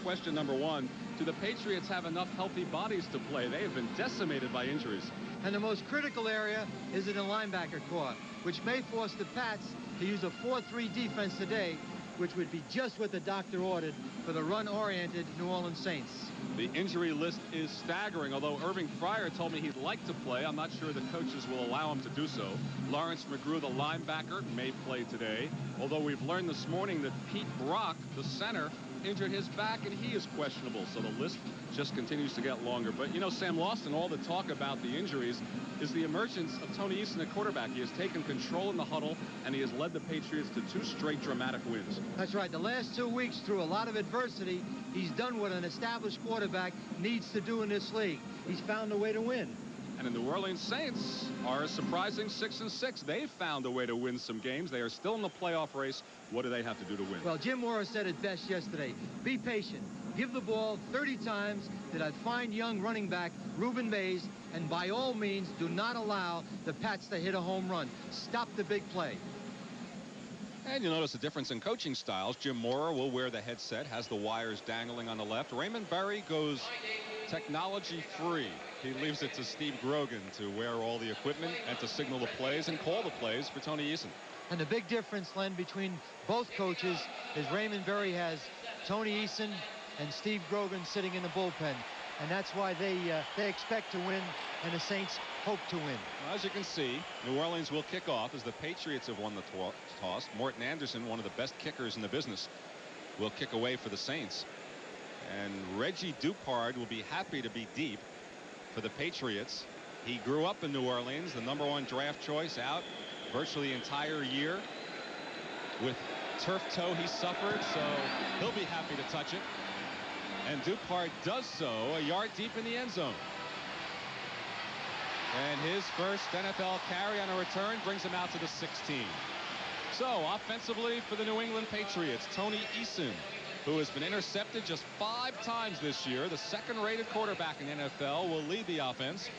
Question number one, do the Patriots have enough healthy bodies to play? They have been decimated by injuries. And the most critical area is in the linebacker corps, which may force the Pats to use a 4-3 defense today, which would be just what the doctor ordered for the run-oriented New Orleans Saints. The injury list is staggering, although Irving Fryer told me he'd like to play. I'm not sure the coaches will allow him to do so. Lawrence McGrew, the linebacker, may play today, although we've learned this morning that Pete Brock, the center, injured his back and he is questionable, so the list just continues to get longer. But you know, Sam Lawson, all the talk about the injuries is the emergence of Tony Eason at quarterback. He has taken control in the huddle and he has led the Patriots to 2 straight dramatic wins. That's right. The last 2 weeks, through a lot of adversity, he's done what an established quarterback needs to do in this league. He's found a way to win. And the New Orleans Saints are a surprising 6-6. They've found a way to win some games. They are still in the playoff race. What do they have to do to win? Well, Jim Mora said it best yesterday. Be patient. Give the ball 30 times to that fine young running back, Reuben Mays, and by all means, do not allow the Pats to hit a home run. Stop the big play. And you'll notice a difference in coaching styles. Jim Mora will wear the headset, has the wires dangling on the left. Raymond Berry goes technology free. He leaves it to Steve Grogan to wear all the equipment and to signal the plays and call the plays for Tony Eason. And the big difference, Len, between both coaches is Raymond Berry has Tony Eason and Steve Grogan sitting in the bullpen. And that's why they expect to win, and the Saints hope to win. Well, as you can see, New Orleans will kick off as the Patriots have won the toss. Morton Anderson, one of the best kickers in the business, will kick away for the Saints. And Reggie Dupard will be happy to be deep for the Patriots. He grew up in New Orleans, the #1 draft choice, out virtually the entire year with turf toe he suffered, so he'll be happy to touch it. And Dupard does so a yard deep in the end zone. And his first NFL carry on a return brings him out to the 16. So offensively for the New England Patriots, Tony Eason, who has been intercepted just 5 times this year, the second-rated quarterback in the NFL, will lead the offense.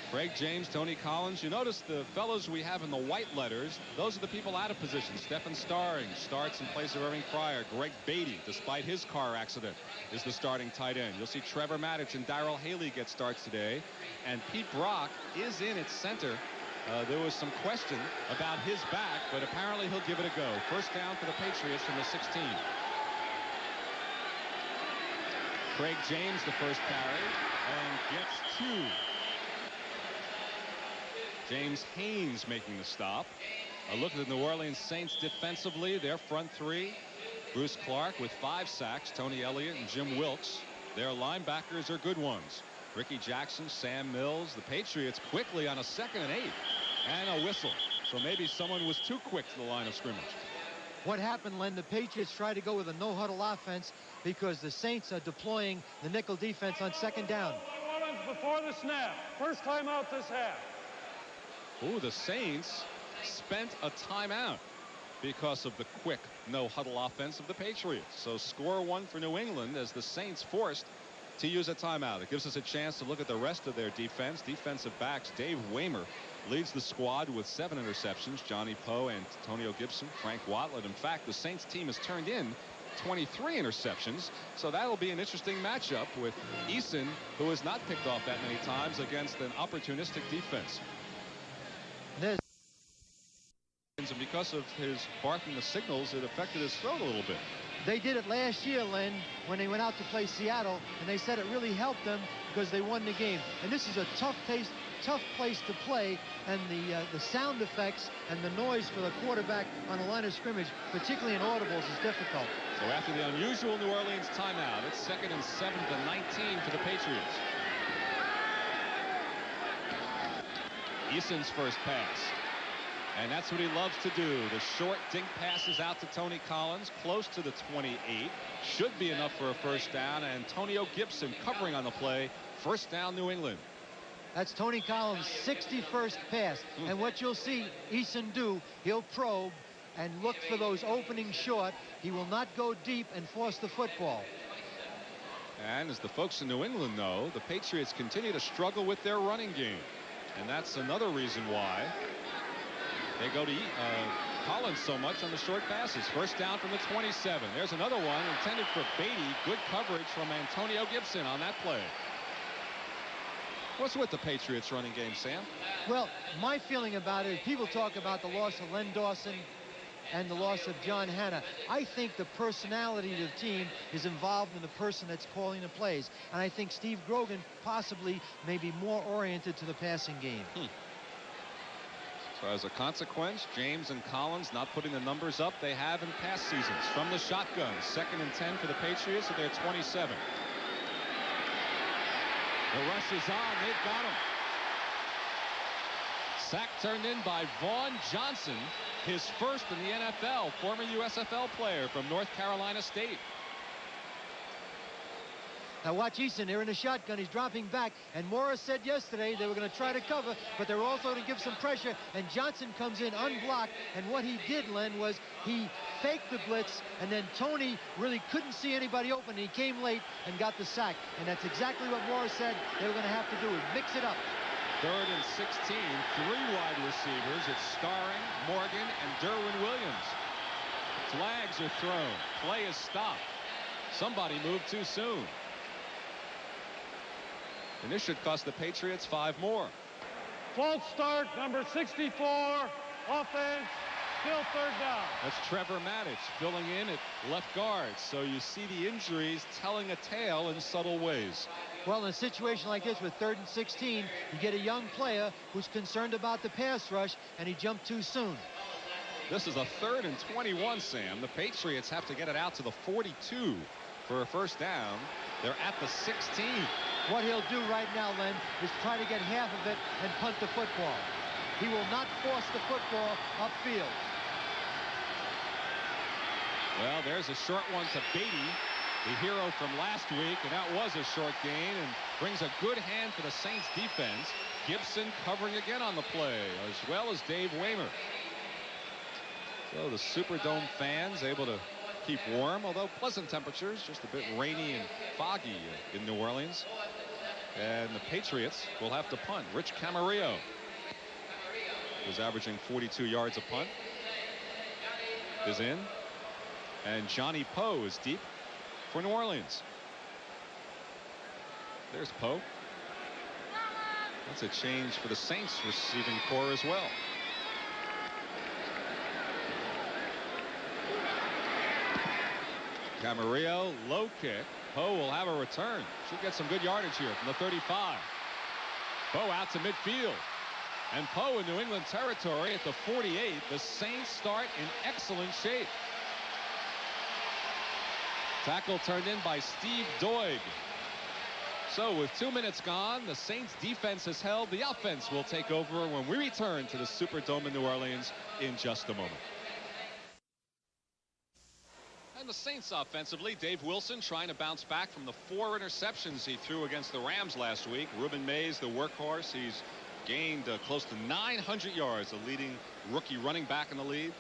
Craig James, Tony Collins. You notice the fellows we have in the white letters, those are the people out of position. Stephen Starring starts in place of Irving Fryer. Greg Beatty, despite his car accident, is the starting tight end. You'll see Trevor Maddich and Darrell Haley get starts today. And Pete Brock is in at center. There was some question about his back, but apparently he'll give it a go. First down for the Patriots from the 16. Craig James, the first carry, and gets 2. James Haynes making the stop. A look at the New Orleans Saints defensively. Their front 3. Bruce Clark with 5 sacks. Tony Elliott and Jim Wilkes. Their linebackers are good ones. Ricky Jackson, Sam Mills. The Patriots quickly on a 2nd and 8. And a whistle. So maybe someone was too quick to the line of scrimmage. What happened, Len? The Patriots tried to go with a no-huddle offense because the Saints are deploying the nickel defense on 2nd down. Before the snap. First time out this half. Ooh, the Saints spent a timeout because of the quick no-huddle offense of the Patriots. So score 1 for New England as the Saints forced to use a timeout. It gives us a chance to look at the rest of their defense. Defensive backs, Dave Waymer leads the squad with 7 interceptions. Johnny Poe, Antonio Gibson, Frank Watlet. In fact, the Saints team has turned in 23 interceptions. So that'll be an interesting matchup with Eason, who has not picked off that many times, against an opportunistic defense. And because of his barking the signals, it affected his throat a little bit. They did it last year, Len, when they went out to play Seattle, and they said it really helped them because they won the game. And this is a tough place to play, and the sound effects and the noise for the quarterback on the line of scrimmage, particularly in audibles, is difficult. So after the unusual New Orleans timeout, it's 2nd and 7 to 19 for the Patriots. Eason's first pass. And that's what he loves to do. The short dink passes out to Tony Collins, close to the 28. Should be enough for a first down. And Antonio Gibson covering on the play. First down, New England. That's Tony Collins' 61st pass. And what you'll see Eason do, he'll probe and look for those openings short. He will not go deep and force the football. And as the folks in New England know, the Patriots continue to struggle with their running game. And that's another reason why they go to Collins so much on the short passes. First down from the 27. There's another one intended for Beatty. Good coverage from Antonio Gibson on that play. What's with the Patriots running game, Sam? Well, my feeling about it is people talk about the loss of Len Dawson and the loss of John Hanna. I think the personality of the team is involved in the person that's calling the plays. And I think Steve Grogan possibly may be more oriented to the passing game. So as a consequence, James and Collins not putting the numbers up they have in past seasons. From the shotgun, 2nd and 10 for the Patriots at their 27. The rush is on. They've got him. Sack turned in by Vaughn Johnson, his first in the NFL, former USFL player from North Carolina State. Now watch Eason. They're in the shotgun. He's dropping back. And Morris said yesterday they were going to try to cover, but they were also going to give some pressure. And Johnson comes in unblocked. And what he did, Len, was he faked the blitz. And then Tony really couldn't see anybody open. He came late and got the sack. And that's exactly what Morris said they were going to have to do, is mix it up. 3rd and 16. 3 wide receivers. It's Starring, Morgan, and Derwin Williams. Flags are thrown. Play is stopped. Somebody moved too soon. And this should cost the Patriots 5 more. False start, number 64. Offense, still 3rd down. That's Trevor Maddich filling in at left guard. So you see the injuries telling a tale in subtle ways. Well, in a situation like this with 3rd and 16, you get a young player who's concerned about the pass rush, and he jumped too soon. This is a 3rd and 21, Sam. The Patriots have to get it out to the 42 for a first down. They're at the 16. What he'll do right now, Len, is try to get half of it and punt the football. He will not force the football upfield. Well, there's a short one to Beatty, the hero from last week, and that was a short gain and brings a good hand for the Saints defense. Gibson covering again on the play, as well as Dave Waymer. So the Superdome fans able to keep warm, although pleasant temperatures, just a bit rainy and foggy in New Orleans. And the Patriots will have to punt. Rich Camarillo is averaging 42 yards a punt. Is in. And Johnny Poe is deep for New Orleans. There's Poe. That's a change for the Saints receiving corps as well. Camarillo, low kick. Poe will have a return. Should get some good yardage here from the 35. Poe out to midfield. And Poe in New England territory at the 48. The Saints start in excellent shape. Tackle turned in by Steve Doig. So with 2 minutes gone, the Saints defense has held. The offense will take over when we return to the Superdome in New Orleans in just a moment. And the Saints offensively, Dave Wilson trying to bounce back from the 4 interceptions he threw against the Rams last week. Ruben Mays, the workhorse, he's gained close to 900 yards, the leading rookie running back in the league.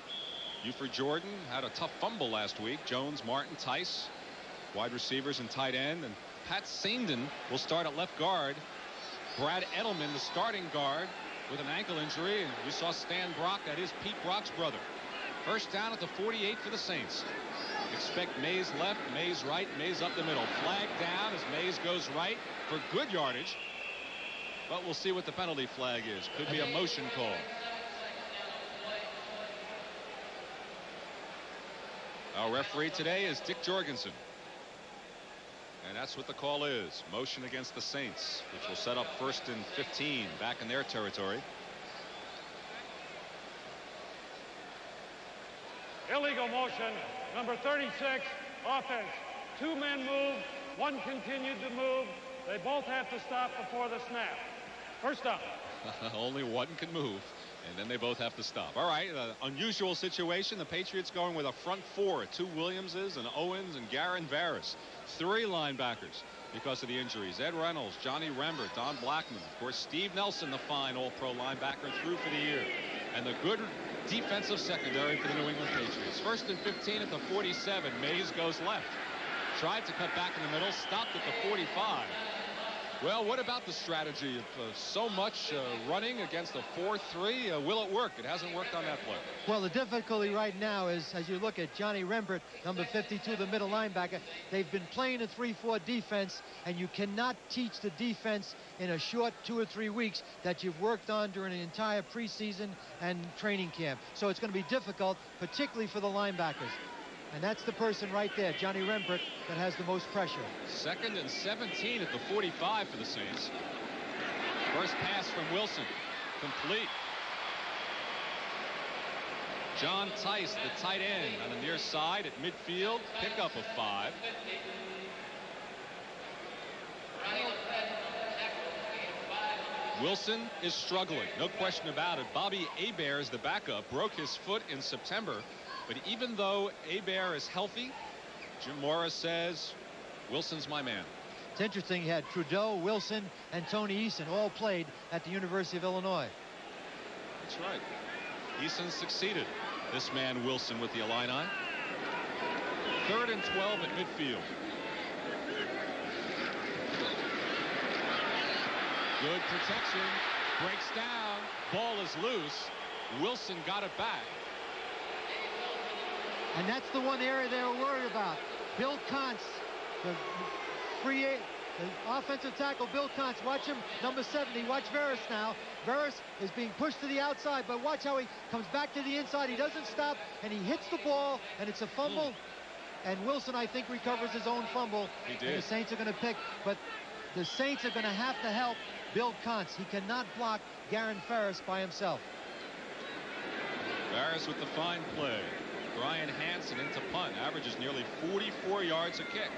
Buford Jordan had a tough fumble last week. Jones, Martin, Tice, wide receivers and tight end. And Pat Saindon will start at left guard. Brad Edelman, the starting guard, with an ankle injury. And you saw Stan Brock, that is Pete Brock's brother. First down at the 48 for the Saints. Expect Mays left, Mays right, Mays up the middle. Flag down as Mays goes right for good yardage. But we'll see what the penalty flag is. Could be a motion call. Our referee today is Dick Jorgensen. And that's what the call is. Motion against the Saints, which will set up 1st and 15 back in their territory. Illegal motion, number 36, offense. 2 men moved, 1 continued to move. They both have to stop before the snap. First down. Only 1 can move, and then they both have to stop. All right, unusual situation. The Patriots going with a front 4, 2 Williamses and Owens and Garin Varys. 3 linebackers because of the injuries. Ed Reynolds, Johnny Rembert, Don Blackman. Of course, Steve Nelson, the fine All-Pro linebacker, through for the year. And the good defensive secondary for the New England Patriots. 1st and 15 at the 47. Mays goes left. Tried to cut back in the middle. Stopped at the 45. Well, what about the strategy of so much running against a 4-3? Will it work? It hasn't worked on that play. Well, the difficulty right now is, as you look at Johnny Rembert, number 52, the middle linebacker, they've been playing a 3-4 defense, and you cannot teach the defense in a short 2 or 3 weeks that you've worked on during the entire preseason and training camp. So it's going to be difficult, particularly for the linebackers. And that's the person right there, Johnny Rembert, that has the most pressure. 2nd and 17 at the 45 for the Saints. First pass from Wilson. Complete. John Tice, the tight end, on the near side at midfield. Pickup of 5. Wilson is struggling, no question about it. Bobby Hebert is the backup. Broke his foot in September. But even though Hebert is healthy, Jim Morris says, Wilson's my man. It's interesting, you had Trudeau, Wilson, and Tony Eason all played at the University of Illinois. That's right. Eason succeeded. This man Wilson with the Illini. 3rd and 12 at midfield. Good protection. Breaks down. Ball is loose. Wilson got it back. And that's the one area they were worried about. Bill Kontz, the offensive tackle, Bill Kontz. Watch him, number 70. Watch Veras now. Veras is being pushed to the outside, but watch how he comes back to the inside. He doesn't stop, and he hits the ball, and it's a fumble. And Wilson, I think, recovers his own fumble. He did. And the Saints are going to pick, but the Saints are going to have to help Bill Kontz. He cannot block Garen Ferris by himself. Ferris with the fine play. Brian Hansen into punt, averages nearly 44 yards a kick.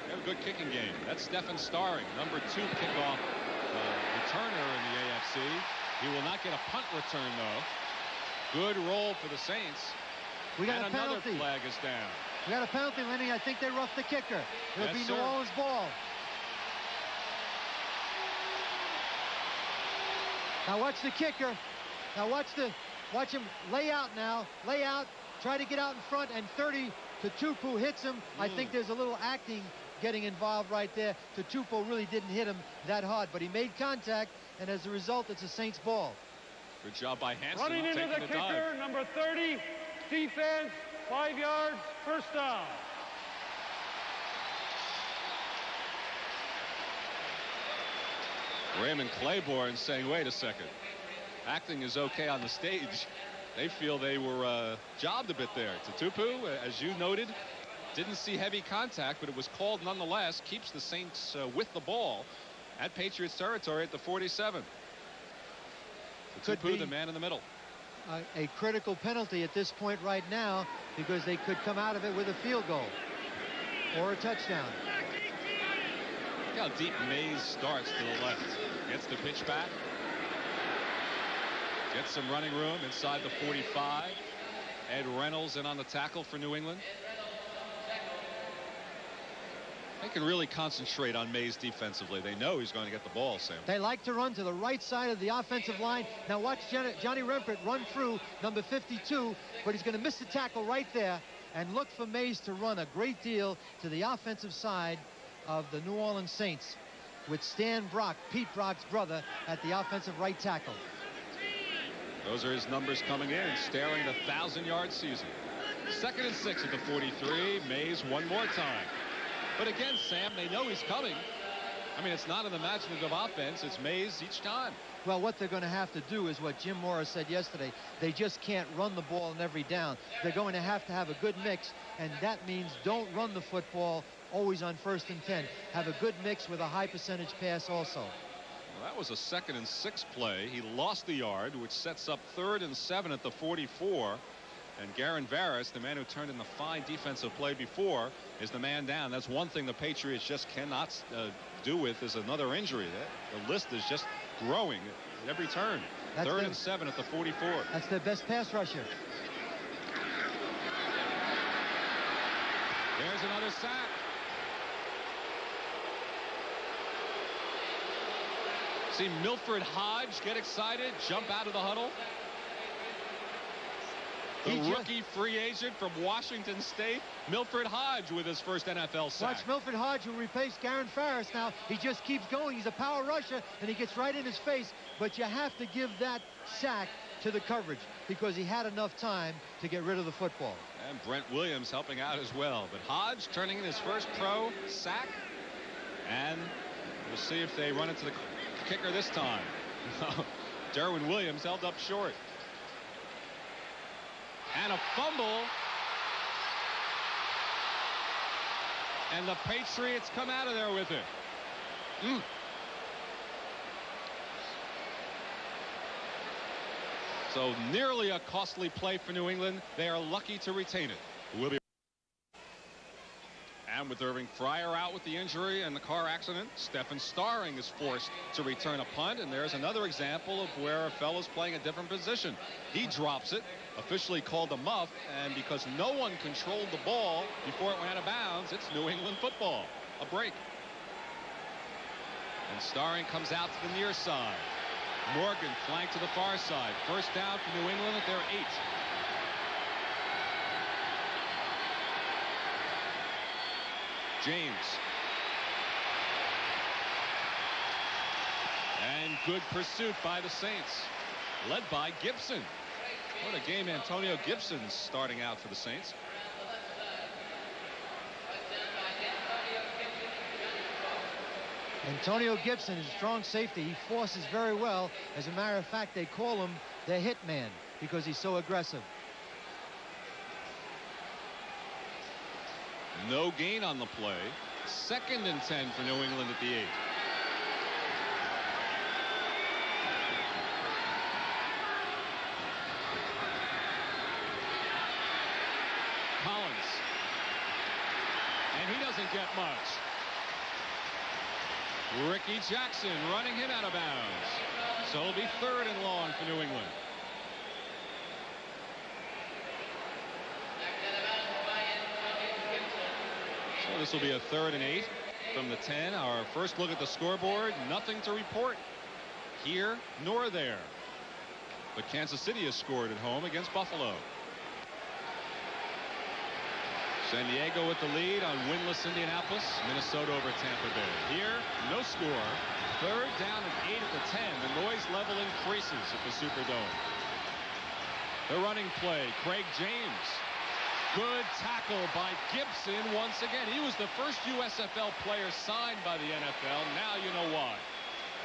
They have a good kicking game. That's Stephen Starring, number 2 kickoff returner in the AFC. He will not get a punt return, though. Good roll for the Saints. We got and a penalty. Another flag is down. We got a penalty, Lenny. I think they roughed the kicker. It'll be New Orleans ball. Now watch the kicker. Now watch him lay out now. Lay out. Try to get out in front, and 30 to Tupu hits him. I think there's a little acting getting involved right there. Tupu really didn't hit him that hard, but he made contact, and as a result, it's a Saints ball. Good job by Hansen. Running into the kicker, dive. number 30, defense, 5 yards, first down. Raymond Claiborne saying, wait a second. Acting is okay on the stage. They feel they were jobbed a bit there. Tupu, as you noted, didn't see heavy contact, but it was called nonetheless. Keeps the Saints with the ball at Patriots territory at the 47. Tupu, the man in the middle. A critical penalty at this point right now, because they could come out of it with a field goal or a touchdown. Look how deep Mays starts to the left. Gets the pitch back. Gets some running room inside the 45. Ed Reynolds in on the tackle for New England. They can really concentrate on Mays defensively. They know he's going to get the ball, Sam. They like to run to the right side of the offensive line. Now watch Johnny Rembert run through number 52, but he's going to miss the tackle right there, and look for Mays to run a great deal to the offensive side of the New Orleans Saints with Stan Brock, Pete Brock's brother, at the offensive right tackle. Those are his numbers coming in, staring at a 1,000-yard season. 2nd and 6 at the 43. Mays one more time. But again, Sam, they know he's coming. I mean, it's not an imaginative offense. It's Mays each time. Well, what they're going to have to do is what Jim Morris said yesterday. They just can't run the ball in every down. They're going to have a good mix, and that means don't run the football always on 1st and 10. Have a good mix with a high percentage pass also. Well, that was a 2nd and 6 play. He lost the yard, which sets up 3rd and 7 at the 44. And Garen Varus, the man who turned in the fine defensive play before, is the man down. That's one thing the Patriots just cannot do with, is another injury. The list is just growing at every turn. 3rd and 7 at the 44. That's their best pass rusher. There's another sack. See Milford Hodge get excited, jump out of the huddle. The rookie free agent from Washington State, Milford Hodge, with his first NFL sack. Watch Milford Hodge, who replaced Garen Farris now. He just keeps going. He's a power rusher, and he gets right in his face. But you have to give that sack to the coverage because he had enough time to get rid of the football. And Brent Williams helping out as well. But Hodge turning in his first pro sack. And we'll see if they run into the kicker this time. Derwin Williams held up short. And a fumble. And the Patriots come out of there with it. So nearly a costly play for New England. They are lucky to retain it. We'll be. And with Irving Fryer out with the injury and the car accident, Stephen Starring is forced to return a punt. And there's another example of where a fellow's playing a different position. He drops it, officially called a muff, and because no one controlled the ball before it went out of bounds, it's New England football. A break. And Starring comes out to the near side. Morgan flanked to the far side. First down for New England at their 8. James. And good pursuit by the Saints, led by Gibson. What a game Antonio Gibson's starting out for the Saints. Antonio Gibson is a strong safety. He forces very well. As a matter of fact, they call him the hit man because he's so aggressive. No gain on the play. 2nd and 10 for New England at the 8. Collins. And he doesn't get much. Ricky Jackson running him out of bounds. So it'll be 3rd and long for New England. So this will be a 3rd and 8 from the 10. Our first look at the scoreboard. Nothing to report here nor there. But Kansas City has scored at home against Buffalo. San Diego with the lead on winless Indianapolis. Minnesota over Tampa Bay. Here, no score. 3rd down and 8 at the 10. The noise level increases at the Superdome. The running play, Craig James. Good tackle by Gibson once again. He was the first USFL player signed by the NFL. Now you know why.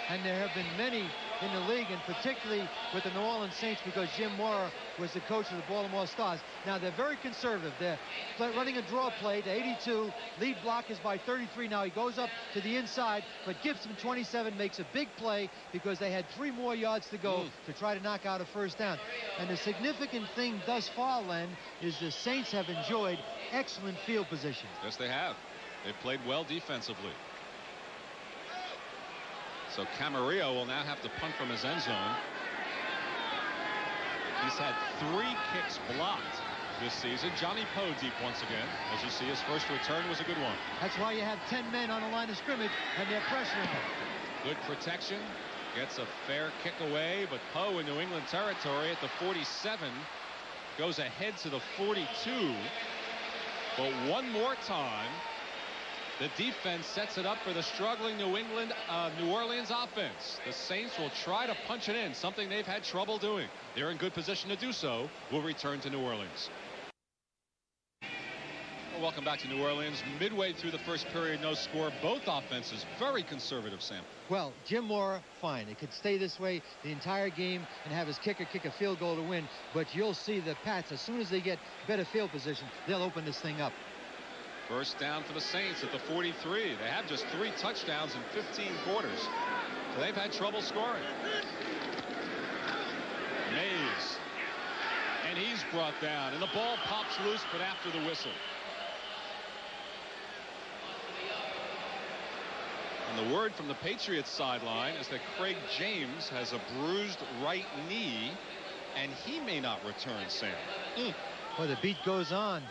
And there have been many in the league, and particularly with the New Orleans Saints, because Jim Mora was the coach of the Baltimore Stars. Now they're very conservative. They're running a draw play to 82. Lead block is by 33. Now he goes up to the inside, but Gibson, 27, makes a big play because they had 3 more yards to go to try to knock out a first down. And the significant thing thus far, Len, is the Saints have enjoyed excellent field position. Yes, they have. They've played well defensively. So Camarillo will now have to punt from his end zone. He's had 3 kicks blocked this season. Johnny Poe deep once again. As you see, his first return was a good one. That's why you have 10 men on the line of scrimmage, and they're pressuring him. Good protection. Gets a fair kick away, but Poe in New England territory at the 47. Goes ahead to the 42. But one more time, the defense sets it up for the struggling New Orleans offense. The Saints will try to punch it in, something they've had trouble doing. They're in good position to do so. We'll return to New Orleans. Well, welcome back to New Orleans. Midway through the first period, no score. Both offenses very conservative, Sam. Well, Jim Mora, fine. It could stay this way the entire game and have his kicker kick a field goal to win. But you'll see the Pats, as soon as they get better field position, they'll open this thing up. First down for the Saints at the 43. They have just 3 touchdowns in 15 quarters. So they've had trouble scoring. Mays. And he's brought down. And the ball pops loose, but after the whistle. And the word from the Patriots sideline is that Craig James has a bruised right knee, and he may not return, Sam. Well, the beat goes on.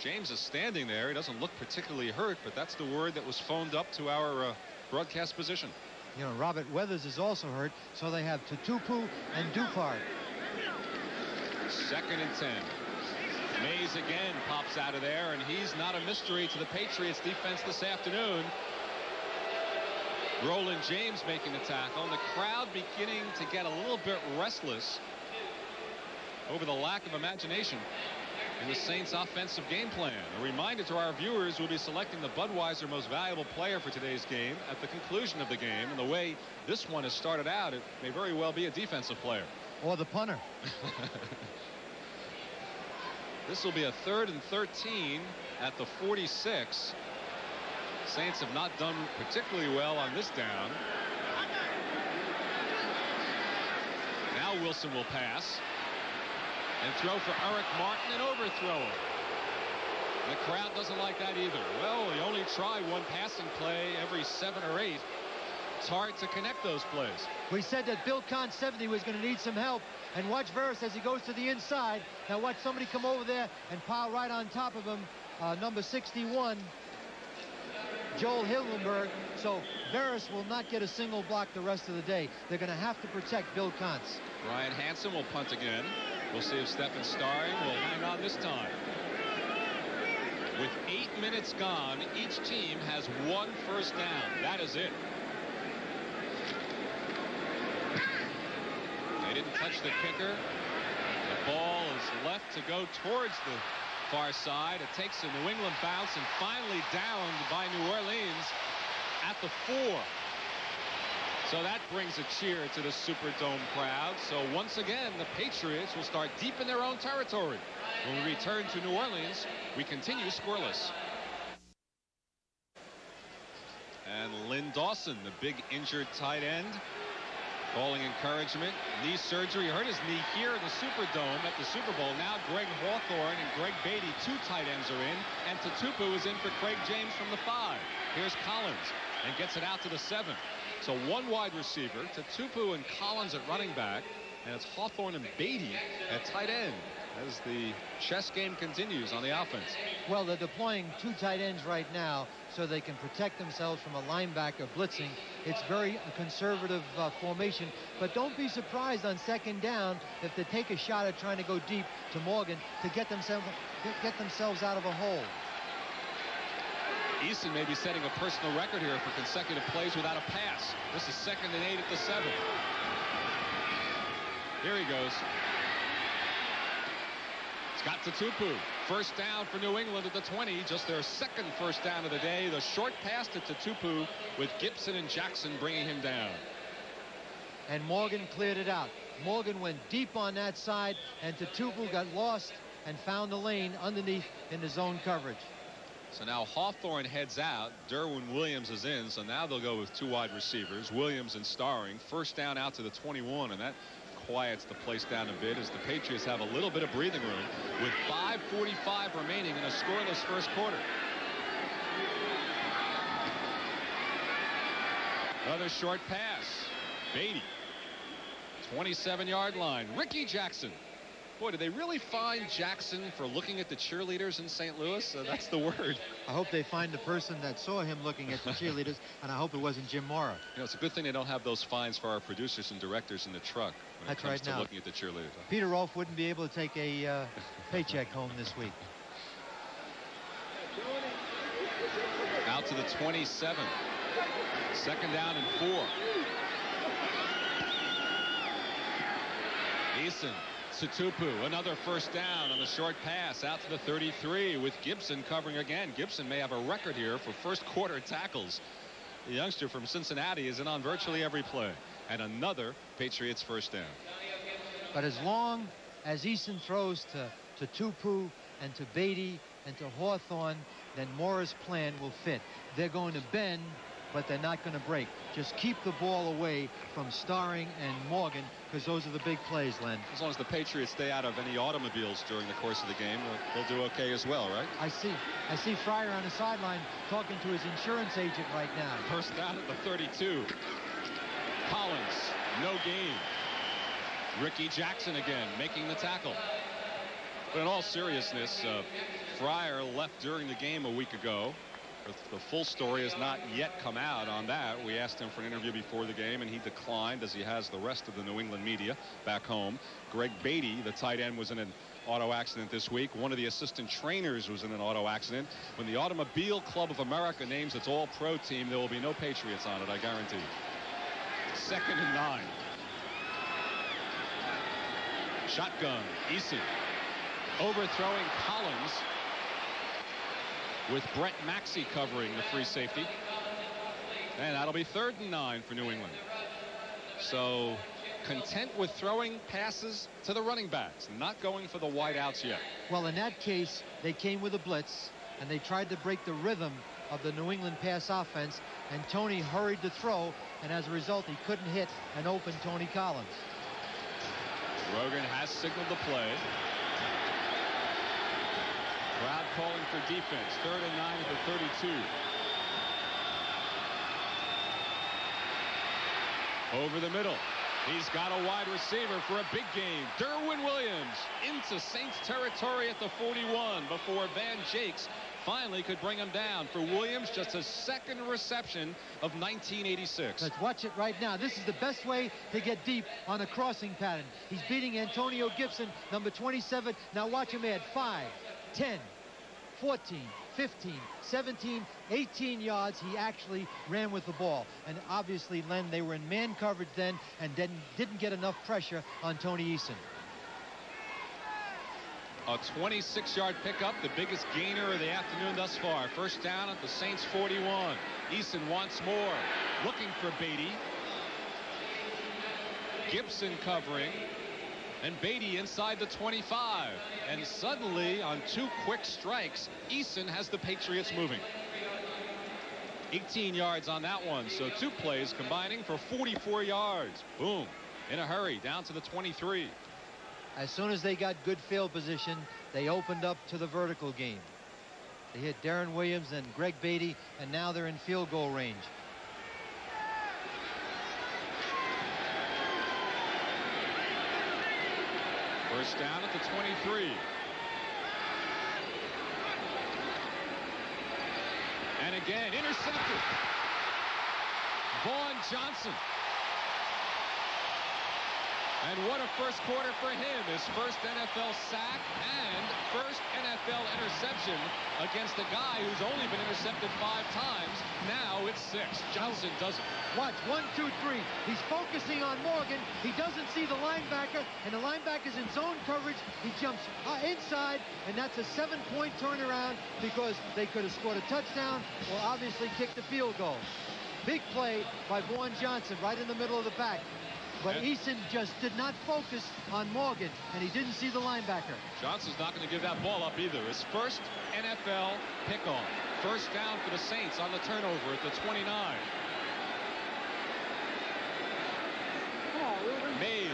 James is standing there. He doesn't look particularly hurt, but that's the word that was phoned up to our broadcast position. You know, Robert Weathers is also hurt, so they have Tutupu and Dupart. 2nd and 10. Mays again pops out of there, and he's not a mystery to the Patriots defense this afternoon. Roland James making the tackle, and the crowd beginning to get a little bit restless over the lack of imagination in the Saints offensive game plan. A reminder to our viewers, we'll be selecting the Budweiser most valuable player for today's game at the conclusion of the game, and the way this one has started out, it may very well be a defensive player. Or the punter. This will be a 3rd and 13 at the 46. Saints have not done particularly well on this down. Now Wilson will pass and throw for Eric Martin and overthrow it. The crowd doesn't like that either. Well, we only try one passing play every 7 or 8. It's hard to connect those plays. We said that Bill Kahn 70 was going to need some help. And watch Veras as he goes to the inside. Now watch somebody come over there and pile right on top of him. Number 61, Joel Hillenberg. So Veras will not get a single block the rest of the day. They're going to have to protect Bill Kuntz. Ryan Hansen will punt again. We'll see if Stephen Starring will hang on this time. With 8 minutes gone, each team has 1 first down. That is it. They didn't touch the kicker. The ball is left to go towards the far side. It takes a New England bounce and finally downed by New Orleans at the 4. So that brings a cheer to the Superdome crowd. So once again, the Patriots will start deep in their own territory. When we return to New Orleans, we continue scoreless. And Lynn Dawson, the big injured tight end, calling encouragement. Knee surgery. Hurt his knee here in the Superdome at the Super Bowl. Now Greg Hawthorne and Greg Beatty, 2 tight ends, are in. And Tatupu is in for Craig James from the 5. Here's Collins and gets it out to the 7. So 1 wide receiver, Tatupu and Collins at running back. And it's Hawthorne and Beatty at tight end as the chess game continues on the offense. Well, they're deploying 2 tight ends right now so they can protect themselves from a linebacker blitzing. It's very conservative formation, but don't be surprised on 2nd down if they take a shot at trying to go deep to Morgan to get themselves out of a hole. Eason may be setting a personal record here for consecutive plays without a pass. This is 2nd and 8 at the 7. Here he goes. Got Tatupu. First down for New England at the 20. Just their 2nd first down of the day. The short pass to Tatupu with Gibson and Jackson bringing him down. And Morgan cleared it out. Morgan went deep on that side, and Tatupu got lost and found the lane underneath in the zone coverage. So now Hawthorne heads out. Derwin Williams is in. So now they'll go with 2 wide receivers, Williams and Starring. First down out to the 21, and that quiets the place down a bit as the Patriots have a little bit of breathing room with 5:45 remaining in a scoreless first quarter. Another short pass. Beatty. 27-yard line. Ricky Jackson. Boy, did they really find Jackson for looking at the cheerleaders in St. Louis? That's the word. I hope they find the person that saw him looking at the cheerleaders, and I hope it wasn't Jim Mora. You know, it's a good thing they don't have those fines for our producers and directors in the truck when it comes to looking at the cheerleaders. Peter Rolfe wouldn't be able to take a paycheck home this week. Out to the 27. 2nd down and 4. Eason. Tatupu, another first down on the short pass out to the 33 with Gibson covering again. Gibson may have a record here for first quarter tackles. The youngster from Cincinnati is in on virtually every play. And another Patriots first down. But as long as Eason throws to Tatupu and to Beatty and to Hawthorne, then Mora's plan will fit. They're going to bend, but they're not going to break. Just keep the ball away from Starring and Morgan, because those are the big plays, Len. As long as the Patriots stay out of any automobiles during the course of the game, they'll do okay as well, right? I see Fryer on the sideline talking to his insurance agent right now. First down at the 32. Collins, no gain. Ricky Jackson again making the tackle. But in all seriousness, Fryer left during the game a week ago. The full story has not yet come out on that. We asked him for an interview before the game, and he declined, as he has the rest of the New England media back home. Greg Beatty, the tight end, was in an auto accident this week. One of the assistant trainers was in an auto accident. When the Automobile Club of America names its all-pro team, there will be no Patriots on it, I guarantee. 2nd and 9. Shotgun. Eason overthrowing Collins, with Brett Maxey covering the free safety. And that'll be 3rd and 9 for New England. So content with throwing passes to the running backs, not going for the wideouts yet. Well, in that case, they came with a blitz, and they tried to break the rhythm of the New England pass offense, and Tony hurried to throw, and as a result, he couldn't hit an open Tony Collins. Rogan has signaled the play. Crowd calling for defense. 3rd and 9 at the 32. Over the middle. He's got a wide receiver for a big game. Derwin Williams into Saints territory at the 41 before Van Jakes finally could bring him down. For Williams, just his 2nd reception of 1986. Let's watch it right now. This is the best way to get deep on a crossing pattern. He's beating Antonio Gibson, number 27. Now watch him add 5, 10, 14, 15, 17, 18 yards. He actually ran with the ball. And obviously, Len, they were in man coverage then and didn't get enough pressure on Tony Eason. A 26-yard pickup, the biggest gainer of the afternoon thus far. 1st down at the Saints 41. Eason once more looking for Beatty. Gibson covering. And Beatty inside the 25. And suddenly, on 2 quick strikes, Eason has the Patriots moving. 18 yards on that one. So 2 plays combining for 44 yards. Boom. In a hurry, down to the 23. As soon as they got good field position, they opened up to the vertical game. They hit Darren Williams and Greg Beatty, and now they're in field goal range. First down at the 23. And again, intercepted. Vaughn Johnson. And what a first quarter for him. His first NFL sack and first NFL interception against a guy who's only been intercepted 5 times. Now it's 6. Johnson does it. Watch, 1, 2, 3. He's focusing on Morgan. He doesn't see the linebacker, and the linebacker's in zone coverage. He jumps inside, and that's a 7-point turnaround because they could have scored a touchdown or obviously kicked the field goal. Big play by Vaughn Johnson right in the middle of the pack. But Eason just did not focus on Morgan, and he didn't see the linebacker. Johnson's not going to give that ball up either. His first NFL pickoff. First down for the Saints on the turnover at the 29. Mays.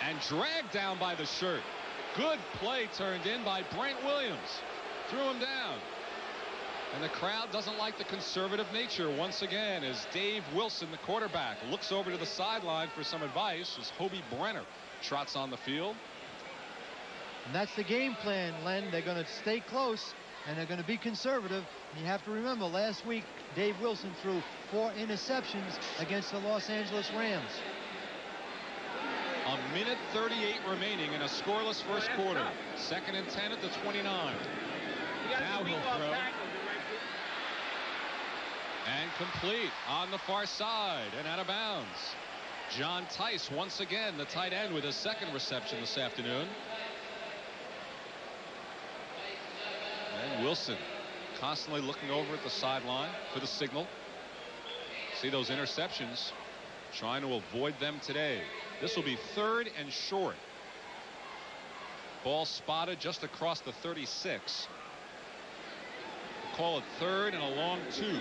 And dragged down by the shirt. Good play turned in by Brent Williams. Threw him down. And the crowd doesn't like the conservative nature once again as Dave Wilson, the quarterback, looks over to the sideline for some advice as Hobie Brenner trots on the field. And that's the game plan, Len. They're going to stay close, and they're going to be conservative. And you have to remember, last week, Dave Wilson threw 4 interceptions against the Los Angeles Rams. A minute 38 remaining in a scoreless first quarter. 2nd and 10 at the 29. Now he'll throw. And complete on the far side and out of bounds. John Tice once again, the tight end, with his 2nd reception this afternoon. And Wilson constantly looking over at the sideline for the signal. See those interceptions, trying to avoid them today. This will be 3rd and short. Ball spotted just across the 36. Call it 3rd and a long 2. And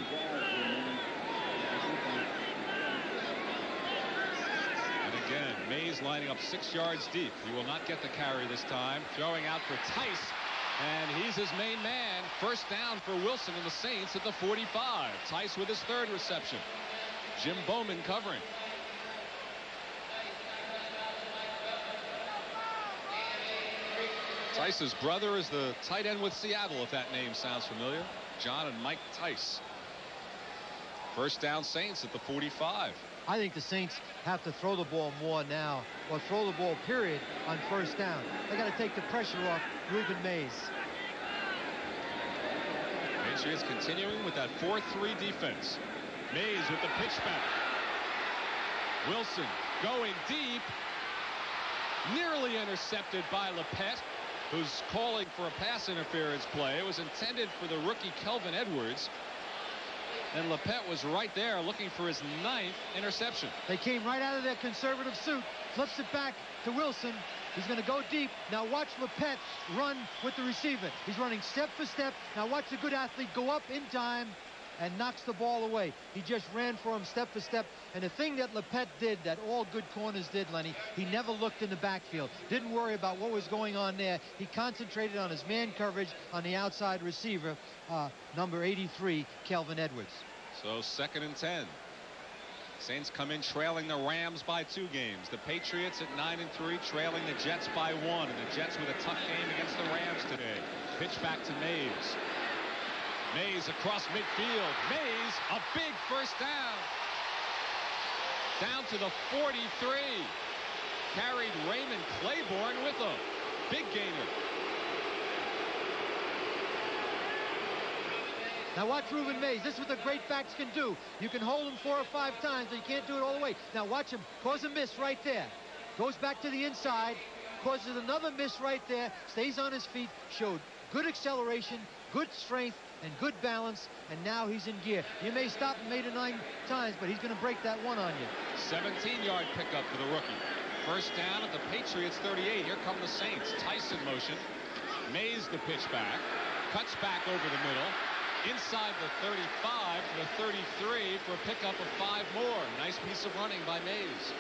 again, Mays lining up 6 yards deep. He will not get the carry this time. Throwing out for Tice, and he's his main man. First down for Wilson and the Saints at the 45. Tice with his 3rd reception. Jim Bowman covering. Tice's brother is the tight end with Seattle, if that name sounds familiar. John and Mike Tice. First down, Saints at the 45. I think the Saints have to throw the ball more now, or throw the ball, period, on first down. They got to take the pressure off Ruben Mays. Patriots continuing with that 4-3 defense. Mays with the pitch back. Wilson going deep. Nearly intercepted by Lepet, who's calling for a pass interference play. It was intended for the rookie Kelvin Edwards. And Lepet was right there looking for his 9th interception. They came right out of their conservative suit, flips it back to Wilson. He's going to go deep. Now watch Lepet run with the receiver. He's running step for step. Now watch the good athlete go up in time and knocks the ball away. He just ran for him step for step. And the thing that Lepet did, that all good corners did, Lenny, he never looked in the backfield. Didn't worry about what was going on there. He concentrated on his man coverage on the outside receiver, number 83, Kelvin Edwards. So 2nd and 10. Saints come in trailing the Rams by 2 games. The Patriots at 9-3, trailing the Jets by 1. And the Jets with a tough game against the Rams today. Pitch back to Mays. Mays across midfield. Mays, a big first down. Down to the 43. Carried Raymond Claiborne with him. Big gainer. Now watch Ruben Mays. This is what the great backs can do. You can hold him 4 or 5 times, but you can't do it all the way. Now watch him cause a miss right there. Goes back to the inside, causes another miss right there, stays on his feet, showed good acceleration, good strength, and good balance, and now he's in gear. You may stop him 8 or 9 times, but he's going to break that one on you. 17-yard pickup for the rookie. First down at the Patriots 38. Here come the Saints. Tyson motion. Mays the pitch back. Cuts back over the middle. Inside the 35 to the 33 for a pickup of 5 more. Nice piece of running by Mays.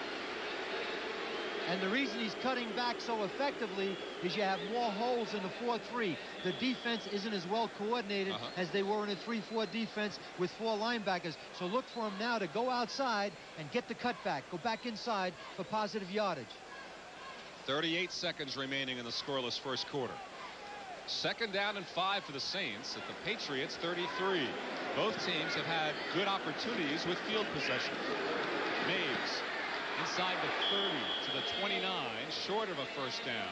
And the reason he's cutting back so effectively is you have more holes in the 4-3. The defense isn't as well coordinated as they were in a 3-4 defense with 4 linebackers. So look for him now to go outside and get the cutback. Go back inside for positive yardage. 38 seconds remaining in the scoreless first quarter. 2nd down and 5 for the Saints at the Patriots 33. Both teams have had good opportunities with field possession. Mays inside the 30 to the 29, short of a first down.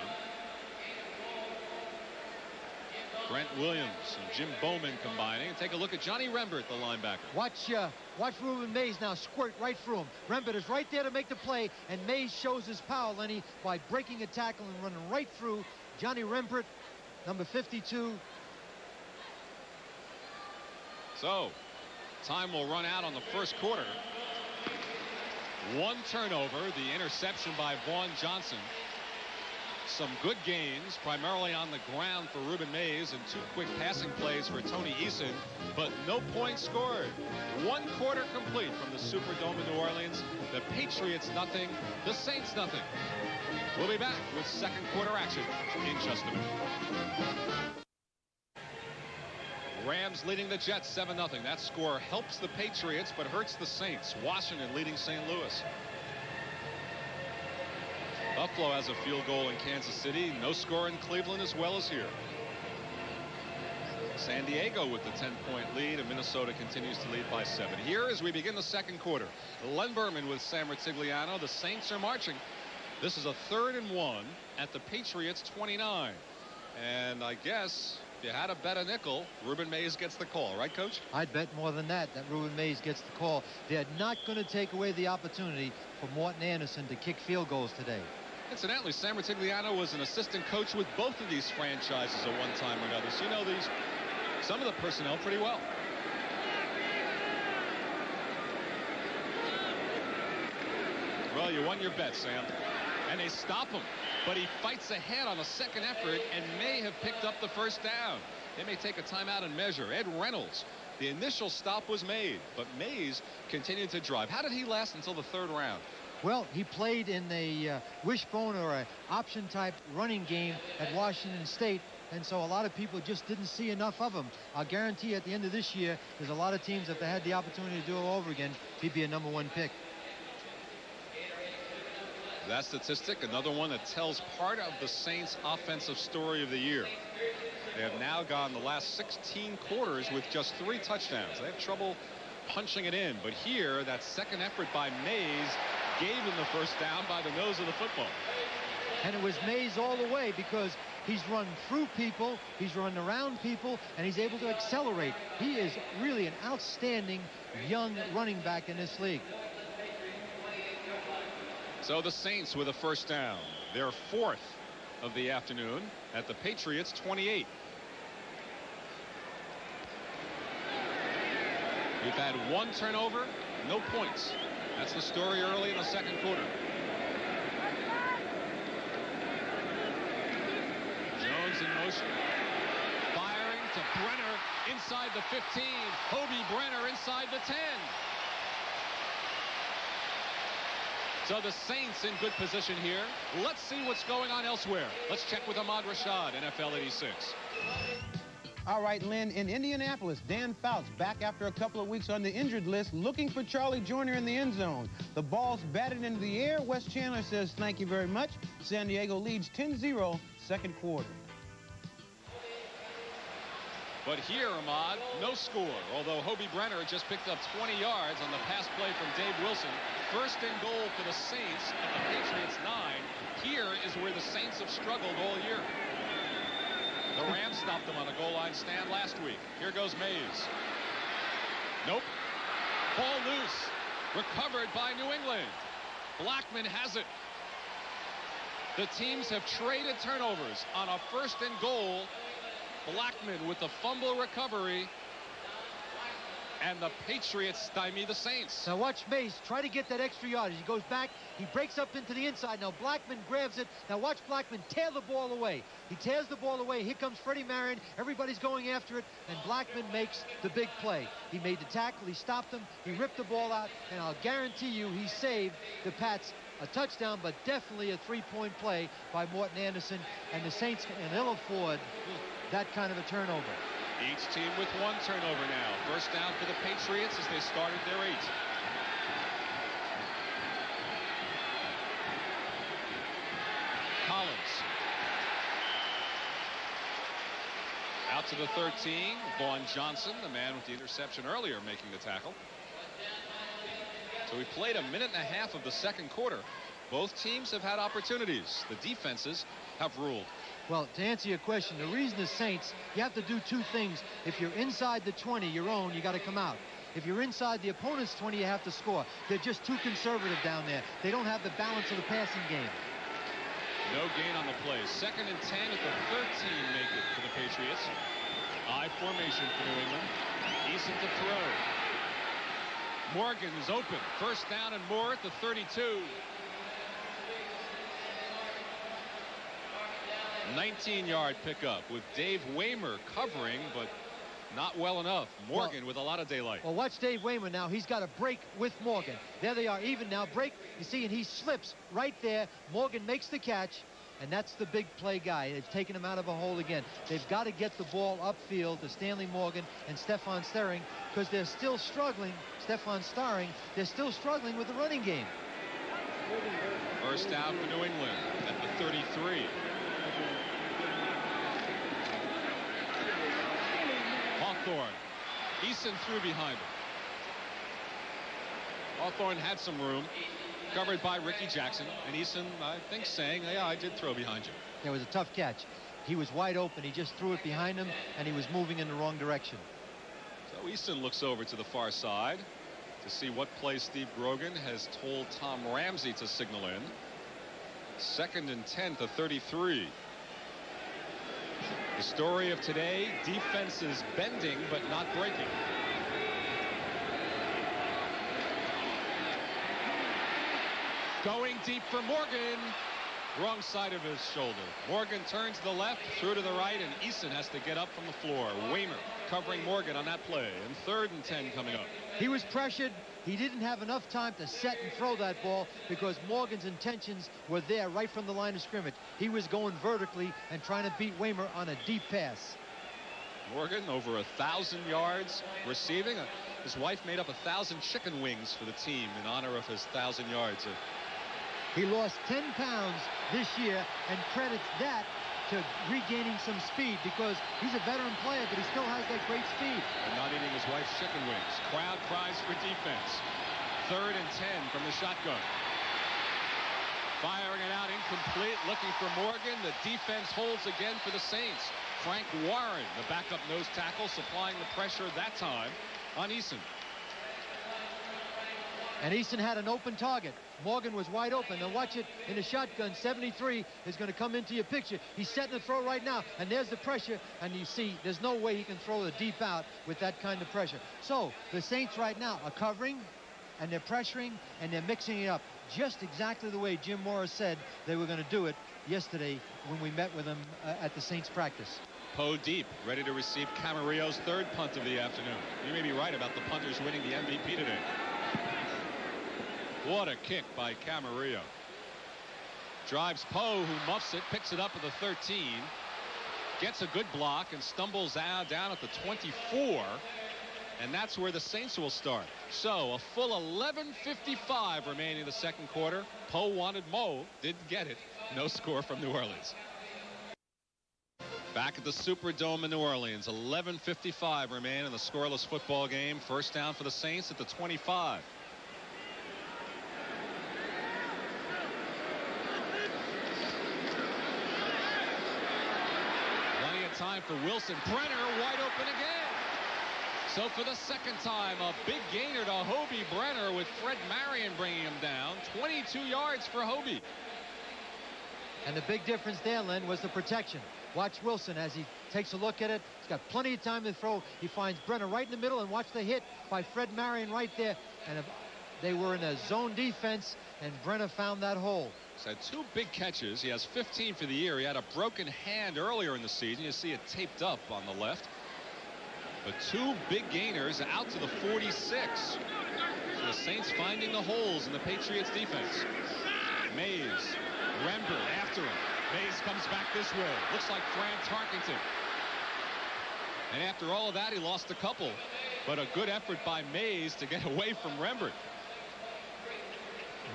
Brent Williams and Jim Bowman combining. Take a look at Johnny Rembert, the linebacker. Watch Ruben Mays now squirt right through him. Rembert is right there to make the play, and Mays shows his power, Lenny, by breaking a tackle and running right through Johnny Rembert, number 52. So, time will run out on the first quarter. 1 turnover, the interception by Vaughn Johnson. Some good gains, primarily on the ground for Ruben Mays, and 2 quick passing plays for Tony Eason, but no points scored. 1 quarter complete from the Superdome in New Orleans. The Patriots nothing, the Saints nothing. We'll be back with second quarter action in just a minute. Rams leading the Jets 7-0. That score helps the Patriots but hurts the Saints. Washington leading St. Louis. Buffalo has a field goal in Kansas City. No score in Cleveland as well as here. San Diego with the 10-point lead, and Minnesota continues to lead by 7. Here as we begin the second quarter, Len Berman with Sam Rutigliano. The Saints are marching. This is a 3rd and 1 at the Patriots 29. And I guess if you had to bet a nickel, Ruben Mays gets the call, right, Coach? I'd bet more than that Ruben Mays gets the call. They're not going to take away the opportunity for Morton Anderson to kick field goals today. Incidentally, Sam Rutigliano was an assistant coach with both of these franchises at one time or another. So you know some of the personnel pretty well. Well, you won your bet, Sam. And they stop him. But he fights ahead on a second effort and may have picked up the first down. They may take a timeout and measure. Ed Reynolds, the initial stop was made, but Mays continued to drive. How did he last until the 3rd round? Well, he played in a wishbone or an option type running game at Washington State, and so a lot of people just didn't see enough of him. I'll guarantee at the end of this year, there's a lot of teams, if they had the opportunity to do it all over again, he'd be a #1 pick. That statistic, another one that tells part of the Saints' offensive story of the year. They have now gone the last 16 quarters with just 3 touchdowns. They have trouble punching it in, but here that second effort by Mays gave him the first down by the nose of the football. And it was Mays all the way, because he's run through people, he's run around people, and he's able to accelerate. He is really an outstanding young running back in this league. So the Saints with a first down, their 4th of the afternoon at the Patriots 28. We've had 1 turnover, no points. That's the story early in the second quarter. Jones in motion. Firing to Brenner inside the 15. Hobie Brenner inside the 10. So the Saints in good position here. Let's see what's going on elsewhere. Let's check with Ahmad Rashad, NFL 86. All right, Lynn, in Indianapolis, Dan Fouts back after a couple of weeks on the injured list, looking for Charlie Joyner in the end zone. The ball's batted into the air. Wes Chandler says thank you very much. San Diego leads 10-0, second quarter. But here, Ahmad, no score, although Hobie Brenner just picked up 20 yards on the pass play from Dave Wilson. First and goal for the Saints at the Patriots 9. Here is where the Saints have struggled all year. The Rams stopped them on a goal line stand last week. Here goes Mays. Nope. Ball loose. Recovered by New England. Blackman has it. The teams have traded turnovers on a first and goal. Blackman with the fumble recovery. And the Patriots stymie the Saints. Now watch Mays try to get that extra yardage. He goes back. He breaks up into the inside. Now Blackman grabs it. Now watch Blackman tear the ball away. He tears the ball away. Here comes Freddie Marion. Everybody's going after it. And Blackman makes the big play. He made the tackle. He stopped him. He ripped the ball out. And I'll guarantee you he saved the Pats a touchdown, but definitely a 3-point play by Morton Anderson. And the Saints can ill afford that kind of a turnover. Each team with 1 turnover now. First down for the Patriots as they started their 8. Collins. Out to the 13. Vaughn Johnson, the man with the interception earlier, making the tackle. So we played a minute and a half of the second quarter. Both teams have had opportunities. The defenses have ruled. Well, to answer your question, the reason the Saints, you have to do 2 things. If you're inside the 20, your own, you got to come out. If you're inside the opponent's 20, you have to score. They're just too conservative down there. They don't have the balance of the passing game. No gain on the play. 2nd and 10 at the 13 make it for the Patriots. I formation for New England. Eason to throw. Morgan is open. First down and more at the 32. 19-yard pickup with Dave Waymer covering, but not well enough. Morgan with a lot of daylight. Well, watch Dave Waymer now. He's got a break with Morgan. There they are, even now. Break, you see, and he slips right there. Morgan makes the catch, and that's the big play guy. They've taken him out of a hole again. They've got to get the ball upfield to Stanley Morgan and Stefan Sterling, because they're still struggling. Stefan Starring, they're still struggling with the running game. First down for New England at the 33. Hawthorne. Eason threw behind him. Hawthorne had some room, covered by Ricky Jackson, and Eason, I think, saying, yeah, I did throw behind you. It was a tough catch. He was wide open. He just threw it behind him, and he was moving in the wrong direction. So Eason looks over to the far side to see what play Steve Grogan has told Tom Ramsey to signal in. 2nd and 10 to 33. The story of today, defenses bending but not breaking. Going deep for Morgan. Wrong side of his shoulder. Morgan turns to the left, through to the right, and Eason has to get up from the floor. Waymer covering Morgan on that play. And 3rd and 10 coming up. He was pressured. He didn't have enough time to set and throw that ball because Morgan's intentions were there right from the line of scrimmage. He was going vertically and trying to beat Waymer on a deep pass. Morgan over 1,000 yards receiving. His wife made up 1,000 chicken wings for the team in honor of his 1,000 yards. He lost 10 pounds this year and credits that to regaining some speed because he's a veteran player, but he still has that great speed. And not eating his wife's chicken wings. Crowd cries for defense. 3rd and 10 from the shotgun. Firing it out incomplete, looking for Morgan. The defense holds again for the Saints. Frank Warren, the backup nose tackle, supplying the pressure that time on Eason. And Eason had an open target. Morgan was wide open. Now watch it in the shotgun. 73 is going to come into your picture. He's setting the throw right now, and there's the pressure. And you see, there's no way he can throw the deep out with that kind of pressure. So the Saints right now are covering, and they're pressuring, and they're mixing it up just exactly the way Jim Morris said they were going to do it yesterday when we met with them at the Saints practice. Poe deep, ready to receive Camarillo's 3rd punt of the afternoon. You may be right about the punters winning the MVP today. What a kick by Camarillo. Drives Poe, who muffs it, picks it up at the 13. Gets a good block and stumbles out down at the 24. And that's where the Saints will start. So a full 11:55 remaining in the second quarter. Poe wanted Mo, didn't get it. No score from New Orleans. Back at the Superdome in New Orleans. 11:55 remain in the scoreless football game. First down for the Saints at the 25. Plenty of time for Wilson. Brenner wide open again. So for the second time, a big gainer to Hobie Brenner with Fred Marion bringing him down. 22 yards for Hobie. And the big difference there, Len, was the protection. Watch Wilson as he takes a look at it. He's got plenty of time to throw. He finds Brenner right in the middle, and watch the hit by Fred Marion right there. And they were in a zone defense, and Brenner found that hole. He's had 2 big catches. He has 15 for the year. He had a broken hand earlier in the season. You see it taped up on the left. But 2 big gainers out to the 46. So the Saints finding the holes in the Patriots defense. Mays, Rembert after him. Mays comes back this way. Looks like Fran Tarkenton. And after all of that, he lost a couple. But a good effort by Mays to get away from Rembert.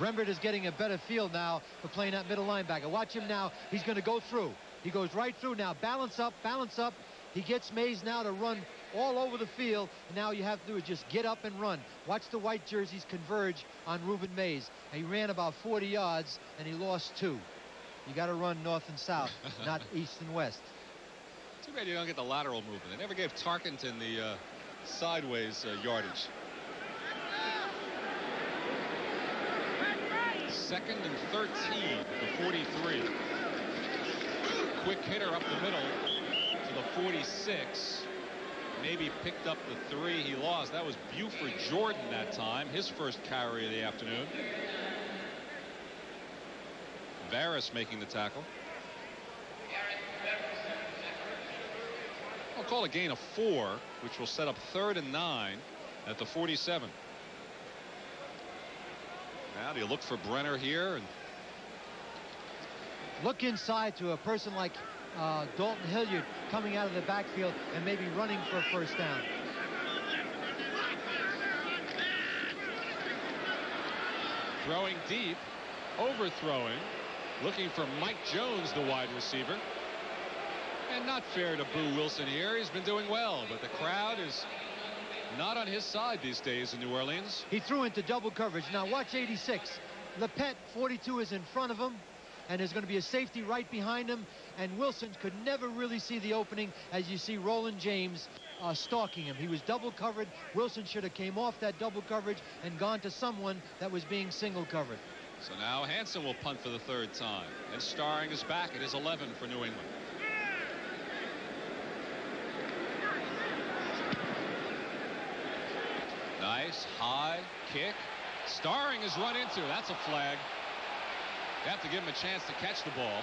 Rembert is getting a better feel now for playing that middle linebacker. Watch him now. He's going to go through. He goes right through now. Balance up, balance up. He gets Mays now to run all over the field. And now you have to do is just get up and run. Watch the white jerseys converge on Reuben Mays. And he ran about 40 yards, and he lost 2. You got to run north and south, not east and west. Too bad you don't get the lateral movement. They never gave Tarkenton the sideways yardage. 2nd and 13 to 43. Quick hitter up the middle to the 46. Maybe picked up the 3 he lost. That was Buford Jordan that time, his first carry of the afternoon. Varys making the tackle. I'll call a gain of 4, which will set up 3rd and 9 at the 47. Now do you look for Brenner here? And look inside to a person like Dalton Hilliard coming out of the backfield and maybe running for a first down. Throwing deep, overthrowing, looking for Mike Jones, the wide receiver. And not fair to boo Wilson here. He's been doing well, but the crowd is not on his side these days in New Orleans. He threw into double coverage. Now watch 86. Lepet, 42, is in front of him, and there's going to be a safety right behind him, and Wilson could never really see the opening as you see Roland James stalking him. He was double covered. Wilson should have came off that double coverage and gone to someone that was being single covered. So now Hansen will punt for the 3rd time, and Starring is back at his 11 for New England. Nice high kick. Starring is run into. That's a flag. You have to give him a chance to catch the ball.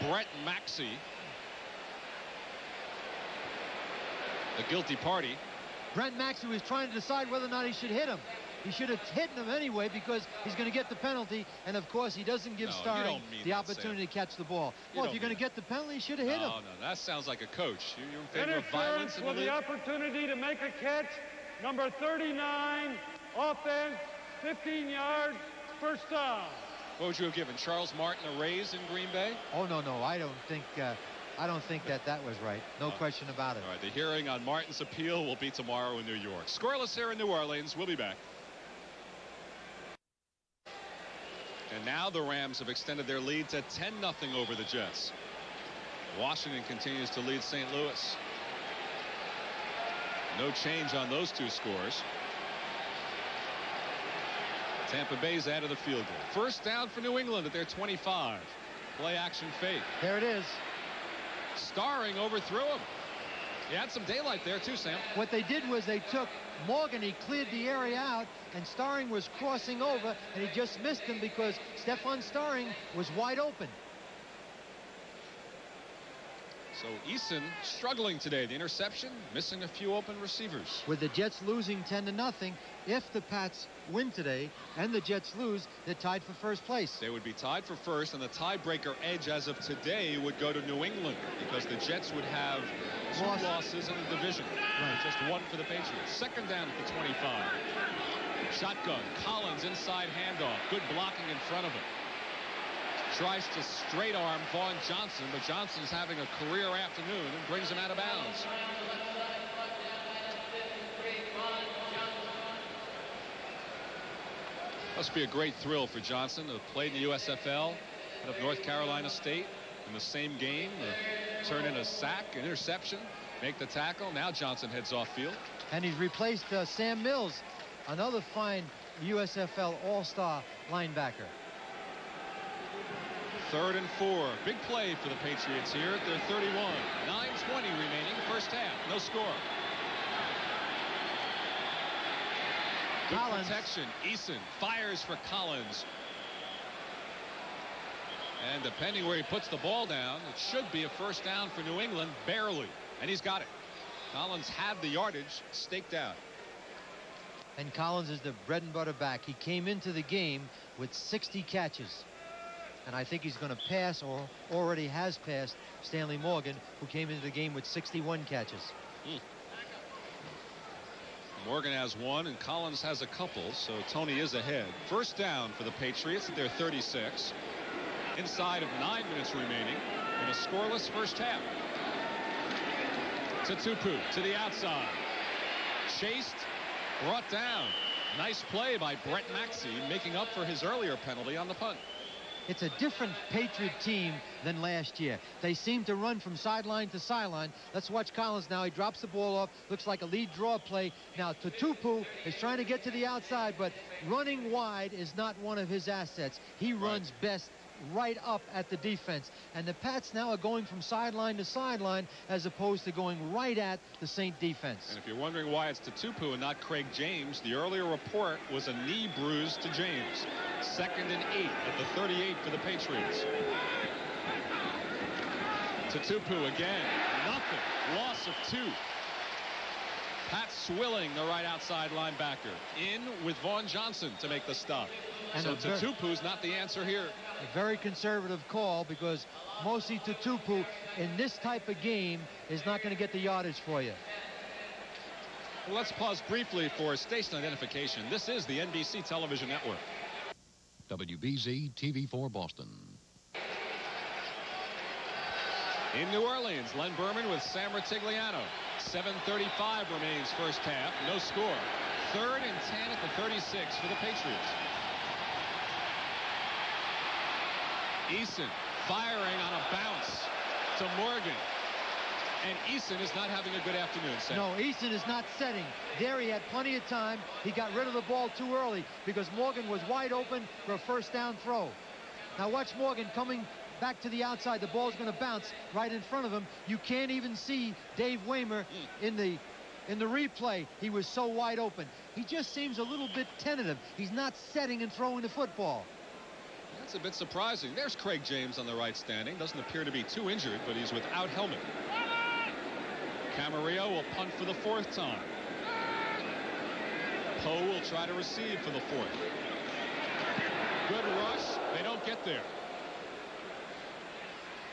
Brett Maxey, the guilty party. Brent Maxey was trying to decide whether or not he should hit him. He should have hit him anyway because he's going to get the penalty, and of course he doesn't give Starring the opportunity to catch the ball. Well, if you're going to get the penalty, you should have hit him. No, that sounds like a coach. You're in favor of violence in the with the opportunity to make a catch. Number 39, offense, 15 yards, first down. What would you have given Charles Martin a raise in Green Bay? Oh, no, I don't think that was right. No question about it. All right, the hearing on Martin's appeal will be tomorrow in New York. Scoreless here in New Orleans. We'll be back. And now the Rams have extended their lead to 10-0 over the Jets. Washington continues to lead St. Louis. No change on those two scores. Tampa Bay's added a field goal. First down for New England at their 25. Play action fake. There it is. Starring overthrew him. He had some daylight there too, Sam. What they did was they took Morgan, he cleared the area out, and Starring was crossing over, and he just missed him because Stephon Starring was wide open. So Eason struggling today. The interception, missing a few open receivers. With the Jets losing 10-0, if the Pats win today and the Jets lose, they're tied for first place. They would be tied for first, and the tiebreaker edge as of today would go to New England because the Jets would have two losses in the division. Right. Just one for the Patriots. Second down at the 25. Shotgun. Collins inside handoff. Good blocking in front of him. Tries to straight arm Vaughn Johnson, but Johnson's having a career afternoon and brings him out of bounds. Must be a great thrill for Johnson to play in the USFL out of North Carolina State in the same game, turn in a sack, an interception, make the tackle. Now Johnson heads off field. And he's replaced Sam Mills, another fine USFL all-star linebacker. 3rd and 4. Big play for the Patriots here at their 31. 9:20 remaining, first half. No score. Good Collins. protection. Eason fires for Collins. And depending where he puts the ball down, it should be a first down for New England, barely. And he's got it. Collins had the yardage staked out. And Collins is the bread and butter back. He came into the game with 60 catches. And I think he's going to pass, or already has passed, Stanley Morgan, who came into the game with 61 catches. Morgan has one, and Collins has a couple, so Tony is ahead. First down for the Patriots at their 36. Inside of 9 minutes remaining in a scoreless first half. Tutupu to the outside. Chased, brought down. Nice play by Brett Maxey, making up for his earlier penalty on the punt. It's a different Patriot team than last year. They seem to run from sideline to sideline. Let's watch Collins now. He drops the ball off. Looks like a lead draw play. Now Tutupu is trying to get to the outside, but running wide is not one of his assets. He runs best right up at the defense. And the Pats now are going from sideline to sideline as opposed to going right at the Saint defense. And if you're wondering why it's Tutupu and not Craig James, the earlier report was a knee bruise to James. 2nd and 8 at the 38 for the Patriots. Tutupu again. Nothing. Loss of 2. Pat Swilling, the right outside linebacker, in with Vaughn Johnson to make the stop. And so Tutupu's not the answer here. A very conservative call, because Mosi Tutupu in this type of game is not going to get the yardage for you. Well, let's pause briefly for station identification. This is the NBC television network. WBZ TV4 Boston. In New Orleans, Len Berman with Sam Rutigliano. 7:35 remains first half. No score. 3rd and 10 at the 36 for the Patriots. Eason firing on a bounce to Morgan. And Eason is not having a good afternoon, Sam. No, Eason is not setting. There he had plenty of time. He got rid of the ball too early because Morgan was wide open for a first down throw. Now watch Morgan coming back to the outside. The ball's going to bounce right in front of him. You can't even see Dave Waymer in the replay. He was so wide open. He just seems a little bit tentative. He's not setting and throwing the football. That's a bit surprising. There's Craig James on the right standing. Doesn't appear to be too injured, but he's without helmet. Camarillo will punt for the 4th time. Poe will try to receive for the 4th. Good rush. They don't get there.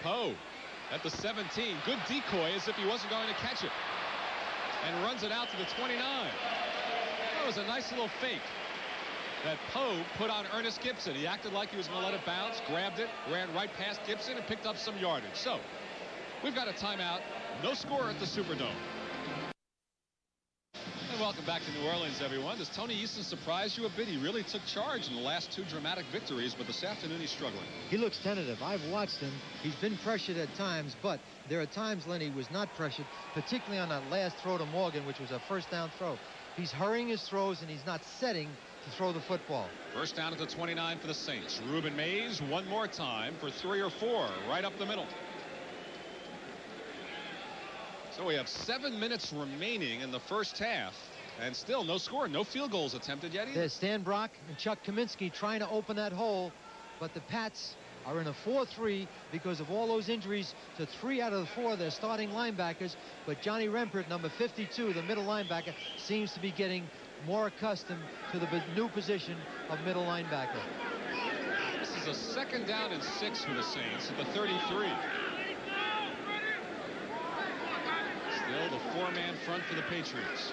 Poe at the 17. Good decoy, as if he wasn't going to catch it. And runs it out to the 29. That was a nice little fake. that Poe put on Ernest Gibson. He acted like he was going to let it bounce, grabbed it, ran right past Gibson, and picked up some yardage. So we've got a timeout. No score at the Superdome. And welcome back to New Orleans, everyone. Does Tony Eason surprise you a bit? He really took charge in the last two dramatic victories, but this afternoon he's struggling. He looks tentative. I've watched him. He's been pressured at times, but there are times, Lenny, he was not pressured, particularly on that last throw to Morgan, which was a first down throw. He's hurrying his throws, and he's not setting to throw the football. First down at the 29 for the Saints. Ruben Mays one more time for 3 or 4 right up the middle. So we have 7 minutes remaining in the first half, and still no score, no field goals attempted yet either. There's Stan Brock and Chuck Kaminsky trying to open that hole, but the Pats are in a 4-3 because of all those injuries to 3 out of the 4 of their starting linebackers. But Johnny Rempert, number 52, the middle linebacker, seems to be getting more accustomed to the new position of middle linebacker. This is a 2nd down and 6 for the Saints at the 33. Still the 4-man front for the Patriots.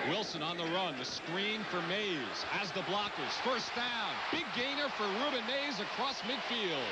Wilson on the run. The screen for Mays. Has the blockers. First down. Big gainer for Ruben Mays across midfield.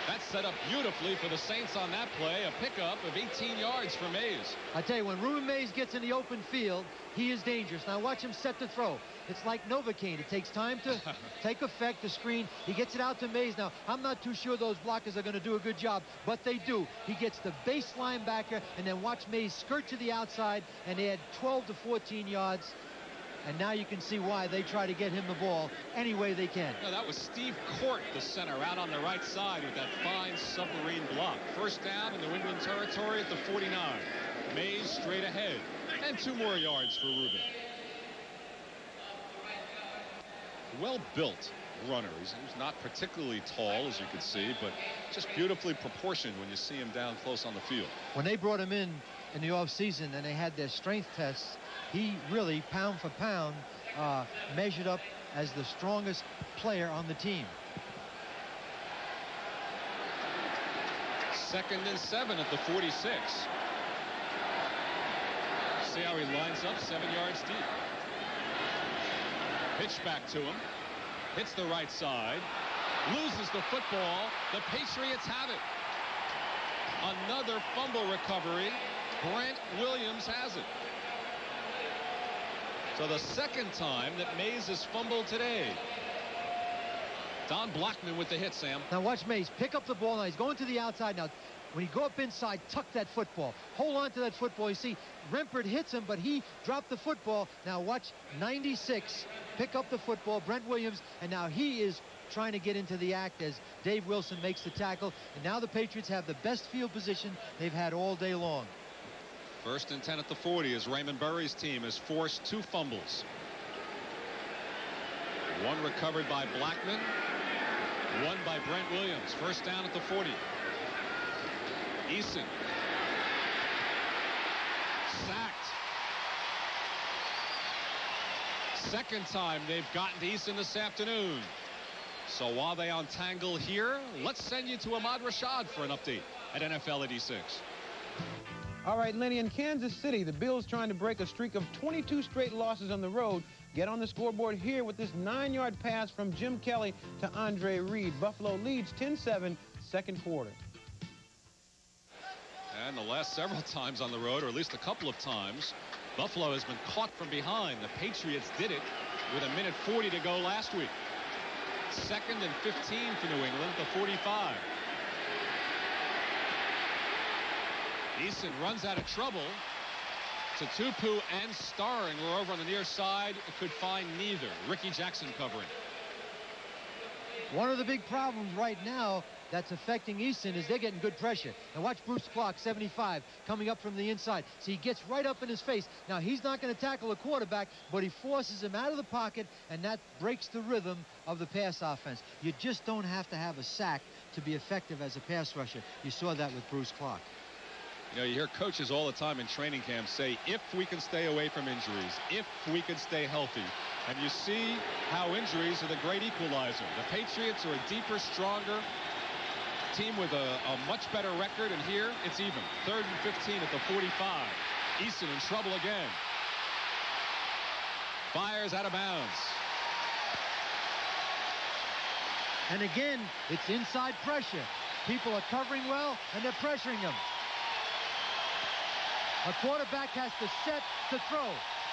That's set up beautifully for the Saints on that play. A pickup of 18 yards for Mays. I tell you, when Ruben Mays gets in the open field, he is dangerous. Now watch him set the throw. It's like Novocaine. It takes time to take effect, the screen. He gets it out to Mays. Now, I'm not too sure those blockers are going to do a good job, but they do. He gets the base linebacker, and then watch Mays skirt to the outside and add 12 to 14 yards. And now you can see why they try to get him the ball any way they can. No, that was Steve Court, the center, out on the right side with that fine submarine block. First down in New England territory at the 49. Mays straight ahead. And 2 more yards for Ruben. Well-built runner. He's not particularly tall, as you can see, but just beautifully proportioned when you see him down close on the field. When they brought him in the offseason and they had their strength tests, he really, pound for pound, measured up as the strongest player on the team. 2nd and 7 at the 46. See how he lines up, 7 yards deep. Pitch back to him. Hits the right side. Loses the football. The Patriots have it. Another fumble recovery. Brent Williams has it. So the 2nd time that Mays has fumbled today. Don Blackman with the hit, Sam. Now watch Mays pick up the ball. Now he's going to the outside. Now when you go up inside, tuck that football. Hold on to that football. You see Rempert hits him, but he dropped the football. Now watch 96 pick up the football. Brent Williams, and now he is trying to get into the act as Dave Wilson makes the tackle. And now the Patriots have the best field position they've had all day long. 1st and 10 at the 40 as Raymond Burry's team has forced 2 fumbles. One recovered by Blackman. One by Brent Williams. First down at the 40. Eason. Sacked. 2nd time they've gotten to Eason this afternoon. So while they untangle here, let's send you to Ahmad Rashad for an update at NFL 86. All right, Lenny, in Kansas City, the Bills trying to break a streak of 22 straight losses on the road. Get on the scoreboard here with this 9-yard pass from Jim Kelly to Andre Reed. Buffalo leads 10-7, 2nd quarter. And the last several times on the road, or at least a couple of times, Buffalo has been caught from behind. The Patriots did it with 1:40 to go last week. 2nd and 15 for New England, the 45. Eason runs out of trouble. Tupu and Starring were over on the near side. Could find neither. Ricky Jackson covering. One of the big problems right now that's affecting Eason is they're getting good pressure. And watch Bruce Clark, 75, coming up from the inside. So he gets right up in his face. Now, he's not going to tackle a quarterback, but he forces him out of the pocket, and that breaks the rhythm of the pass offense. You just don't have to have a sack to be effective as a pass rusher. You saw that with Bruce Clark. You know, you hear coaches all the time in training camp say, if we can stay away from injuries, if we can stay healthy. And you see how injuries are the great equalizer. The Patriots are a deeper, stronger team with a much better record, and here it's even. 3rd and 15 at the 45. Eason in trouble again. Fires out of bounds. And again, it's inside pressure. People are covering well, and they're pressuring him. A quarterback has to set to throw.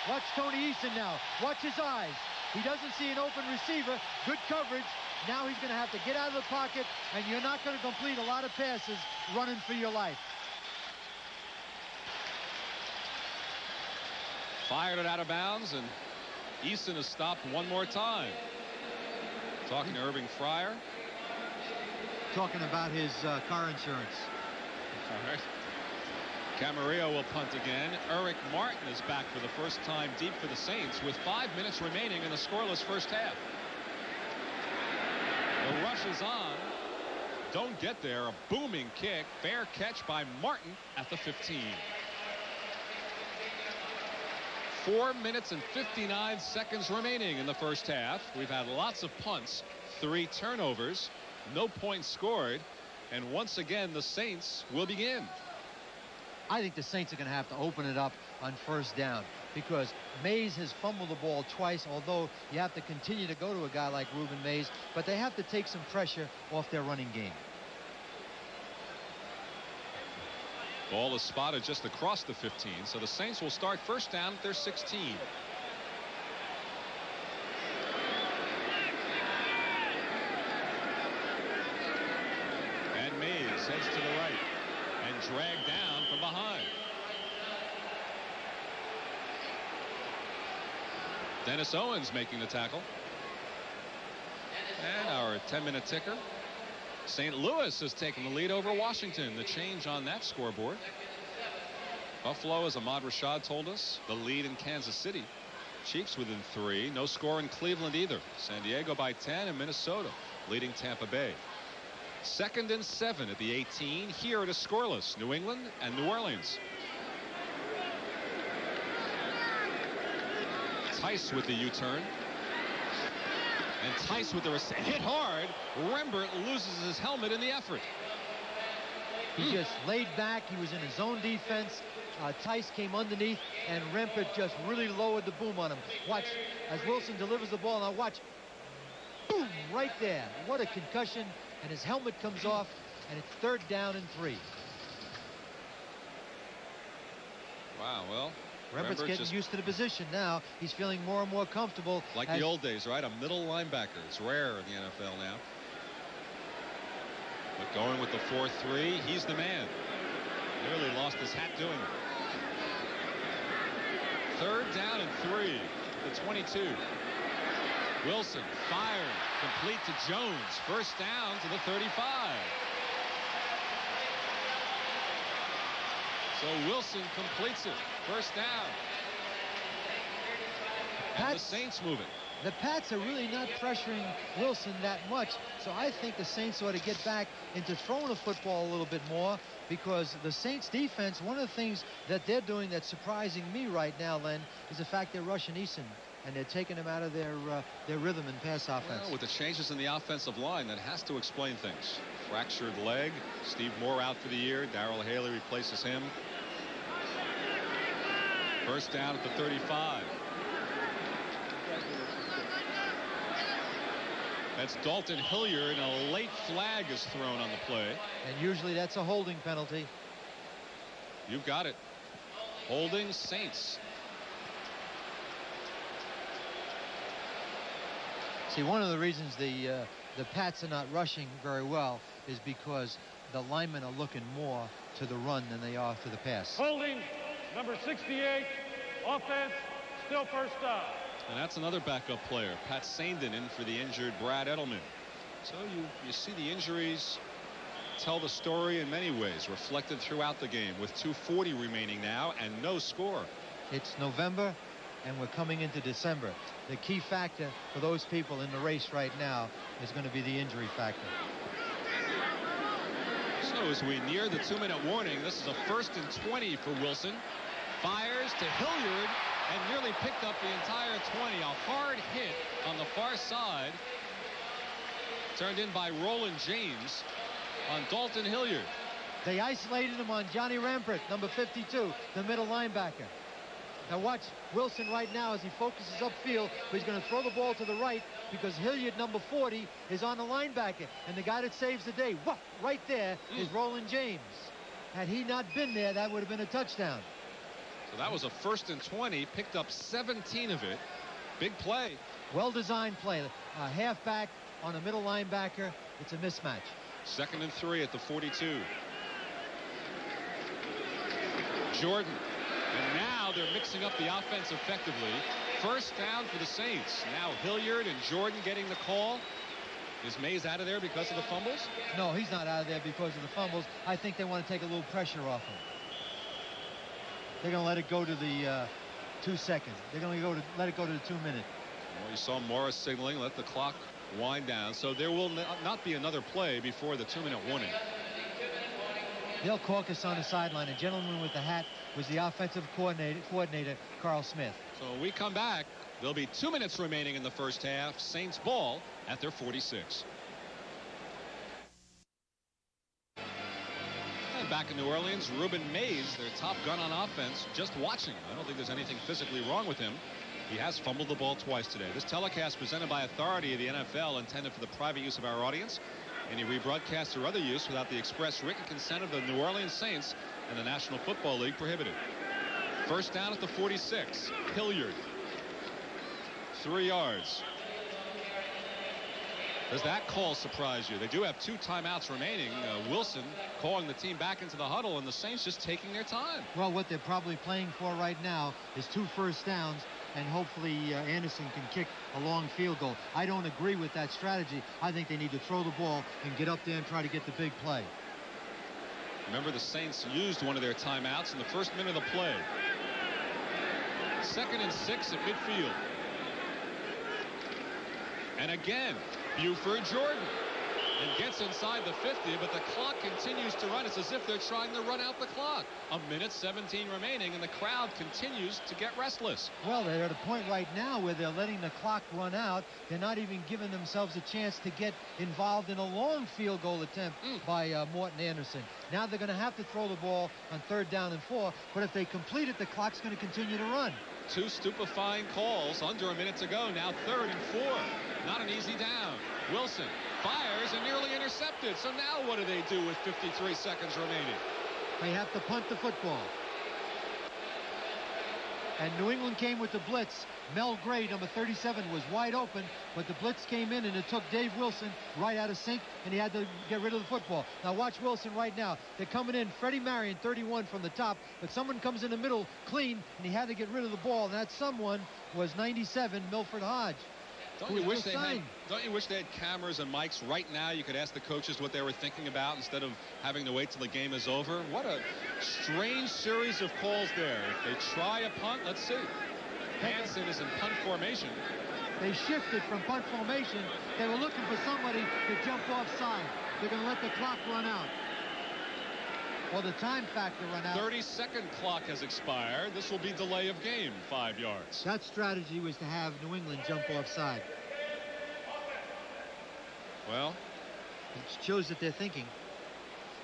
Watch Tony Eason now. Watch his eyes. He doesn't see an open receiver. Good coverage. Now he's going to have to get out of the pocket, and you're not going to complete a lot of passes running for your life. Fired it out of bounds, and Eason is stopped one more time. Talking to Irving Fryer. Talking about his car insurance. All right. Camarillo will punt again. Eric Martin is back for the first time deep for the Saints with 5 minutes remaining in the scoreless first half. The rush is on. Don't get there. A booming kick. Fair catch by Martin at the 15. 4 minutes and 59 seconds remaining in the first half. We've had lots of punts, 3 turnovers, no points scored, and once again the Saints will begin. I think the Saints are going to have to open it up on first down because Mays has fumbled the ball twice, although you have to continue to go to a guy like Reuben Mays, but they have to take some pressure off their running game. Ball is spotted just across the 15, so the Saints will start first down at their 16. And Mays heads to the right and dragged down from behind. Dennis Owens making the tackle. And our 10-minute ticker. St. Louis has taken the lead over Washington. The change on that scoreboard. Buffalo, as Ahmad Rashad told us, the lead in Kansas City. Chiefs within 3. No score in Cleveland either. San Diego by 10 and Minnesota leading Tampa Bay. 2nd and 7 at the 18. Here it is scoreless. New England and New Orleans. Tice with the U-turn. And Tice with the hit hard. Rembert loses his helmet in the effort. He just laid back. He was in his own defense. Tice came underneath, and Rembert just really lowered the boom on him. Watch as Wilson delivers the ball. Now watch. Boom, right there. What a concussion. And his helmet comes off, and it's 3rd down and 3. Wow, well, Rembert's getting just used to the position now. He's feeling more and more comfortable. like the old days, right? A middle linebacker. It's rare in the NFL now. But going with the 4-3, he's the man. Nearly lost his hat doing it. 3rd down and 3. The 22. Wilson fired, complete to Jones. First down to the 35. So Wilson completes it. First down. And the Saints move it. The Pats are really not pressuring Wilson that much, so I think the Saints ought to get back into throwing the football a little bit more, because the Saints defense, one of the things that they're doing that's surprising me right now, Len, is the fact they're rushing Eason, and they're taking him out of their rhythm in pass offense. Well, with the changes in the offensive line, that has to explain things. Fractured leg. Steve Moore out for the year. Darrell Haley replaces him. First down at the 35. That's Dalton Hilliard, and a late flag is thrown on the play. And usually that's a holding penalty. You've got it. Holding Saints. See, one of the reasons the Pats are not rushing very well is because the linemen are looking more to the run than they are to the pass. Holding, number 68, offense, still first down. And that's another backup player, Pat Sandin, in for the injured Brad Edelman. So you see the injuries tell the story in many ways, reflected throughout the game, with 2:40 remaining now and no score. It's November, and we're coming into December. The key factor for those people in the race right now is going to be the injury factor. So as we near the 2-minute warning, this is a 1st and 20 for Wilson. Fires to Hilliard and nearly picked up the entire 20. A hard hit on the far side, turned in by Roland James on Dalton Hilliard. They isolated him on Johnny Rembert, number 52, the middle linebacker. Now watch Wilson right now as he focuses upfield. He's going to throw the ball to the right because Hilliard, number 40, is on the linebacker. And the guy that saves the day, right there, is Roland James. Had he not been there, that would have been a touchdown. So that was a 1st and 20, picked up 17 of it. Big play. Well-designed play. A halfback on a middle linebacker. It's a mismatch. 2nd and 3 at the 42. Jordan. And now they're mixing up the offense effectively. 1st down for the Saints. Now Hilliard and Jordan getting the call. Is Mays out of there because of the fumbles? No, he's not out of there because of the fumbles. I think they want to take a little pressure off him. They're going to let it go to the 2 seconds. They're going to let it go to the 2 minute. Well, you saw Morris signaling, let the clock wind down. So there will not be another play before the 2-minute warning. They'll caucus on the sideline. A gentleman with the hat was the offensive coordinator, Carl Smith. So when we come back, there'll be 2 minutes remaining in the first half. Saints ball at their 46. And back in New Orleans, Ruben Mays, their top gun on offense, just watching. I don't think there's anything physically wrong with him. He has fumbled the ball twice today. This telecast presented by authority of the NFL, intended for the private use of our audience. Any rebroadcast or other use without the express written consent of the New Orleans Saints and the National Football League prohibited. 1st down at the 46. Hilliard. 3 yards. Does that call surprise you? They do have 2 timeouts remaining. Wilson calling the team back into the huddle, and the Saints just taking their time. Well, what they're probably playing for right now is 2 first downs, and hopefully Anderson can kick a long field goal. I don't agree with that strategy. I think they need to throw the ball and get up there and try to get the big play. Remember, the Saints used one of their timeouts in the 1st minute of the play. 2nd and 6 at midfield. And again, Buford Jordan. And gets inside the 50, but the clock continues to run. It's as if they're trying to run out the clock. 1:17 remaining, and the crowd continues to get restless. Well, they're at a point right now where they're letting the clock run out. They're not even giving themselves a chance to get involved in a long field goal attempt by Morton Anderson. Now they're going to have to throw the ball on 3rd down and 4, but if they complete it, the clock's going to continue to run. 2 stupefying calls under a minute to go. Now 3rd and 4. Not an easy down. Wilson fires and nearly intercepted. So now what do they do with 53 seconds remaining? They have to punt the football. And New England came with the blitz. Mel Gray, number 37, was wide open, but the blitz came in and it took Dave Wilson right out of sync, and he had to get rid of the football. Now watch Wilson right now. They're coming in. Freddie Marion, 31 from the top, but someone comes in the middle clean, and he had to get rid of the ball, and that someone was 97, Milford Hodge. Don't you wish they had cameras and mics right now? You could ask the coaches what they were thinking about instead of having to wait till the game is over. What a strange series of calls there. If they try a punt, let's see. Hansen is in punt formation. They shifted from punt formation. They were looking for somebody to jump offside. They're going to let the clock run out. Or the time factor run out. 30-second clock has expired. This will be delay of game, 5 yards. That strategy was to have New England jump offside. Well, it shows that they're thinking.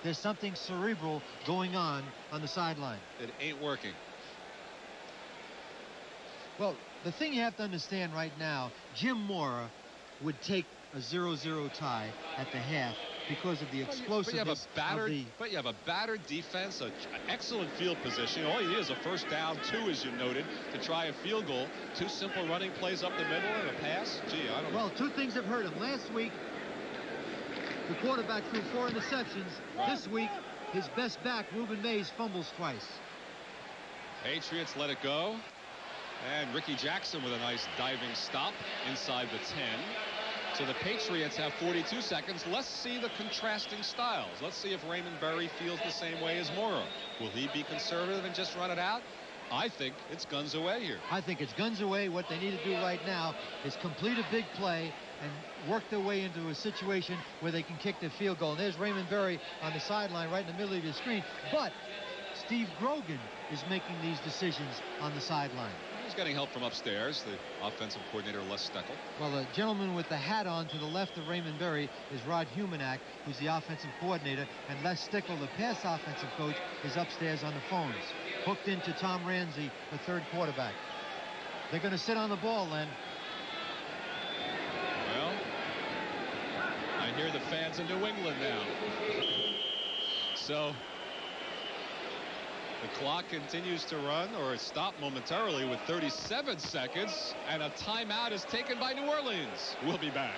There's something cerebral going on the sideline. It ain't working. Well, the thing you have to understand right now, Jim Mora would take a 0-0 tie at the half because of the explosiveness. But you have a battered defense, an excellent field position. All you need is a 1st down, 2, as you noted, to try a field goal. 2 simple running plays up the middle and a pass. Gee, I don't know. Well, 2 things have hurt him. Last week, the quarterback threw 4 interceptions. Right. This week, his best back, Ruben Mays, fumbles twice. Patriots let it go. And Ricky Jackson with a nice diving stop inside the 10. So the Patriots have 42 seconds. Let's see the contrasting styles. Let's see if Raymond Berry feels the same way as Mora. Will he be conservative and just run it out? I think it's guns away here. I think it's guns away. What they need to do right now is complete a big play and work their way into a situation where they can kick the field goal. And there's Raymond Berry on the sideline right in the middle of your screen. But Steve Grogan is making these decisions on the sideline. He's getting help from upstairs, the offensive coordinator, Les Steckel. Well, the gentleman with the hat on to the left of Raymond Berry is Rod Humanak, who's the offensive coordinator, and Les Steckel, the pass offensive coach, is upstairs on the phones, hooked into Tom Ramsey, the third quarterback. They're going to sit on the ball, Len. Well, I hear the fans in New England now. So the clock continues to run, or is stopped momentarily with 37 seconds, and a timeout is taken by New Orleans. We'll be back.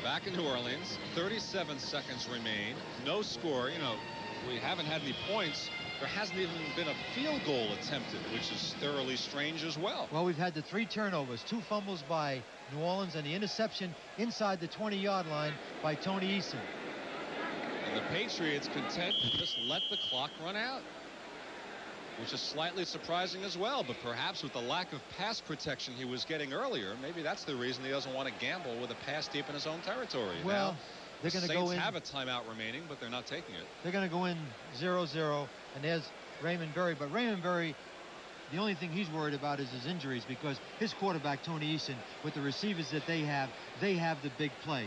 Back in New Orleans, 37 seconds remain. No score. You know, we haven't had any points. There hasn't even been a field goal attempted, which is thoroughly strange as well. Well, we've had the 3 turnovers, 2 fumbles by New Orleans, and the interception inside the 20-yard line by Tony Eason. And the Patriots content to just let the clock run out, which is slightly surprising as well. But perhaps with the lack of pass protection he was getting earlier, maybe that's the reason he doesn't want to gamble with a pass deep in his own territory. Well, now, they're going to Saints go in. have a timeout remaining, but they're not taking it. They're going to go in 0-0, and there's Raymond Berry. But Raymond Berry, the only thing he's worried about is his injuries, because his quarterback, Tony Eason, with the receivers that they have the big play.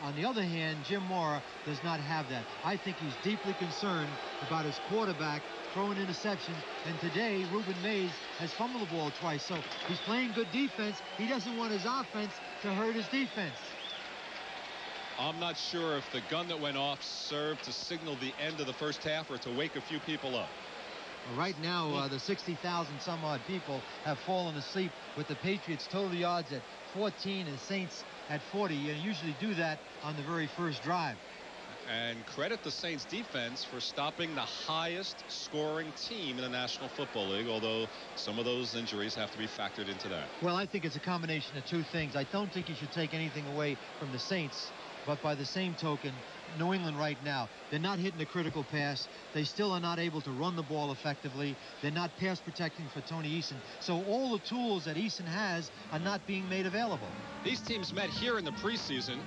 On the other hand, Jim Mora does not have that. I think he's deeply concerned about his quarterback throwing interceptions, and today Reuben Mays has fumbled the ball twice, so he's playing good defense. He doesn't want his offense to hurt his defense. I'm not sure if the gun that went off served to signal the end of the first half or to wake a few people up. Well, right now, the 60,000 some odd people have fallen asleep with the Patriots total yards at 14 and Saints at 40. You usually do that on the very first drive. And credit the Saints defense for stopping the highest scoring team in the National Football League, although some of those injuries have to be factored into that. Well, I think it's a combination of 2 things. I don't think you should take anything away from the Saints, but by the same token, New England right now, they're not hitting a critical pass. They still are not able to run the ball effectively. They're not pass protecting for Tony Eason. So all the tools that Eason has are not being made available. These teams met here in the preseason.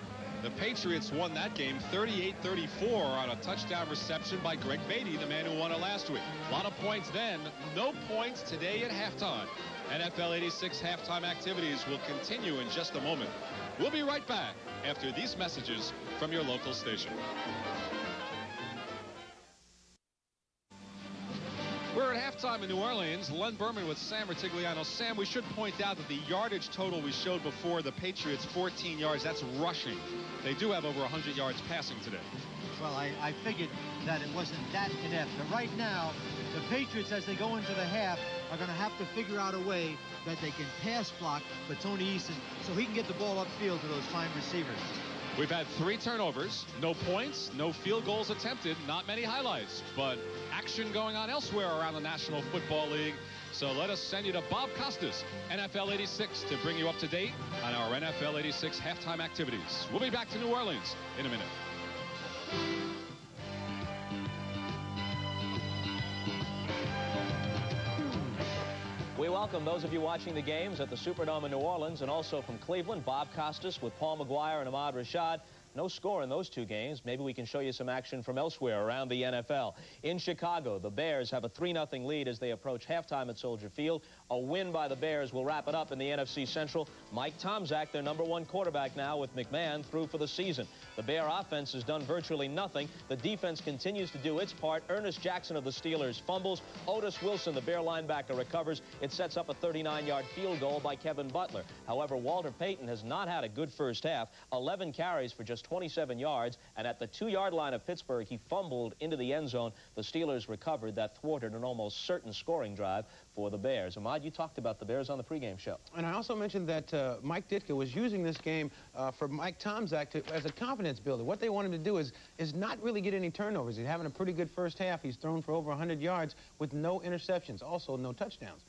The Patriots won that game 38-34 on a touchdown reception by Greg Beatty, the man who won it last week. A lot of points then, no points today at halftime. NFL 86 halftime activities will continue in just a moment. We'll be right back after these messages from your local station. We're at halftime in New Orleans. Len Berman with Sam Rutigliano. Sam, we should point out that the yardage total we showed before, the Patriots 14 yards, that's rushing. They do have over 100 yards passing today. Well, I figured that it wasn't that inept. But right now, the Patriots, as they go into the half, are going to have to figure out a way that they can pass block for Tony Eason so he can get the ball upfield to those fine receivers. We've had 3 turnovers, no points, no field goals attempted, not many highlights, but action going on elsewhere around the National Football League. So let us send you to Bob Costas, NFL 86, to bring you up to date on our NFL 86 halftime activities. We'll be back to New Orleans in a minute. We welcome those of you watching the games at the Superdome in New Orleans, and also from Cleveland, Bob Costas with Paul McGuire and Ahmad Rashad. No score in those 2 games. Maybe we can show you some action from elsewhere around the NFL. In Chicago, the Bears have a 3-0 lead as they approach halftime at Soldier Field. A win by the Bears will wrap it up in the NFC Central. Mike Tomczak, their #1 quarterback now, with McMahon through for the season. The Bear offense has done virtually nothing. The defense continues to do its part. Ernest Jackson of the Steelers fumbles. Otis Wilson, the Bear linebacker, recovers. It sets up a 39-yard field goal by Kevin Butler. However, Walter Payton has not had a good first half. 11 carries for just 27 yards, and at the 2-yard line of Pittsburgh, he fumbled into the end zone. The Steelers recovered. That thwarted an almost certain scoring drive for the Bears. Ahmad, you talked about the Bears on the pregame show. And I also mentioned that Mike Ditka was using this game for Mike Tomczak as a confidence builder. What they want him to do is not really get any turnovers. He's having a pretty good first half. He's thrown for over 100 yards with no interceptions, also no touchdowns.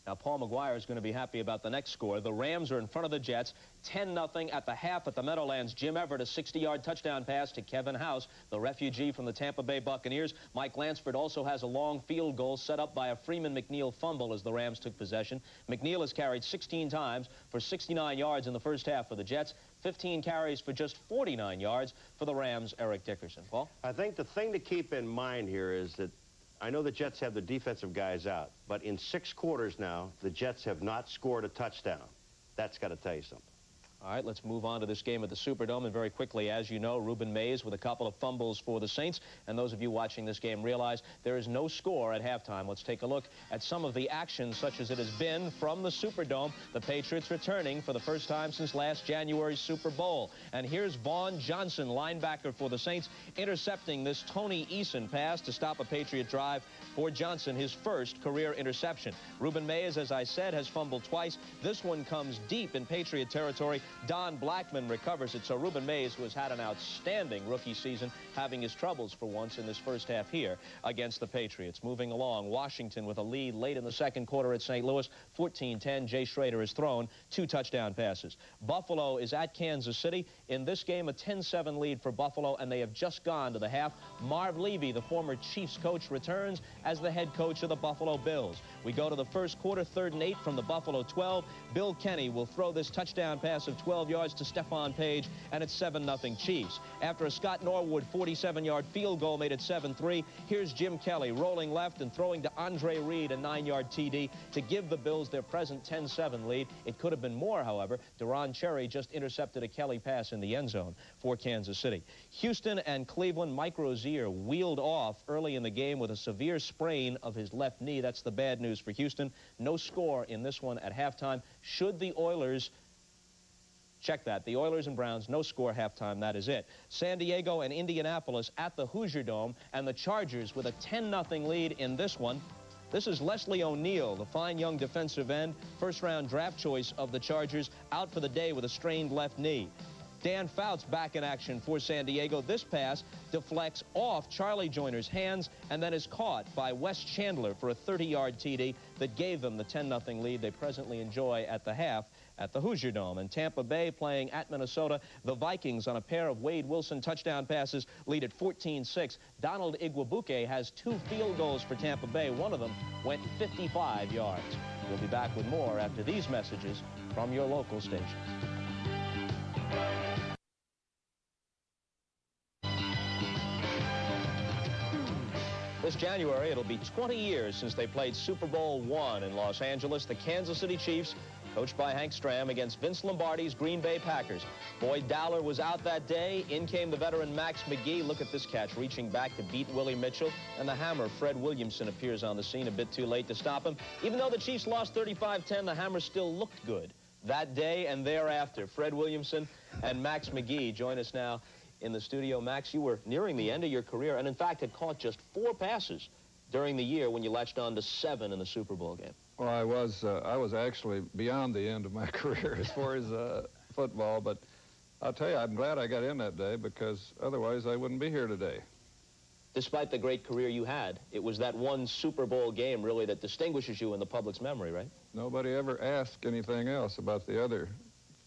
Now, Paul McGuire is going to be happy about the next score. The Rams are in front of the Jets, 10-0 at the half at the Meadowlands. Jim Everett, a 60-yard touchdown pass to Kevin House, the refugee from the Tampa Bay Buccaneers. Mike Lansford also has a long field goal set up by a Freeman McNeil fumble as the Rams took possession. McNeil has carried 16 times for 69 yards in the first half for the Jets, 15 carries for just 49 yards for the Rams' Eric Dickerson. Paul? I think the thing to keep in mind here is that I know the Jets have the defensive guys out, but in 6 quarters now, the Jets have not scored a touchdown. That's got to tell you something. All right, let's move on to this game at the Superdome. And very quickly, as you know, Ruben Mays with a couple of fumbles for the Saints. And those of you watching this game realize there is no score at halftime. Let's take a look at some of the action such as it has been from the Superdome. The Patriots returning for the first time since last January's Super Bowl. And here's Vaughn Johnson, linebacker for the Saints, intercepting this Tony Eason pass to stop a Patriot drive for Johnson, his first career interception. Ruben Mays, as I said, has fumbled twice. This one comes deep in Patriot territory. Don Blackman recovers it. So Ruben Mays, who has had an outstanding rookie season, having his troubles for once in this first half here against the Patriots. Moving along, Washington with a lead late in the second quarter at St. Louis. 14-10. Jay Schrader has thrown 2 touchdown passes. Buffalo is at Kansas City. In this game, a 10-7 lead for Buffalo, and they have just gone to the half. Marv Levy, the former Chiefs coach, returns as the head coach of the Buffalo Bills. We go to the first quarter, 3rd and 8 from the Buffalo 12. Bill Kenny will throw this touchdown pass of 12 yards to Stephon Page, and it's 7-0 Chiefs. After a Scott Norwood 47-yard field goal made it 7-3, here's Jim Kelly rolling left and throwing to Andre Reed, a 9-yard TD, to give the Bills their present 10-7 lead. It could have been more, however. Deron Cherry just intercepted a Kelly pass in the end zone for Kansas City. Houston and Cleveland. Mike Rozier wheeled off early in the game with a severe sprain of his left knee. That's the bad news for Houston. No score in this one at halftime. Should the Oilers... Check that. The Oilers and Browns, no score halftime. That is it. San Diego and Indianapolis at the Hoosier Dome, and the Chargers with a 10-0 lead in this one. This is Leslie O'Neal, the fine young defensive end, first-round draft choice of the Chargers, out for the day with a strained left knee. Dan Fouts back in action for San Diego. This pass deflects off Charlie Joyner's hands and then is caught by Wes Chandler for a 30-yard TD that gave them the 10-0 lead they presently enjoy at the half at the Hoosier Dome. And Tampa Bay playing at Minnesota. The Vikings on a pair of Wade Wilson touchdown passes lead at 14-6. Donald Igwebuike has 2 field goals for Tampa Bay. One of them went 55 yards. We'll be back with more after these messages from your local stations. This January, it'll be 20 years since they played Super Bowl I in Los Angeles. The Kansas City Chiefs, coached by Hank Stram, against Vince Lombardi's Green Bay Packers. Boyd Dowler was out that day. In came the veteran Max McGee. Look at this catch, reaching back to beat Willie Mitchell. And the Hammer, Fred Williamson, appears on the scene a bit too late to stop him. Even though the Chiefs lost 35-10, the Hammer still looked good that day and thereafter. Fred Williamson and Max McGee join us now in the studio. Max, you were nearing the end of your career and, in fact, had caught just 4 passes during the year when you latched on to 7 in the Super Bowl game. Well, I was actually beyond the end of my career as far as football, but I'll tell you, I'm glad I got in that day because otherwise I wouldn't be here today. Despite the great career you had, it was that one Super Bowl game, really, that distinguishes you in the public's memory, right? Nobody ever asked anything else about the other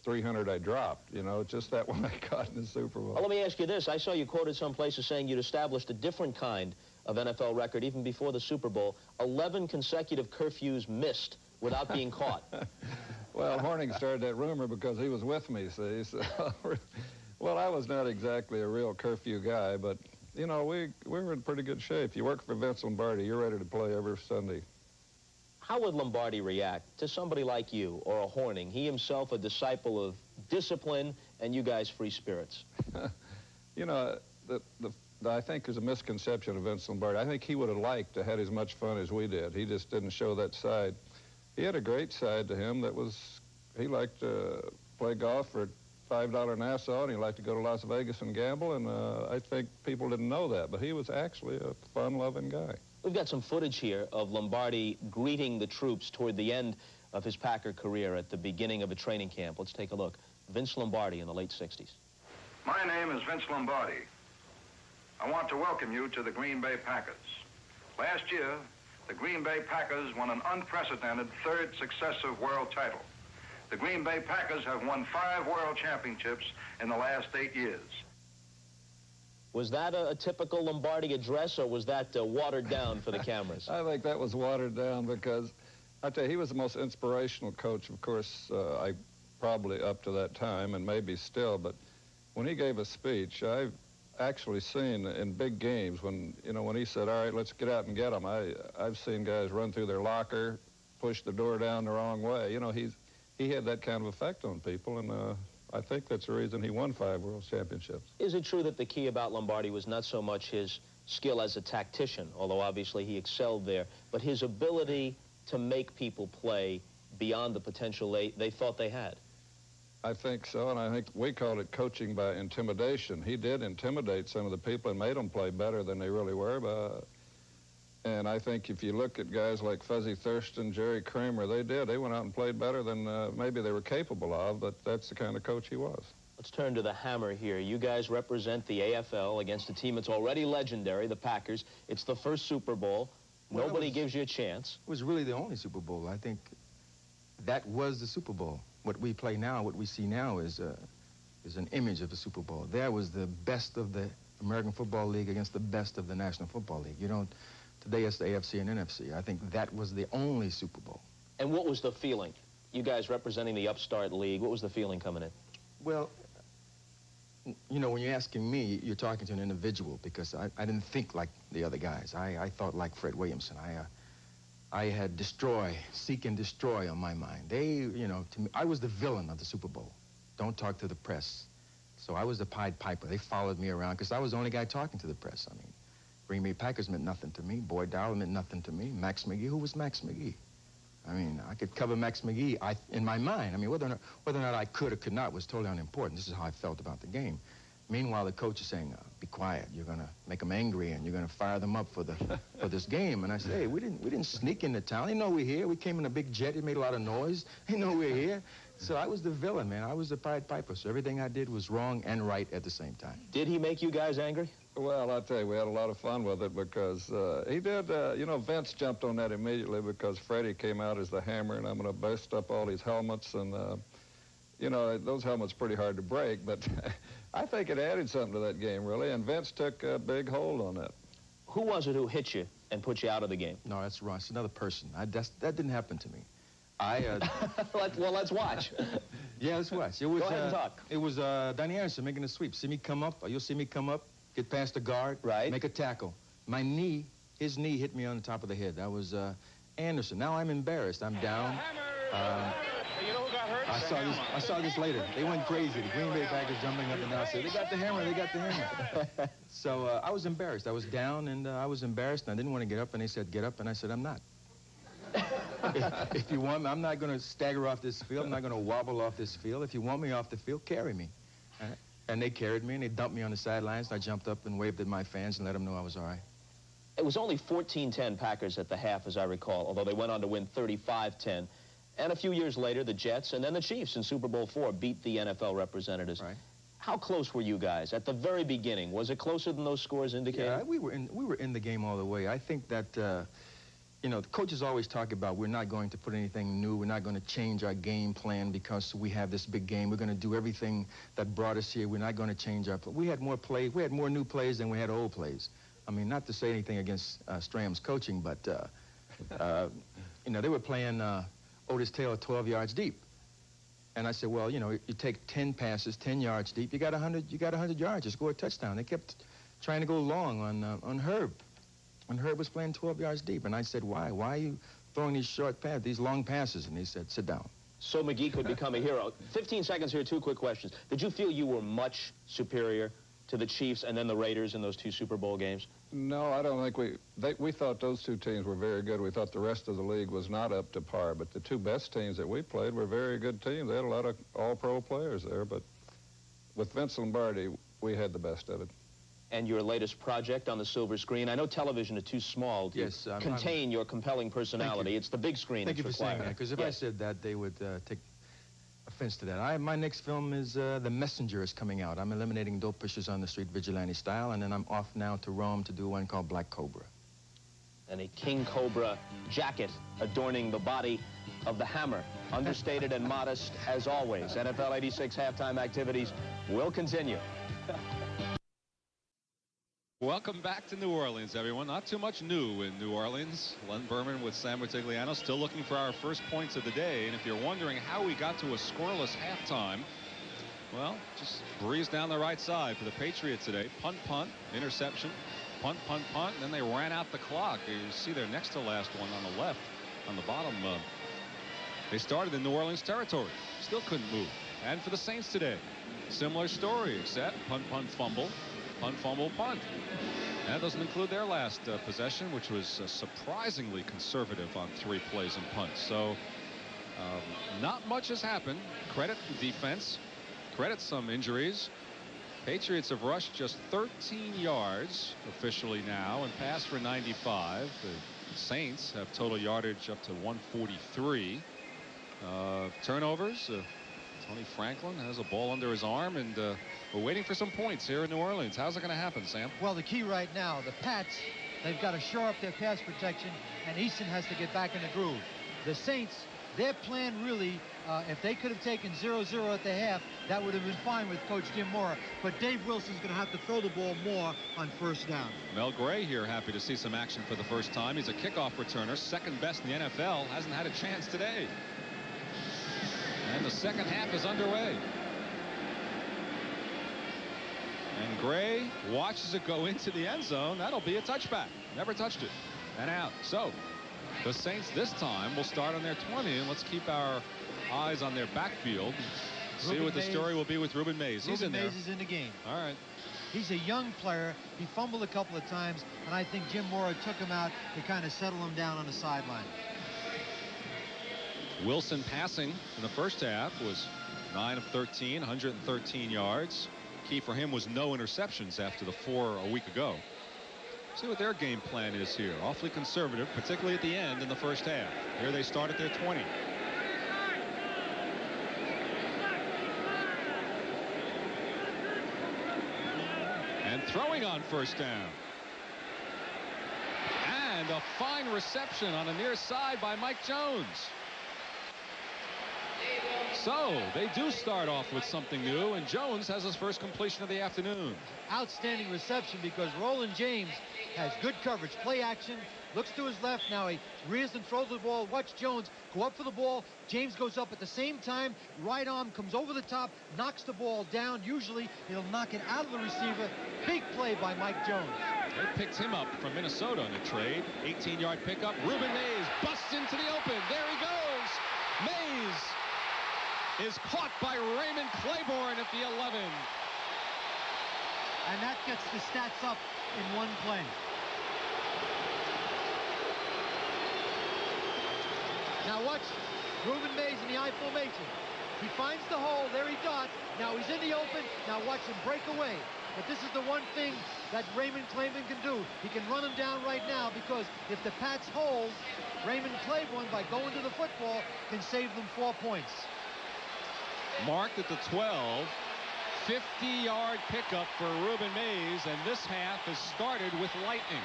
300 I dropped, you know, just that one I got in the Super Bowl. Well, let me ask you this. I saw you quoted some places saying you'd established a different kind of NFL record even before the Super Bowl. 11 consecutive curfews missed without being caught. Well, Horning started that rumor because he was with me, see. So, well, I was not exactly a real curfew guy, but, you know, we were in pretty good shape. You work for Vince Lombardi, you're ready to play every Sunday. How would Lombardi react to somebody like you or a Horning? He himself a disciple of discipline and you guys free spirits. You know, I think there's a misconception of Vince Lombardi. I think he would have liked to have as much fun as we did. He just didn't show that side. He had a great side to him that was, he liked to play golf for $5 Nassau, and he liked to go to Las Vegas and gamble, and I think people didn't know that, but he was actually a fun-loving guy. We've got some footage here of Lombardi greeting the troops toward the end of his Packer career at the beginning of a training camp. Let's take a look. Vince Lombardi in the late 60s. My name is Vince Lombardi. I want to welcome you to the Green Bay Packers. Last year, the Green Bay Packers won an unprecedented 3rd successive world title. The Green Bay Packers have won 5 world championships in the last 8 years. Was that a typical Lombardi address, or was that watered down for the cameras? I think that was watered down because, I tell you, he was the most inspirational coach, of course, I probably up to that time, and maybe still, but when he gave a speech, actually seen in big games when, you know, when he said, all right, let's get out and get them. I've seen guys run through their locker, push the door down the wrong way. You know, he had that kind of effect on people, and I think that's the reason he won 5 World Championships. Is it true that the key about Lombardi was not so much his skill as a tactician, although obviously he excelled there, but his ability to make people play beyond the potential they thought they had? I think so, and I think we called it coaching by intimidation. He did intimidate some of the people and made them play better than they really were. And I think if you look at guys like Fuzzy Thurston, Jerry Kramer, they went out and played better than maybe they were capable of, but that's the kind of coach he was. Let's turn to the Hammer here. You guys represent the AFL against a team that's already legendary, the Packers. It's the first Super Bowl. Well, Nobody gives you a chance. It was really the only Super Bowl. I think that was the Super Bowl. What we play now, what we see now is an image of the Super Bowl. There was the best of the American Football League against the best of the National Football League. You don't, today it's the AFC and NFC. I think that was the only Super Bowl. And what was the feeling? You guys representing the upstart league, what was the feeling coming in? Well, you know, when you're asking me, you're talking to an individual, because I didn't think like the other guys. I thought like Fred Williamson. I had seek and destroy on my mind. You know, to me, I was the villain of the Super Bowl. Don't talk to the press. So I was the Pied Piper. They followed me around because I was the only guy talking to the press. I mean, Green Bay Packers meant nothing to me. Boyd Dowell meant nothing to me. Max McGee, who was Max McGee? I mean, I could cover Max McGee in my mind. I mean, whether or not I could or could not was totally unimportant. This is how I felt about the game. Meanwhile, the coach is saying, be quiet. You're going to make them angry, and you're going to fire them up for this game. And I said, hey, we didn't sneak into town. They know we're here. We came in a big jet. It made a lot of noise. They know we're here. So I was the villain, man. I was the Pied Piper. So everything I did was wrong and right at the same time. Did he make you guys angry? Well, I'll tell you, we had a lot of fun with it because he did, you know, Vince jumped on that immediately because Freddie came out as the Hammer, and I'm going to bust up all these helmets. And, you know, those helmets pretty hard to break, but I think it added something to that game, really, and Vince took a big hold on that. Who was it who hit you and put you out of the game? No, that's wrong. It's another person. That didn't happen to me. Well, let's watch. Yeah, let's watch. It was, Go ahead and talk. It was Donnie Anderson making a sweep. See me come up, you'll see me come up, get past the guard, right, make a tackle. My knee, his knee hit me on the top of the head. That was Anderson. Now I'm embarrassed. I'm down. You know who got hurt? I saw this later. They went crazy. The Green Bay Packers jumping up and down, said, they got the hammer, they got the hammer. So I was embarrassed. I was down, and I was embarrassed, and I didn't want to get up, and they said, get up, and I said, I'm not. If you want me, I'm not going to stagger off this field. I'm not going to wobble off this field. If you want me off the field, carry me. And they carried me, and they dumped me on the sidelines, and I jumped up and waved at my fans and let them know I was all right. It was only 14-10 Packers at the half, as I recall, although they went on to win 35-10. And a few years later, the Jets and then the Chiefs in Super Bowl IV beat the NFL representatives. Right. How close were you guys at the very beginning? Was it closer than those scores indicated? Yeah, we were in the game all the way. I think that, you know, the coaches always talk about we're not going to put anything new. We're not going to change our game plan because we have this big game. We're going to do everything that brought us here. We're not going to change our play. We had more plays. We had more new plays than we had old plays. I mean, not to say anything against Stram's coaching, but, you know, they were playing Otis Taylor 12 yards deep. And I said, well, you know, you take 10 passes, 10 yards deep, you got 100 yards, just score a touchdown. They kept trying to go long on Herb. And Herb was playing 12 yards deep. And I said, why? Why are you throwing these short passes, these long passes? And he said, sit down. So McGee could become a hero. 15 seconds here, 2 quick questions. Did you feel you were much superior to the Chiefs and then the Raiders in those 2 Super Bowl games? No, I don't think we thought those 2 teams were very good. We thought the rest of the league was not up to par, but the 2 best teams that we played were very good teams. They had a lot of all-pro players there, but with Vince Lombardi, we had the best of it. And your latest project on the silver screen, I know television is too small to contain your compelling personality. It's the big screen that's required. Thank you for saying that, because if I said that, they would take offense to that. My next film is The Messenger is coming out. I'm eliminating dope pushers on the street vigilante style, and then I'm off now to Rome to do one called Black Cobra. And a King Cobra jacket adorning the body of the Hammer. Understated and modest as always. NFL 86 halftime activities will continue. Welcome back to New Orleans, everyone. Not too much new in New Orleans. Len Berman with Sam Rutigliano, still looking for our first points of the day. And if you're wondering how we got to a scoreless halftime, Well, just breezed down the right side for the Patriots today. Punt, punt, interception, punt, punt, punt, and then they ran out the clock. You see their next to last one on the left, on the bottom. They started in New Orleans territory. Still couldn't move. And for the Saints today, similar story, except punt, punt, fumble, punt, fumble, punt. That doesn't include their last possession, which was surprisingly conservative on 3 plays and punts. So not much has happened. Credit the defense. Credit some injuries. Patriots have rushed just 13 yards officially now and passed for 95. The Saints have total yardage up to 143. Turnovers. Tony Franklin has a ball under his arm, and we're waiting for some points here in New Orleans. How's it going to happen, Sam? Well, the key right now, the Pats, they've got to shore up their pass protection, and Eason has to get back in the groove. The Saints, their plan really, if they could have taken 0-0 at the half, that would have been fine with Coach Jim Mora. But Dave Wilson's going to have to throw the ball more on first down. Mel Gray here, happy to see some action for the first time. He's a kickoff returner, second best in the NFL. Hasn't had a chance today. And the second half is underway. And Gray watches it go into the end zone. That'll be a touchback. Never touched it. And out. So the Saints this time will start on their 20, and let's keep our eyes on their backfield. See what the story will be with Ruben Mays. He's in there. Ruben Mays is in the game. All right. He's a young player. He fumbled a couple of times, and I think Jim Mora took him out to kind of settle him down on the sideline. Wilson passing in the first half was 9 of 13, 113 yards. Key for him was no interceptions after the 4 a week ago. See what their game plan is here. Awfully conservative, particularly at the end in the first half. Here they start at their 20. And throwing on first down. And a fine reception on the near side by Mike Jones. So they do start off with something new, and Jones has his first completion of the afternoon. Outstanding reception because Roland James has good coverage. Play action, looks to his left. Now he rears and throws the ball. Watch Jones go up for the ball. James goes up at the same time. Right arm comes over the top, knocks the ball down. Usually it'll knock it out of the receiver. Big play by Mike Jones. They picked him up from Minnesota in a trade. 18-yard pickup. Ruben Mays busts into the open. There he goes. Mays is caught by Raymond Claiborne at the 11. And that gets the stats up in one play. Now watch Ruben Mays in the I formation. He finds the hole. There he dots. Now he's in the open. Now watch him break away. But this is the one thing that Raymond Claiborne can do. He can run him down right now because if the Pats hold, Raymond Claiborne, by going to the football, can save them 4 points. Marked at the 12. 50-yard pickup for Ruben Mays, and this half has started with lightning.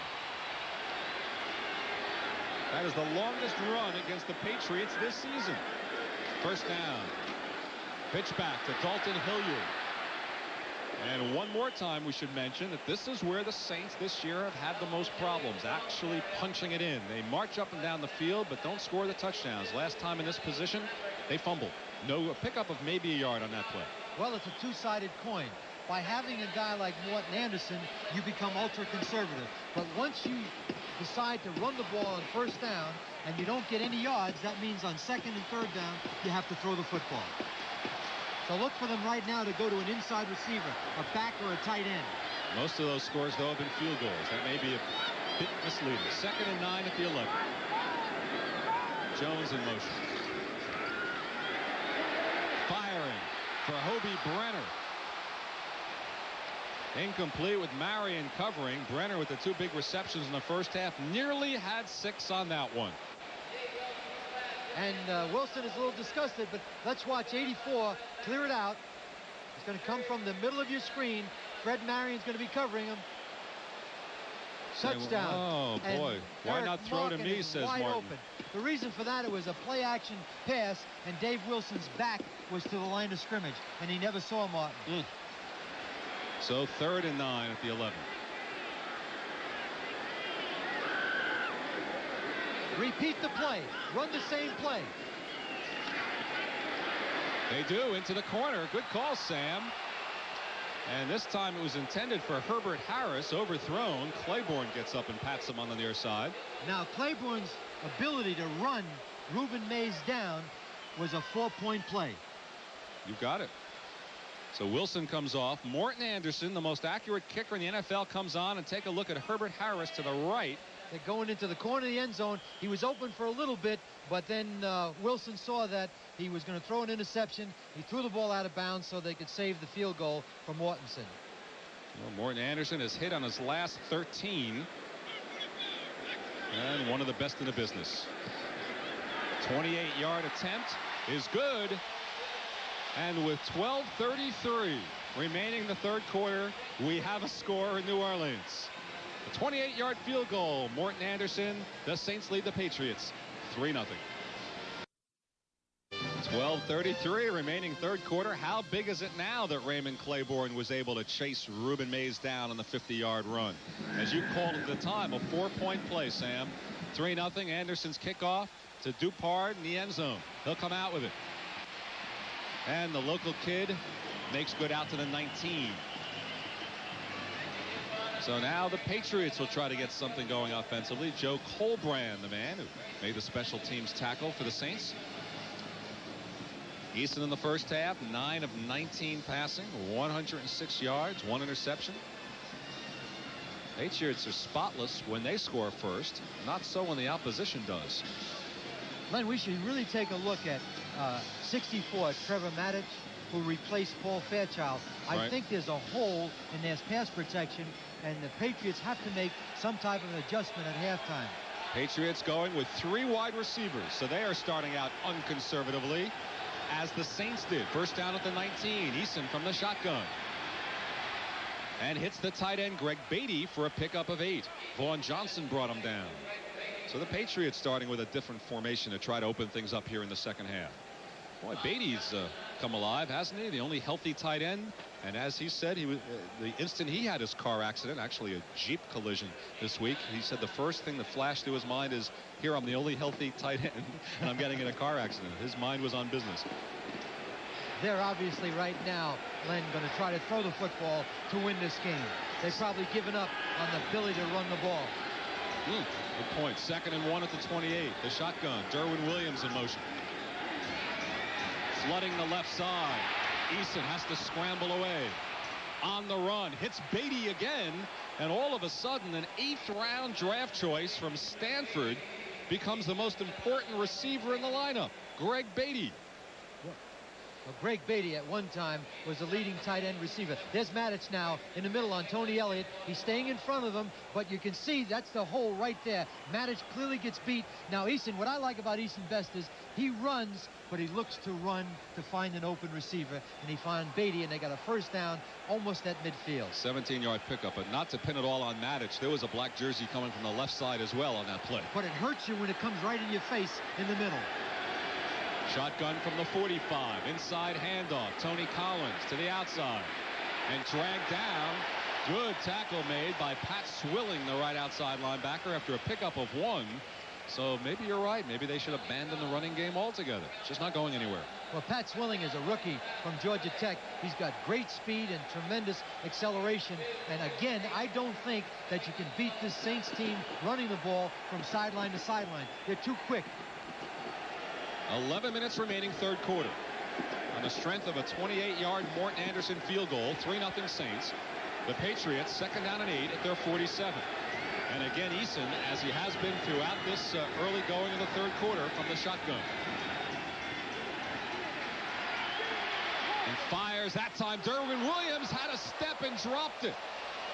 That is the longest run against the Patriots this season. First down. Pitch back to Dalton Hilliard. And one more time we should mention that this is where the Saints this year have had the most problems, actually punching it in. They march up and down the field but don't score the touchdowns. Last time in this position they fumbled. No pickup of maybe a yard on that play. Well, it's a two-sided coin. By having a guy like Morton Anderson, you become ultra-conservative. But once you decide to run the ball on first down and you don't get any yards, that means on second and third down, you have to throw the football. So look for them right now to go to an inside receiver, a back or a tight end. Most of those scores, though, have been field goals. That may be a bit misleading. 2nd and 9 at the 11. Jones in motion. Firing for Hobie Brenner. Incomplete with Marion covering. Brenner with the 2 big receptions in the first half. Nearly had 6 on that one. And Wilson is a little disgusted, but let's watch 84 clear it out. It's going to come from the middle of your screen. Fred Marion's going to be covering him. Touchdown. Oh, boy. And why Eric not throw to me, says wide Martin. Open. The reason for that, it was a play-action pass, and Dave Wilson's back was to the line of scrimmage, and he never saw Martin. So 3rd and 9 at the 11. Repeat the play. Run the same play. They do, into the corner. Good call, Sam. And this time it was intended for Herbert Harris, overthrown. Claiborne gets up and pats him on the near side. Now, Claiborne's ability to run Ruben Mays down was a 4-point play. You got it. So Wilson comes off. Morton Anderson, the most accurate kicker in the NFL, comes on, and take a look at Herbert Harris to the right. They're going into the corner of the end zone. He was open for a little bit, but then Wilson saw that he was going to throw an interception. He threw the ball out of bounds so they could save the field goal for Mortensen. Well, Morton Anderson has hit on his last 13. And one of the best in the business. 28-yard attempt is good. And with 12:33 remaining in the third quarter, we have a score in New Orleans. A 28-yard field goal. Morton Anderson. The Saints lead the Patriots 3-0. 12:33 remaining third quarter. How big is it now that Raymond Claiborne was able to chase Ruben Mays down on the 50-yard run? As you called at the time, a 4-point play, Sam. 3-0. Anderson's kickoff to Dupard in the end zone. He'll come out with it. And the local kid makes good out to the 19. So now the Patriots will try to get something going offensively. Joe Colbrand, the man who made the special teams tackle for the Saints. Eason in the first half, 9 of 19 passing, 106 yards, 1 interception. Patriots are spotless when they score first, not so when the opposition does. Len, we should really take a look at 64, Trevor Maddich, who replaced Paul Fairchild. I think there's a hole in their pass protection, and the Patriots have to make some type of adjustment at halftime. Patriots going with 3 wide receivers, so they are starting out unconservatively, as the Saints did. First down at the 19. Eason from the shotgun. And hits the tight end Greg Beatty for a pickup of 8. Vaughn Johnson brought him down. So the Patriots starting with a different formation to try to open things up here in the second half. Boy, Beatty's come alive, hasn't he? The only healthy tight end. And as he said, he was the instant he had his car accident, actually a Jeep collision this week, he said the first thing that flashed through his mind is, here I'm the only healthy tight end and I'm getting in a car accident. His mind was on business. They're obviously right now, Len, going to try to throw the football to win this game. They've probably given up on the ability to run the ball. Good point. 2nd and 1 at the 28. The shotgun. Derwin Williams in motion. Flooding the left side. Eason has to scramble away. On the run. Hits Beatty again. And all of a sudden, an 8th-round draft choice from Stanford becomes the most important receiver in the lineup. Greg Beatty. Well, Greg Beatty at one time was the leading tight end receiver. There's Maddich now in the middle on Tony Elliott. He's staying in front of him, but you can see that's the hole right there. Maddich clearly gets beat. Now Eason, what I like about Eason best is he runs, but he looks to run to find an open receiver, and he found Beatty, and they got a first down almost at midfield. 17-yard pickup, but not to pin it all on Maddich. There was a black jersey coming from the left side as well on that play. But it hurts you when it comes right in your face in the middle. Shotgun from the 45. Inside handoff. Tony Collins to the outside. And dragged down. Good tackle made by Pat Swilling, the right outside linebacker, after a pickup of 1. So maybe you're right. Maybe they should abandon the running game altogether. It's just not going anywhere. Well, Pat Swilling is a rookie from Georgia Tech. He's got great speed and tremendous acceleration. And again, I don't think that you can beat this Saints team running the ball from sideline to sideline. They're too quick. 11 minutes remaining, third quarter. On the strength of a 28-yard Morton Anderson field goal, 3-0 Saints. The Patriots, 2nd down and 8 at their 47. And again, Eason, as he has been throughout this early going in the third quarter, from the shotgun. And fires that time. Derwin Williams had a step and dropped it.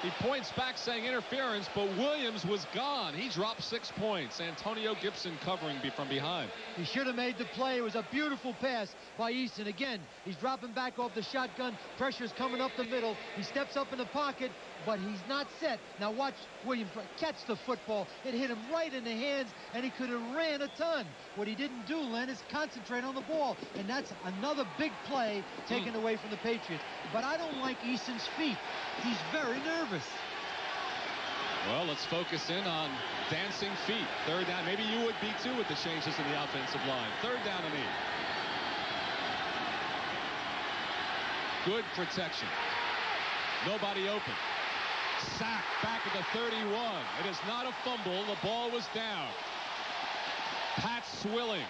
He points back saying interference, but Williams was gone. He dropped 6 points. Antonio Gibson covering from behind. He should have made the play. It was a beautiful pass by Eason. Again, he's dropping back off the shotgun. Pressure's coming up the middle. He steps up in the pocket, but he's not set. Now watch Williams catch the football. It hit him right in the hands, and he could have ran a ton. What he didn't do, Len, is concentrate on the ball, and that's another big play taken away from the Patriots. But I don't like Eason's feet. He's very nervous. Well, let's focus in on dancing feet. 3rd down. Maybe you would be too with the changes in the offensive line. 3rd down and 8. Good protection. Nobody open. Sack back at the 31. It is not a fumble. The ball was down. Pat Swilling.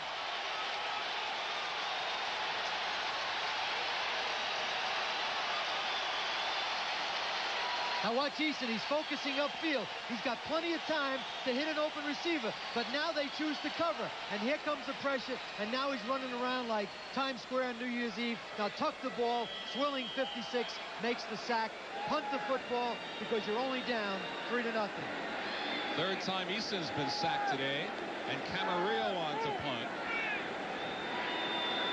Now watch Eason. He's focusing upfield. He's got plenty of time to hit an open receiver, but now they choose to cover. And here comes the pressure, and now he's running around like Times Square on New Year's Eve. Now tuck the ball. Swilling, 56, makes the sack. Punt the football because you're only down 3-0. Third time Eason's been sacked today, and Camarillo on to punt.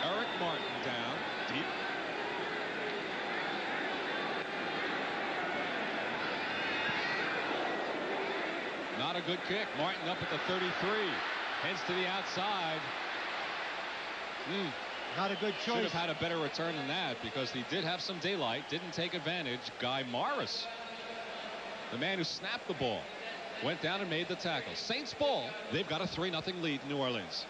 Eric Martin down deep. Not a good kick. Martin up at the 33. Heads to the outside. Not a good choice. Should have had a better return than that because he did have some daylight. Didn't take advantage. Guy Morris, the man who snapped the ball, went down and made the tackle. Saints ball. They've got a 3-0 lead in New Orleans.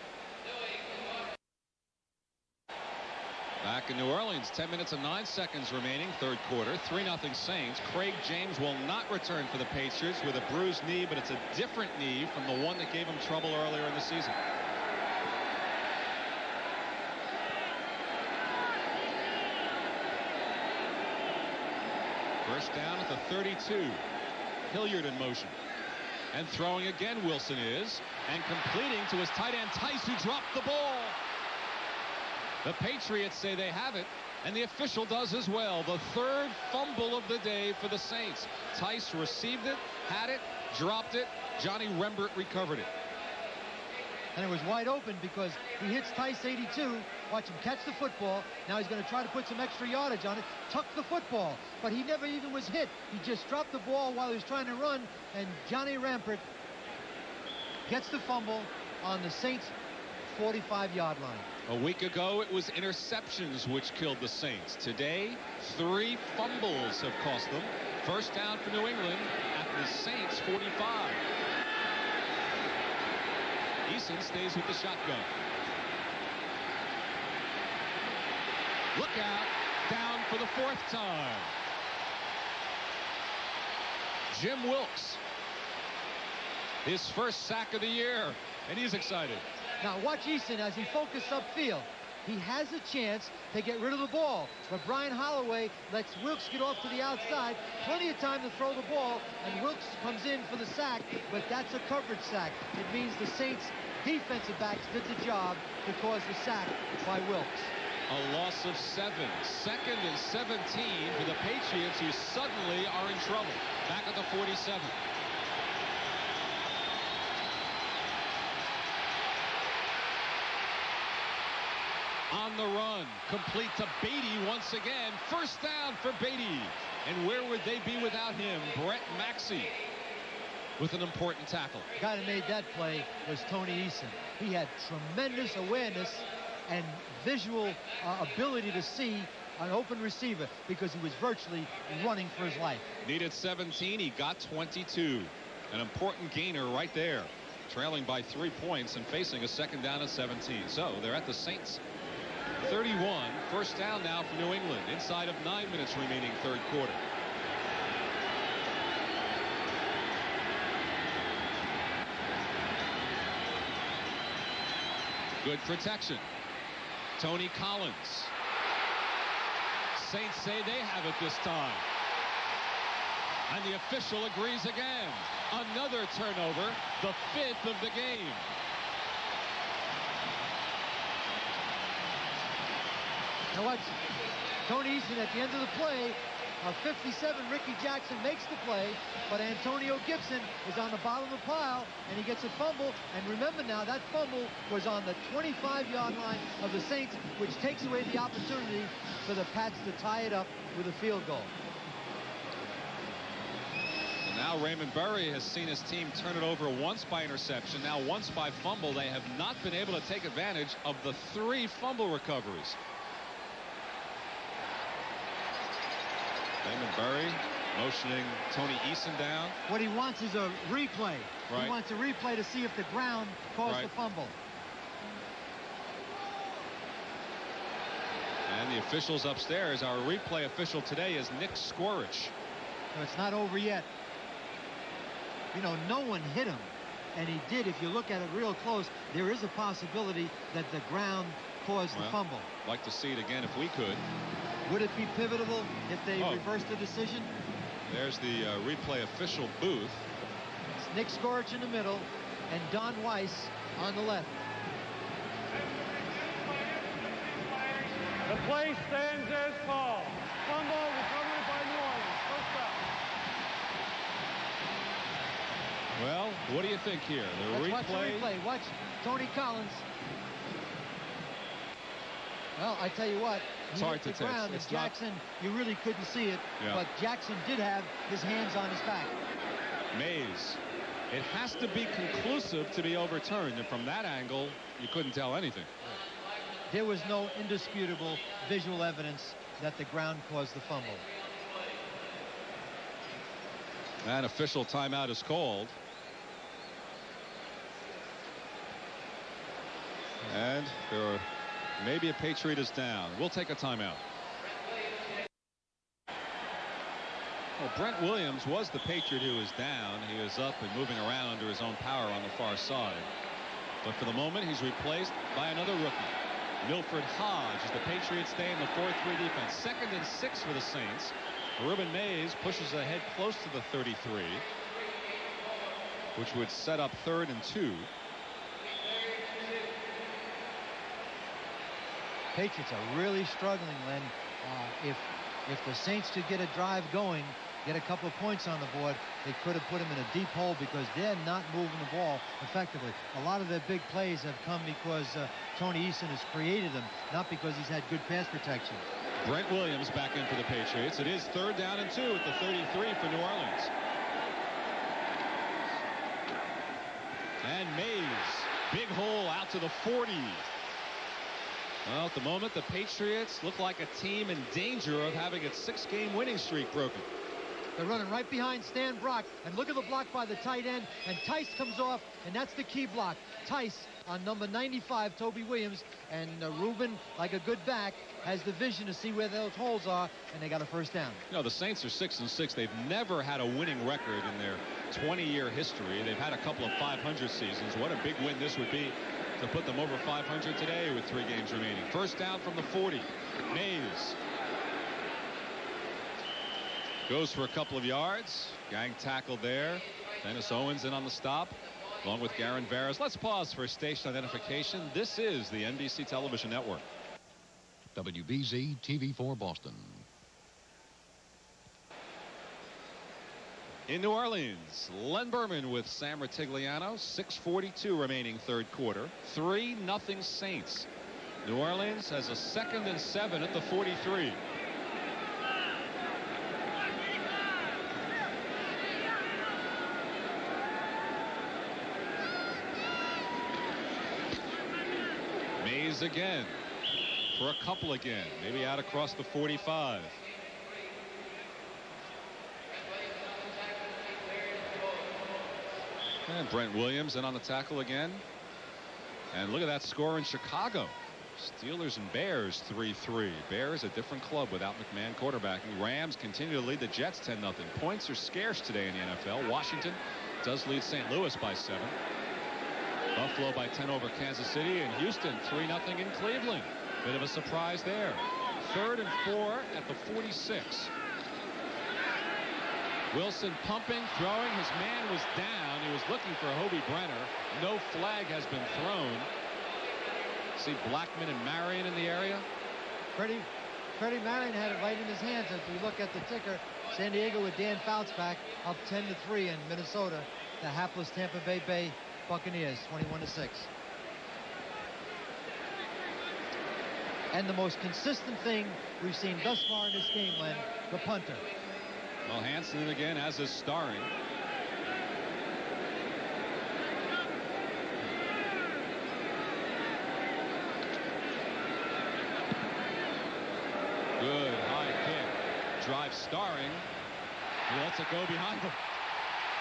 Back in New Orleans, 10 minutes and 9 seconds remaining, third quarter. 3-0 Saints. Craig James will not return for the Patriots with a bruised knee, but it's a different knee from the one that gave him trouble earlier in the season. First down at the 32. Hilliard in motion. And throwing again, Wilson is. And completing to his tight end, Tice, who dropped the ball. The Patriots say they have it, and the official does as well. The third fumble of the day for the Saints. Tice received it, had it, dropped it. Johnny Rembert recovered it. And it was wide open because he hits Tice 82. Watch him catch the football. Now he's going to try to put some extra yardage on it. Tuck the football. But he never even was hit. He just dropped the ball while he was trying to run. And Johnny Rembert gets the fumble on the Saints' 45-yard line. A week ago, it was interceptions which killed the Saints. Today, 3 fumbles have cost them. First down for New England at the Saints' 45. Eason stays with the shotgun. Look out. Down for the 4th time. Jim Wilkes. His first sack of the year. And he's excited. Now watch Eason as he focuses upfield. He has a chance to get rid of the ball, but Brian Holloway lets Wilkes get off to the outside. Plenty of time to throw the ball, and Wilkes comes in for the sack, but that's a coverage sack. It means the Saints defensive backs did the job to cause the sack by Wilkes. A loss of 7. 2nd and 17 for the Patriots, who suddenly are in trouble. Back at the 47. On the run, complete to Beatty once again. First down for Beatty. And where would they be without him? Brett Maxey with an important tackle. The guy that made that play was Tony Eason. He had tremendous awareness and visual ability to see an open receiver because he was virtually running for his life. Needed 17. He got 22. An important gainer right there. Trailing by 3 points and facing a second down at 17. So they're at the Saints' 31. First down now for New England inside of 9 minutes remaining third quarter. Good protection. Tony Collins. Saints say they have it this time. And the official agrees again. Another turnover, the 5th of the game. Now watch Tony Eason at the end of the play. 57, Ricky Jackson makes the play, but Antonio Gibson is on the bottom of the pile, and he gets a fumble. And remember now, that fumble was on the 25-yard line of the Saints, which takes away the opportunity for the Pats to tie it up with a field goal. And now Raymond Berry has seen his team turn it over once by interception, now once by fumble. They have not been able to take advantage of the 3 fumble recoveries. Raymond Berry motioning Tony Eason down. What he wants is a replay. Right. He wants a replay to see if the ground caused the fumble. And the officials upstairs. Our replay official today is Nick Skorich. No, it's not over yet. You know, no one hit him, and he did. If you look at it real close, there is a possibility that the ground caused the fumble. Like to see it again if we could. Would it be pivotal if they reversed the decision? There's the replay official booth. It's Nick Skorich in the middle and Don Weiss on the left. The play stands as called. Fumble recovered by New Orleans. First down. Well, what do you think here? Watch the replay. Watch Tony Collins. Well, I tell you what. It's hard to tell. And Jackson, you really couldn't see it. Yeah. But Jackson did have his hands on his back. Mays. It has to be conclusive to be overturned. And from that angle, you couldn't tell anything. There was no indisputable visual evidence that the ground caused the fumble. An official timeout is called. And maybe a Patriot is down. We'll take a timeout. Well, Brent Williams was the Patriot who was down. He was up and moving around under his own power on the far side. But for the moment, he's replaced by another rookie. Milford Hodge, as the Patriots stay in the 4-3 defense. 2nd and 6 for the Saints. Ruben Mays pushes ahead close to the 33, which would set up 3rd and 2. Patriots are really struggling, Len. If the Saints could get a drive going, get a couple of points on the board, they could have put them in a deep hole because they're not moving the ball effectively. A lot of their big plays have come because Tony Eason has created them, not because he's had good pass protection. Brent Williams back in for the Patriots. It is 3rd down and 2 at the 33 for New Orleans. And Mays, big hole out to the 40. Well, at the moment, the Patriots look like a team in danger of having its 6-game winning streak broken. They're running right behind Stan Brock, and look at the block by the tight end, and Tice comes off, and that's the key block. Tice on number 95, Toby Williams, and Ruben, like a good back, has the vision to see where those holes are, and they got a first down. You know, the Saints are 6-6. They've never had a winning record in their 20-year history. They've had a couple of 500 seasons. What a big win this would be to put them over 500 today with 3 games remaining. First down from the 40. Mays goes for a couple of yards. Gang tackle there. Dennis Owens in on the stop, along with Garen Veras. Let's pause for station identification. This is the NBC Television Network. WBZ TV4 Boston. In New Orleans, Len Berman with Sam Rutigliano. 6:42 remaining 3rd quarter. 3-0 Saints. New Orleans has a 2nd and 7 at the 43. Mays again for a couple again, maybe out across the 45. And Brent Williams in on the tackle again. And look at that score in Chicago. Steelers and Bears 3-3. Bears a different club without McMahon quarterbacking. Rams continue to lead the Jets 10-0. Points are scarce today in the NFL. Washington does lead St. Louis by 7. Buffalo by 10 over Kansas City, and Houston 3-0 in Cleveland. Bit of a surprise there. 3rd and 4 at the 46. Wilson pumping, throwing. His man was down. He was looking for Hobie Brenner. No flag has been thrown. See Blackman and Marion in the area. Freddie Marion had it right in his hands. As we look at the ticker, San Diego with Dan Fouts back, up 10-3 in Minnesota. The hapless Tampa Bay Buccaneers, 21-6. And the most consistent thing we've seen thus far in this game, Len, the punter. Well, Hansen again, as is Starring. Good high kick. Drive Starring. He lets it go behind him.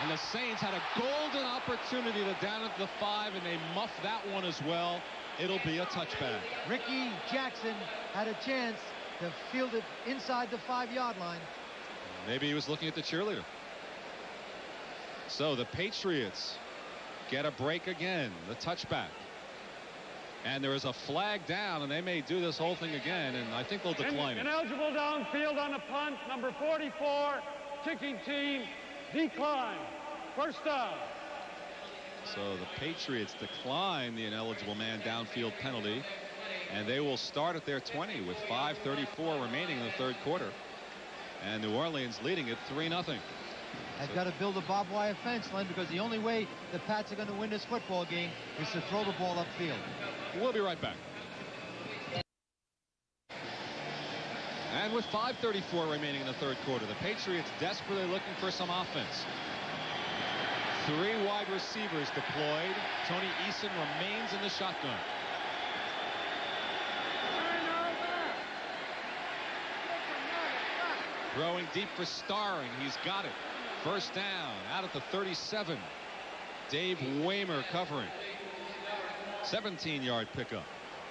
And the Saints had a golden opportunity to down at the 5, and they muffed that one as well. It'll be a touchback. Ricky Jackson had a chance to field it inside the 5-yard line. Maybe he was looking at the cheerleader. So the Patriots get a break again, the touchback. And there is a flag down, and they may do this whole thing again, and I think they'll decline it. Ineligible downfield on the punt, number 44, kicking team, decline. First down. So the Patriots decline the ineligible man downfield penalty, and they will start at their 20 with 5:34 remaining in the third quarter. And New Orleans leading it 3-0. They've got to build a barbed wire fence, Len, because the only way the Pats are going to win this football game is to throw the ball upfield. We'll be right back. And with 5:34 remaining in the third quarter, the Patriots desperately looking for some offense. 3 wide receivers deployed. Tony Eason remains in the shotgun. Throwing deep for Starring. He's got it. First down out at the 37. Dave Waymer covering. 17-yard pickup.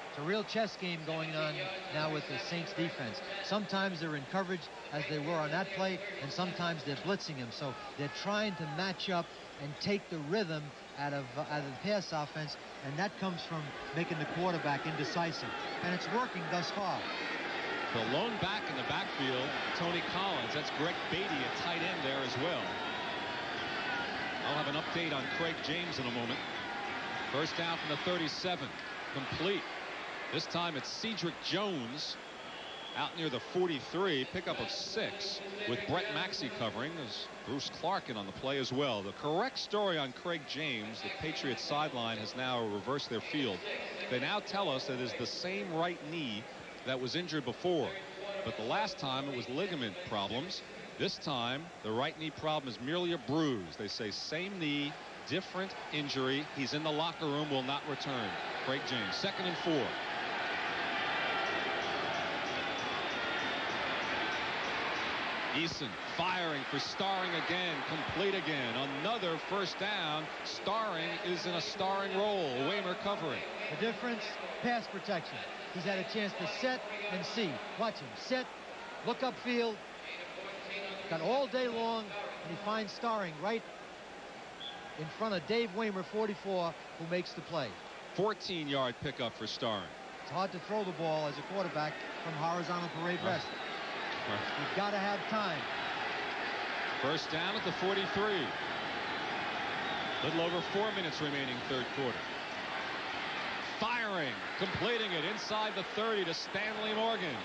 It's a real chess game going on now with the Saints defense. Sometimes they're in coverage as they were on that play, and sometimes they're blitzing him. So they're trying to match up and take the rhythm out of the pass offense, and that comes from making the quarterback indecisive. And it's working thus far. The lone back in the backfield, Tony Collins. That's Greg Beatty at tight end there as well. I'll have an update on Craig James in a moment. First down from the 37. Complete. This time it's Cedric Jones out near the 43. Pickup of 6 with Brett Maxey covering. There's Bruce Clark in on the play as well. The correct story on Craig James, the Patriots sideline has now reversed their field. They now tell us that it is the same right knee that was injured before, but the last time it was ligament problems. This time the right knee problem is merely a bruise. They say same knee, different injury. He's in the locker room, will not return. Craig James. 2nd and 4. Eason firing for Starring again, complete again. Another first down. Starring is in a starring role. Waymer covering. The difference, pass protection. He's had a chance to set and see. Watch him. Set, look upfield. Got all day long, and he finds Starring right in front of Dave Waymer, 44, who makes the play. 14-yard pickup for Starring. It's hard to throw the ball as a quarterback from horizontal parade rest. You've got to have time. First down at the 43. Little over 4 minutes remaining third quarter. Firing, completing it inside the 30 to Stanley Morgan.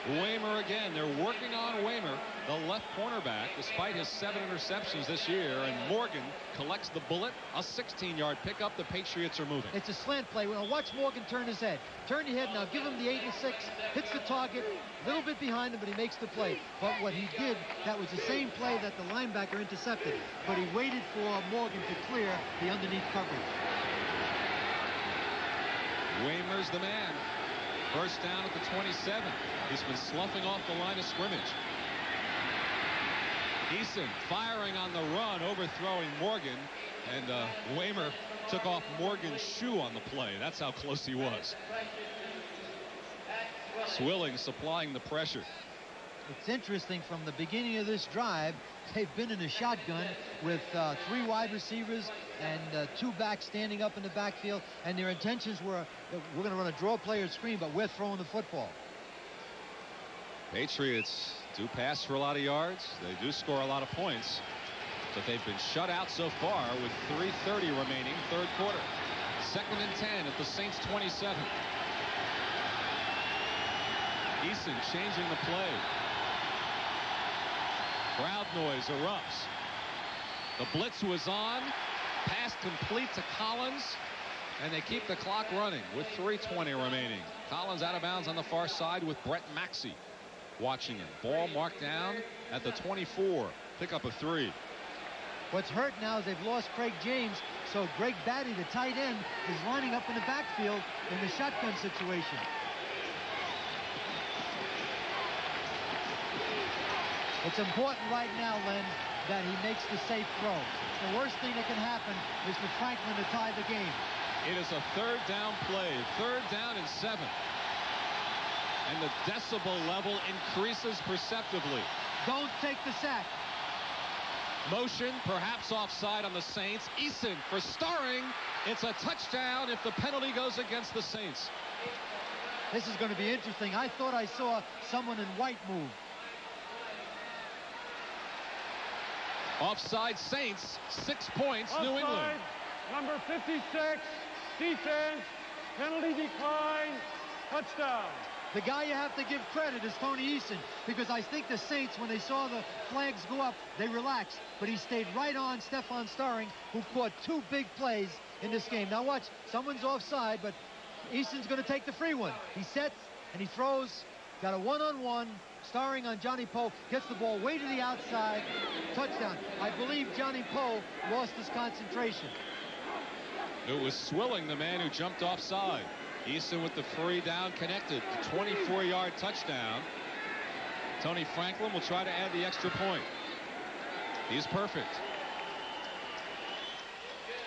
Waymer again. They're working on Waymer, the left cornerback, despite his 7 interceptions this year. And Morgan collects the bullet. A 16-yard pickup. The Patriots are moving. It's a slant play. We're going to watch Morgan turn his head. Turn your head now. Give him the 8 and 6. Hits the target. A little bit behind him, but he makes the play. But what he did, that was the same play that the linebacker intercepted. But he waited for Morgan to clear the underneath coverage. Waymer's the man. First down at the 27. He's been sloughing off the line of scrimmage. Eason firing on the run, overthrowing Morgan, and Waymer took off Morgan's shoe on the play. That's how close he was. Swilling supplying the pressure. It's interesting, from the beginning of this drive, they've been in a shotgun with 3 wide receivers and 2 backs standing up in the backfield, and their intentions were that we're going to run a draw player screen, but we're throwing the football. Patriots do pass for a lot of yards. They do score a lot of points, but they've been shut out so far with 3:30 remaining third quarter. 2nd and 10 at the Saints 27. Eason changing the play. Crowd noise erupts. The blitz was on. Pass complete to Collins, and they keep the clock running with 3:20 remaining. Collins out of bounds on the far side with Brett Maxey watching him. Ball marked down at the 24. Pickup of 3. What's hurt now is they've lost Craig James, so Greg Batty, the tight end, is lining up in the backfield in the shotgun situation. It's important right now, Len, that he makes the safe throw. The worst thing that can happen is for Franklin to tie the game. It is a 3rd down play. 3rd down and 7. And the decibel level increases perceptibly. Don't take the sack. Motion, perhaps offside on the Saints. Eason for Starring. It's a touchdown if the penalty goes against the Saints. This is going to be interesting. I thought I saw someone in white move. Offside Saints, 6 points, Offside, New England. number 56, defense, penalty decline, touchdown. The guy you have to give credit is Tony Eason, because I think the Saints, when they saw the flags go up, they relaxed. But he stayed right on Stephon Starring, who caught 2 big plays in this game. Now watch, someone's offside, but Eason's going to take the free one. He sets and he throws, got a one-on-one. Starring on Johnny Poe, gets the ball way to the outside, touchdown. I believe Johnny Poe lost his concentration. It was Swilling, the man who jumped offside. Eason with the free down, connected. The 24-yard touchdown. Tony Franklin will try to add the extra point. He's perfect.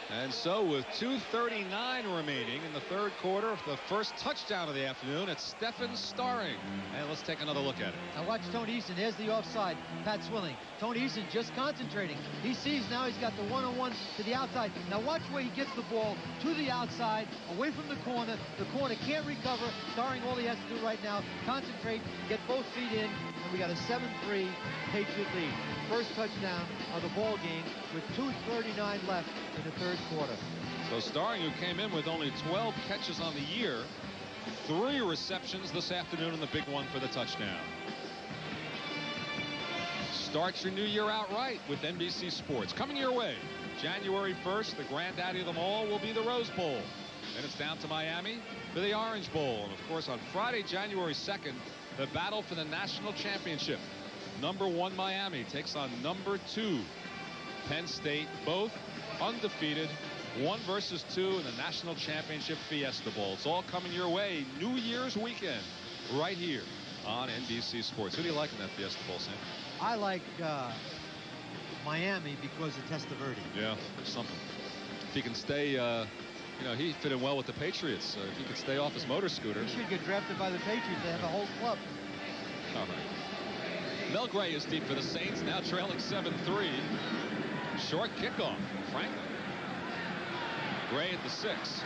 And so with 2:39 remaining in the third quarter, the first touchdown of the afternoon, it's Stephon Starring. And let's take another look at it. Now watch Tony Eason. There's the offside. Pat Swilling. Tony Eason just concentrating. He sees now he's got the one-on-one to the outside. Now watch where he gets the ball to the outside, away from the corner. The corner can't recover. Starring, all he has to do right now, concentrate, get both feet in, and we got a 7-3 Patriot lead. First touchdown of the ball game with 2:39 left in the third quarter. So Starring, who came in with only 12 catches on the year, 3 receptions this afternoon, and the big one for the touchdown. Start your new year out right with NBC Sports. Coming your way, January 1st, the granddaddy of them all will be the Rose Bowl. Then it's down to Miami for the Orange Bowl. And of course, on Friday, January 2nd, the battle for the national championship. Number 1 Miami takes on number 2 Penn State, both undefeated, 1 versus 2 in the national championship Fiesta Bowl. It's all coming your way New Year's weekend right here on NBC Sports. Who do you like in that Fiesta Bowl, Sam? I like Miami because of Testaverde. Yeah, something. If he can stay, you know, he fit in well with the Patriots. If he could stay off his motor scooter. He should get drafted by the Patriots. They have a whole club. All right. Mel Gray is deep for the Saints, now trailing 7-3. Short kickoff. Franklin. Gray at the 6.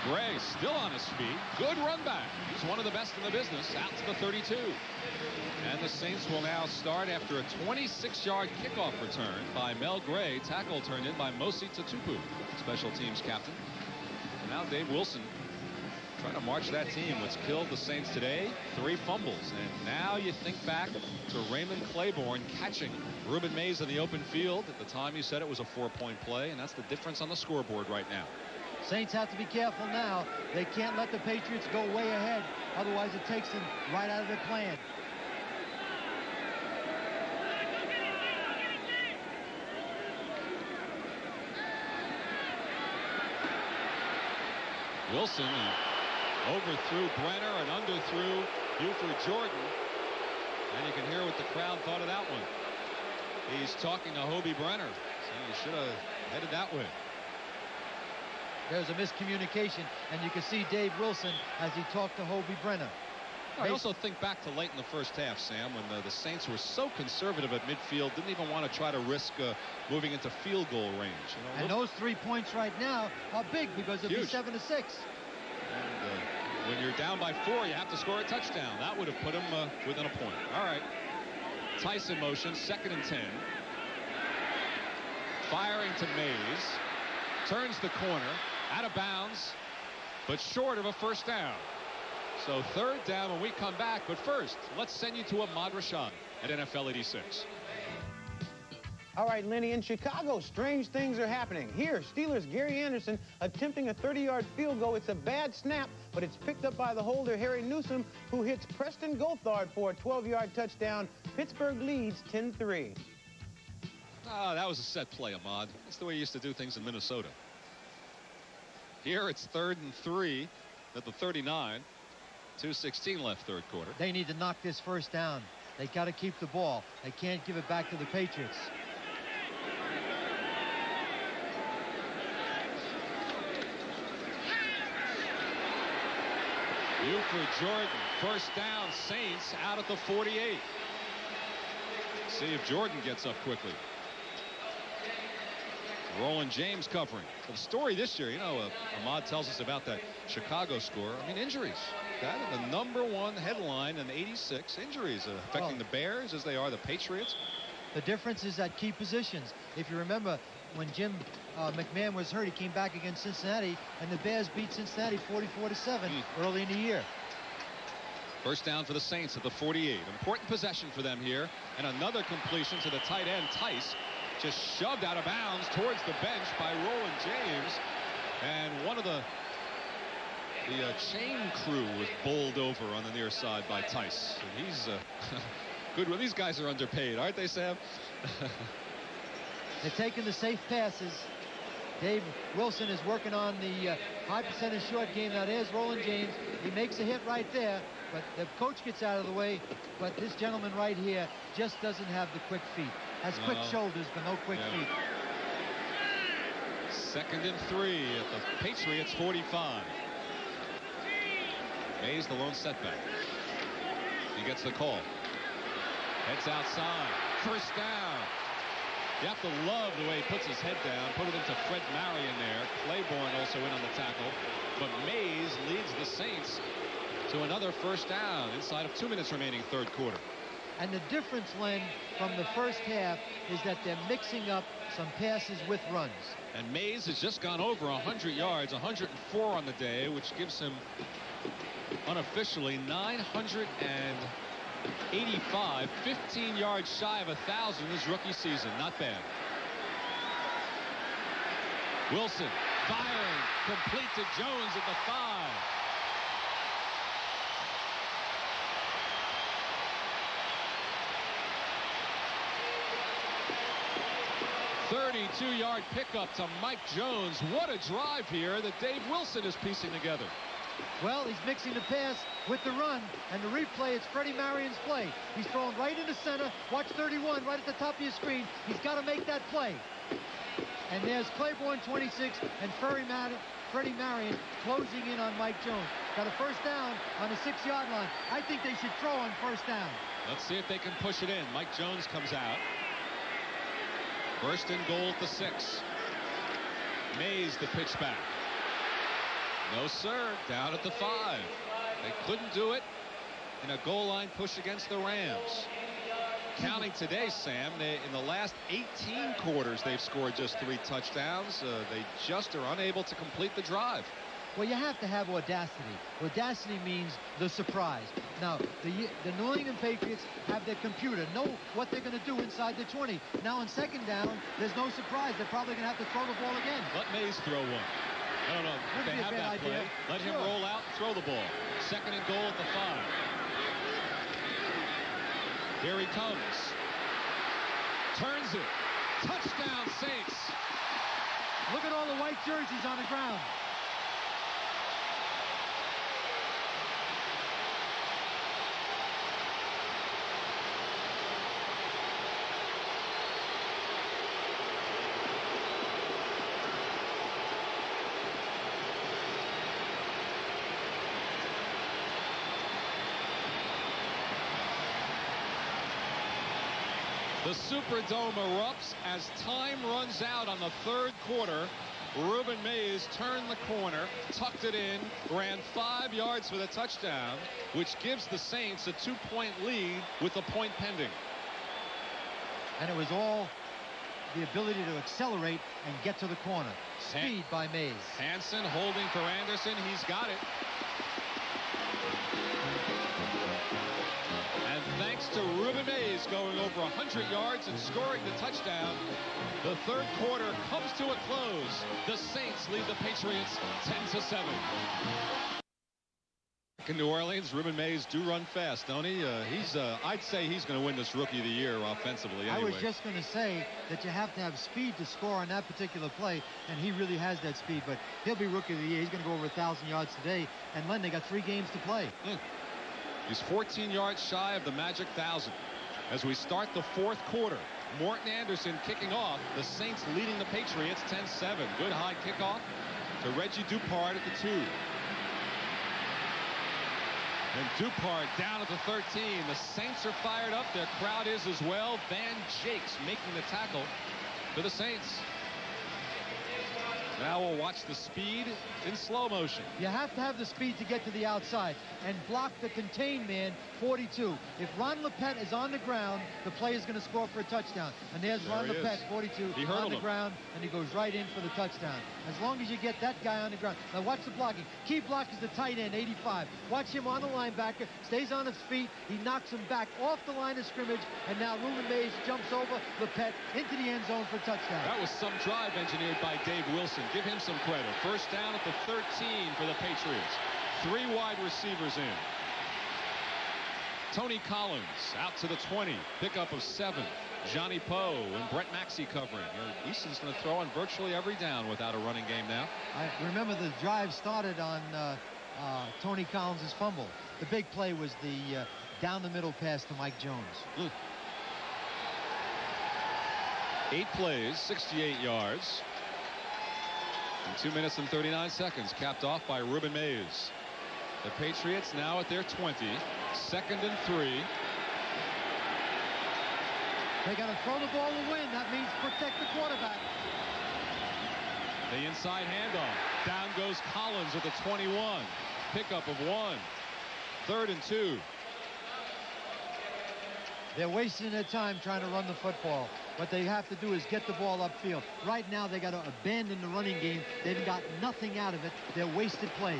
Gray still on his feet. Good run back. He's one of the best in the business. Out to the 32. And the Saints will now start after a 26-yard kickoff return by Mel Gray. Tackle turned in by Mosi Tatupu, special teams captain. And now Dave Wilson trying to march that team. What's killed the Saints today? 3 fumbles. And now you think back to Raymond Claiborne catching Ruben Mays in the open field. At the time, you said it was a 4-point play, and that's the difference on the scoreboard right now. Saints have to be careful now. They can't let the Patriots go way ahead. Otherwise, it takes them right out of their plan. Wilson overthrew Brenner and underthrew Buford Jordan. And you can hear what the crowd thought of that one. He's talking to Hobie Brenner, saying he should have headed that way. There's a miscommunication, and you can see Dave Wilson as he talked to Hobie Brenner. I also think back to late in the first half, Sam, when the Saints were so conservative at midfield, didn't even want to try to risk moving into field goal range. You know, and those 3 points right now are big because it'll be 7-6. And when you're down by 4, you have to score a touchdown. That would have put him within a point. All right. Tyson motion, 2nd and 10. Firing to Mays. Turns the corner. Out of bounds, but short of a first down. So 3rd down when we come back. But first, let's send you to Ahmad Rashad at NFL 86. All right, Lenny, in Chicago, strange things are happening. Here, Steelers' Gary Anderson attempting a 30-yard field goal. It's a bad snap, but it's picked up by the holder, Harry Newsom, who hits Preston Gothard for a 12-yard touchdown. Pittsburgh leads 10-3. Ah, that was a set play, Ahmad. That's the way you used to do things in Minnesota. Here it's 3rd and 3 at the 39. 2:16 left third quarter. They need to knock this first down. They got to keep the ball. They can't give it back to the Patriots. Buford Jordan, first down, Saints out at the 48. See if Jordan gets up quickly. Roland James covering. The story this year, you know, Ahmad tells us about that Chicago score. I mean, injuries. That is the #1 headline in '86. Injuries affecting the Bears as they are the Patriots. The difference is at key positions. If you remember, when Jim McMahon was hurt, he came back against Cincinnati, and the Bears beat Cincinnati 44-7 early in the year. First down for the Saints at the 48. Important possession for them here. And another completion to the tight end, Tice. Just shoved out of bounds towards the bench by Roland James. And one of the chain crew was bowled over on the near side by Tice. And he's good. Well, these guys are underpaid, aren't they, Sam? They're taking the safe passes. Dave Wilson is working on the high percentage short game. Now there's Roland James. He makes a hit right there, but the coach gets out of the way. But this gentleman right here just doesn't have the quick feet. Has quick shoulders, but no quick feet. 2nd and 3 at the Patriots 45. Mays the lone setback. He gets the call. Heads outside. First down. You have to love the way he puts his head down. Put it into Fred Marion there. Claiborne also in on the tackle. But Mays leads the Saints to another first down inside of 2 minutes remaining, third quarter. And the difference, Len, from the first half is that they're mixing up some passes with runs. And Mays has just gone over 100 yards, 104 on the day, which gives him unofficially 985, 15 yards shy of 1,000 his rookie season. Not bad. Wilson firing, complete to Jones at the 5. 32-yard pickup to Mike Jones. What a drive here that Dave Wilson is piecing together. Well, he's mixing the pass with the run, and the replay, it's Freddie Marion's play. He's throwing right into center. Watch 31 right at the top of your screen. He's got to make that play. And there's Claiborne 26 and Freddie Marion closing in on Mike Jones. Got a first down on the 6-yard line. I think they should throw on first down. Let's see if they can push it in. Mike Jones comes out. First and goal at the 6. Mays the pitch back. No, sir. Down at the 5. They couldn't do it in a goal line push against the Rams. Counting today, Sam, in the last 18 quarters, they've scored just 3 touchdowns. They just are unable to complete the drive. Well, you have to have audacity. Audacity means the surprise. Now, the New England Patriots have their computer, know what they're going to do inside the 20. Now, on second down, there's no surprise. They're probably going to have to throw the ball again. Let Mays throw one. I don't know if they have that play. Let him roll out and throw the ball. Second and goal at the 5. Here he comes. Turns it. Touchdown, Saints. Look at all the white jerseys on the ground. The Superdome erupts as time runs out on the third quarter. Reuben Mays turned the corner, tucked it in, ran 5 yards for the touchdown, which gives the Saints a 2-point lead with a point pending. And it was all the ability to accelerate and get to the corner. Speed by Mays. Hansen holding for Anderson. He's got it. And thanks to Reuben Mays going over 100 yards and scoring the touchdown, the third quarter comes to a close. The Saints lead the Patriots 10-7. In New Orleans, Reuben Mays do run fast, don't he? I'd say he's going to win this Rookie of the Year offensively anyway. I was just going to say that you have to have speed to score on that particular play, and he really has that speed, but he'll be Rookie of the Year. He's going to go over 1,000 yards today, and Len, they got 3 games to play. He's 14 yards shy of the magic 1,000. As we start the fourth quarter, Morton Anderson kicking off. The Saints leading the Patriots 10-7. Good high kickoff to Reggie Dupart at the 2. And Dupart down at the 13. The Saints are fired up. Their crowd is as well. Van Jakes making the tackle for the Saints. Now we'll watch the speed in slow motion. You have to have the speed to get to the outside and block the contained man, 42. If Ron Lepet is on the ground, the play is going to score for a touchdown. And there's Ron Lepet, 42, on the ground, and he goes right in for the touchdown. As long as you get that guy on the ground. Now watch the blocking. Key block is the tight end, 85. Watch him on the linebacker, stays on his feet. He knocks him back off the line of scrimmage, and now Reuben Mays jumps over Lepet into the end zone for a touchdown. That was some drive engineered by Dave Wilson. Give him some credit. First down at the 13 for the Patriots. 3 wide receivers in. Tony Collins out to the 20. Pickup of 7. Johnny Poe and Brett Maxey covering. Eason's going to throw on virtually every down without a running game now. I remember the drive started on Tony Collins' fumble. The big play was the down the middle pass to Mike Jones. 8 plays, 68 yards. In 2 minutes and 39 seconds, capped off by Reuben Mays. The Patriots now at their 20. 2nd and 3. They got to throw the ball to win. That means protect the quarterback. The inside handoff. Down goes Collins at the 21. Pickup of 1. 3rd and 2. They're wasting their time trying to run the football. What they have to do is get the ball upfield. Right now, they got to abandon the running game. They've got nothing out of it. They're wasted plays.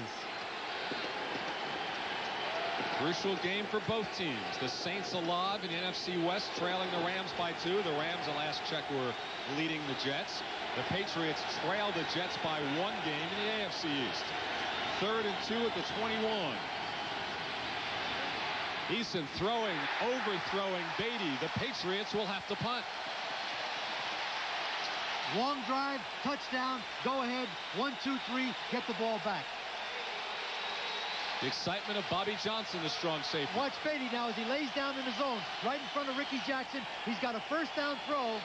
Crucial game for both teams. The Saints alive in the NFC West, trailing the Rams by 2. The Rams, at last check, were leading the Jets. The Patriots trail the Jets by 1 game in the AFC East. 3rd and 2 at the 21. Eason throwing, overthrowing Beatty. The Patriots will have to punt. Long drive, touchdown, go ahead, 1, 2, 3, get the ball back. The excitement of Bobby Johnson, the strong safety. Watch Beatty now as he lays down in the zone, right in front of Ricky Jackson. He's got a first down throw.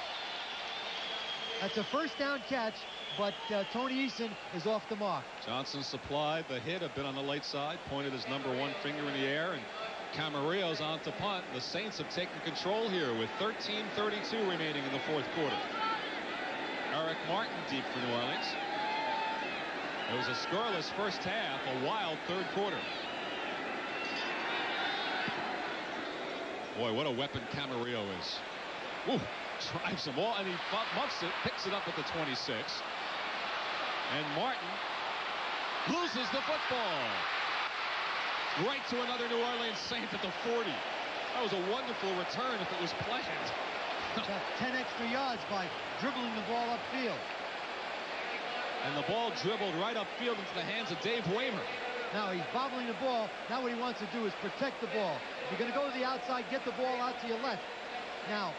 That's a first down catch, but Tony Eason is off the mark. Johnson supplied the hit, a bit on the late side, pointed his #1 finger in the air, and Camarillo's on to punt. The Saints have taken control here with 13:32 remaining in the 4th quarter. Eric Martin deep for New Orleans. It was a scoreless first half, a wild 3rd quarter. Boy, what a weapon Camarillo is. Ooh, drives them all, and he muffs it, picks it up at the 26. And Martin loses the football. Right to another New Orleans Saint at the 40. That was a wonderful return if it was planned. Got 10 extra yards by dribbling the ball upfield. And the ball dribbled right upfield into the hands of Dave Waymer. Now he's bobbling the ball. Now what he wants to do is protect the ball. If you're going to go to the outside, get the ball out to your left. Now,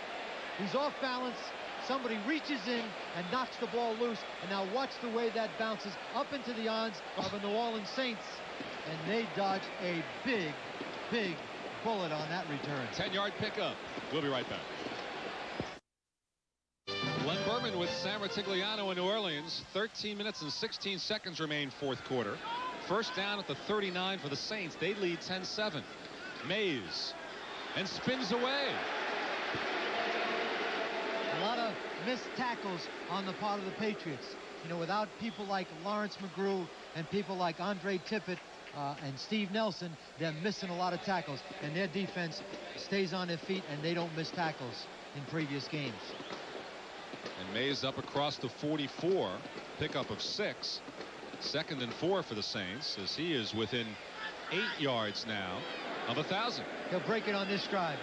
he's off balance. Somebody reaches in and knocks the ball loose. And now watch the way that bounces up into the arms of the New Orleans Saints. And they dodge a big, big bullet on that return. 10-yard pickup. We'll be right back. Len Berman with Sam Rutigliano in New Orleans. 13 minutes and 16 seconds remain 4th quarter. First down at the 39 for the Saints. They lead 10-7. Mays and spins away. A lot of missed tackles on the part of the Patriots. You know, without people like Lawrence McGrew and people like Andre Tippett and Steve Nelson, they're missing a lot of tackles. And their defense stays on their feet, and they don't miss tackles in previous games. And Mays up across the 44. Pickup of 6. 2nd and 4 for the Saints, as he is within 8 yards now of 1,000. He'll break it on this drive.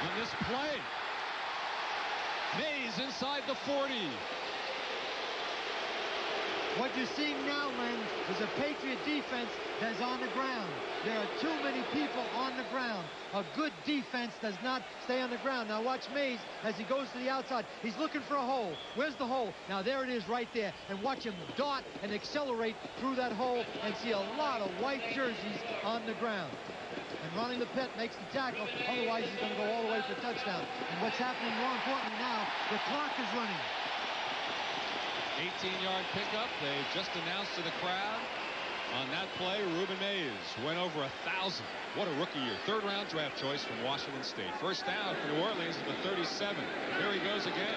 On this play, Mays inside the 40. What you're seeing now, Len, is a Patriot defense that's on the ground. There are too many people on the ground. A good defense does not stay on the ground. Now watch Mays as he goes to the outside. He's looking for a hole. Where's the hole? Now there it is right there. And watch him dart and accelerate through that hole and see a lot of white jerseys on the ground. And Ronnie Lepet makes the tackle. Otherwise, he's going to go all the way for touchdown. And what's happening more importantly now, the clock is running. 18-yard pickup. They've just announced to the crowd On that play, Ruben Mays went over 1,000. What a rookie year. 3rd-round draft choice from Washington State. First down for New Orleans at the 37. Here he goes again.